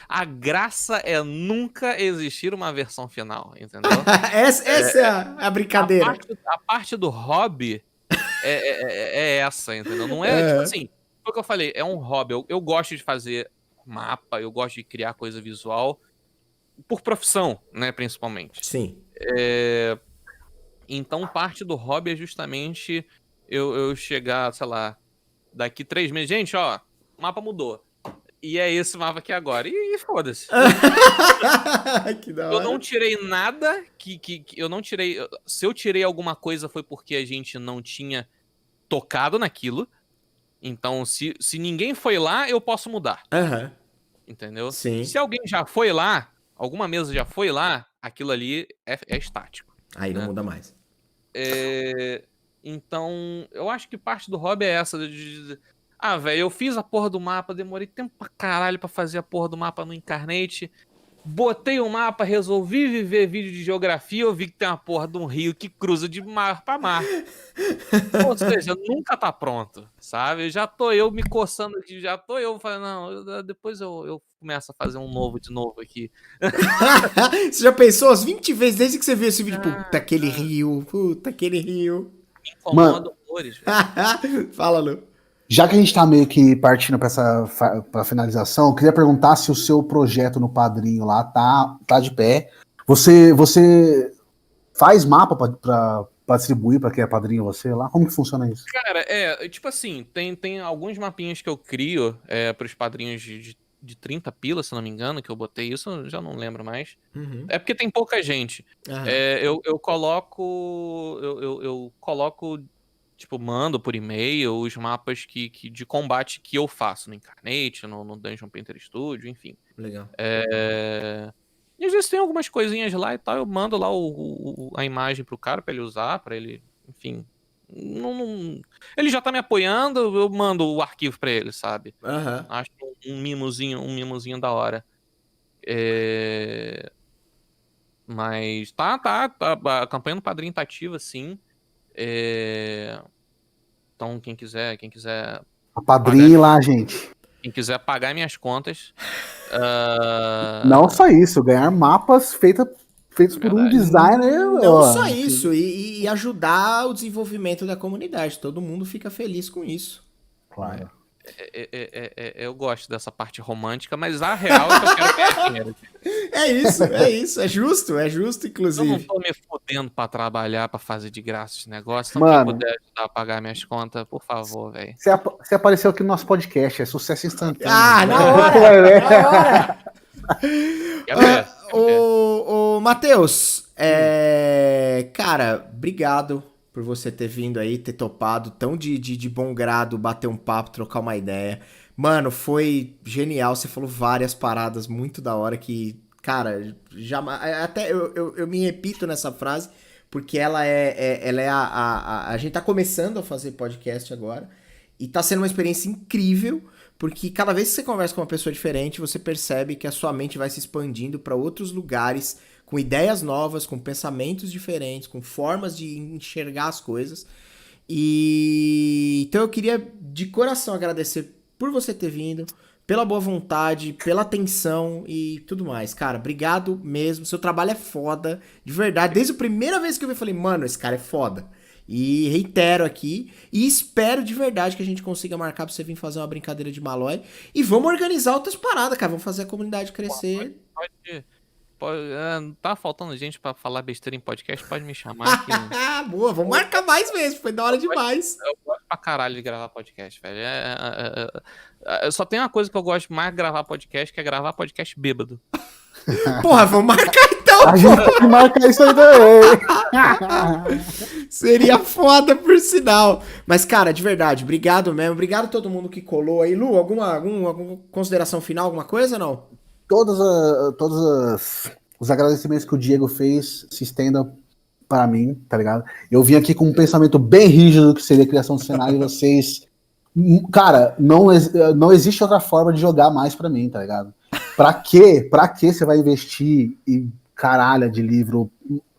A graça é nunca existir uma versão final, entendeu? essa é a brincadeira. A parte do hobby é essa, entendeu? Não é, tipo assim, foi o que eu falei, é um hobby. Eu gosto de fazer mapa, eu gosto de criar coisa visual por profissão, né, principalmente. Sim. Então, parte do hobby é justamente eu chegar, sei lá, daqui 3 meses. Gente, ó, o mapa mudou. E é esse mapa aqui agora. E foda-se. Que da Eu hora. não tirei nada que eu não tirei. Se eu tirei alguma coisa foi porque a gente não tinha tocado naquilo. Então, se ninguém foi lá, eu posso mudar. Aham. Entendeu? Sim. Se alguém já foi lá, alguma mesa já foi lá, aquilo ali é estático. Aí não Né? muda mais. Então, eu acho que parte do hobby é essa. Velho, eu fiz a porra do mapa, demorei tempo pra caralho pra fazer a porra do mapa no Incarnate. Botei o mapa, resolvi viver vídeo de geografia, eu vi que tem uma porra de um rio que cruza de mar pra mar. Ou seja, nunca tá pronto, sabe? Já tô eu me coçando aqui, já tô eu falando, não, depois eu começo a fazer um novo de novo aqui. Você já pensou as 20 vezes desde que você viu esse vídeo? Puta, aquele rio. Me incomoda Mano, horrores, velho. Fala, Lu. Já que a gente tá meio que partindo pra finalização, eu queria perguntar se o seu projeto no Padrinho lá tá de pé. Você faz mapa pra distribuir pra quem é padrinho você lá? Como que funciona isso? Cara, tipo assim, tem alguns mapinhas que eu crio pros padrinhos de 30 pila, se não me engano, que eu botei isso, eu já não lembro mais. Uhum. É porque tem pouca gente. Aham. Eu coloco. Eu coloco, tipo, mando por e-mail os mapas de combate que eu faço no Incarnate, no Dungeon Painter Studio, enfim. Legal. E às vezes tem algumas coisinhas lá e tal, eu mando lá a imagem pro cara pra ele usar, pra ele, enfim. Ele já tá me apoiando, eu mando o arquivo pra ele, sabe? Aham. Acho um mimozinho da hora. É... Mas a campanha do Padrinho tá ativa, sim. Então, quem quiser A pagar, Padrinho lá, gente. quem quiser pagar minhas contas, Não só isso, ganhar mapas feitos por um verdade. designer. Não Ó, só isso, e ajudar o desenvolvimento da comunidade. Todo mundo fica feliz com isso. claro. Eu gosto dessa parte romântica, mas a real é que eu quero ganhar dinheiro. É isso, é justo, Eu não inclusive. tô me fodendo pra trabalhar, pra fazer de graça esse negócio. Então, Mano. quem puder ajudar a pagar minhas contas, por favor, velho. Você apareceu aqui no nosso podcast, é sucesso instantâneo. Ah, na hora! Na hora! Quer ver? Ô, Matheus, cara, obrigado por você ter vindo aí, ter topado, tão de bom grado, bater um papo, trocar uma ideia. Mano, foi genial, você falou várias paradas muito da hora que, cara, até eu me repito nessa frase, porque ela é a gente tá começando a fazer podcast agora, e tá sendo uma experiência incrível, porque cada vez que você conversa com uma pessoa diferente, você percebe que a sua mente vai se expandindo para outros lugares, com ideias novas, com pensamentos diferentes, com formas de enxergar as coisas. E então eu queria de coração agradecer por você ter vindo, pela boa vontade, pela atenção e tudo mais. Cara, obrigado mesmo. Seu trabalho é foda, de verdade. Desde a primeira vez que eu vi, eu falei, mano, esse cara é foda. E reitero aqui, e espero de verdade que a gente consiga marcar pra você vir fazer uma brincadeira de Malloy. E vamos organizar outras paradas, cara. Vamos fazer a comunidade crescer. Tá faltando gente pra falar besteira em podcast, pode me chamar que Boa, vamos marcar mais vezes. Foi da hora demais. eu gosto pra caralho de gravar podcast, velho. Só tem uma coisa que eu gosto mais de gravar podcast, que é gravar podcast bêbado. Porra, vamos marcar então, A gente pode marcar isso aí também. Seria foda por sinal. Mas, cara, de verdade, obrigado mesmo. Obrigado a todo mundo que colou aí. Lu, alguma consideração final, alguma coisa ou não? Todos os agradecimentos que o Diego fez se estendam para mim, tá ligado? Eu vim aqui com um pensamento bem rígido do que seria a criação do cenário e vocês... Cara, não existe outra forma de jogar mais pra mim, tá ligado? Pra que você vai investir em caralho de livro?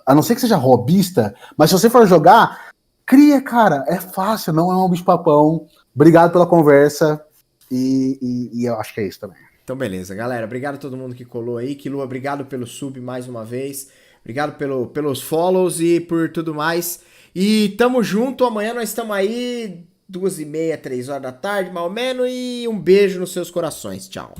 A não ser que seja hobbyista, mas se você for jogar, cria, cara. É fácil, não é um bicho-papão. Obrigado pela conversa e eu acho que é isso também. Então, beleza, galera. Obrigado a todo mundo que colou aí. Kilua, obrigado pelo sub mais uma vez. Obrigado pelos follows e por tudo mais. E tamo junto. Amanhã nós estamos aí, 2h30, 3 horas da tarde, mais ou menos. E um beijo nos seus corações. Tchau.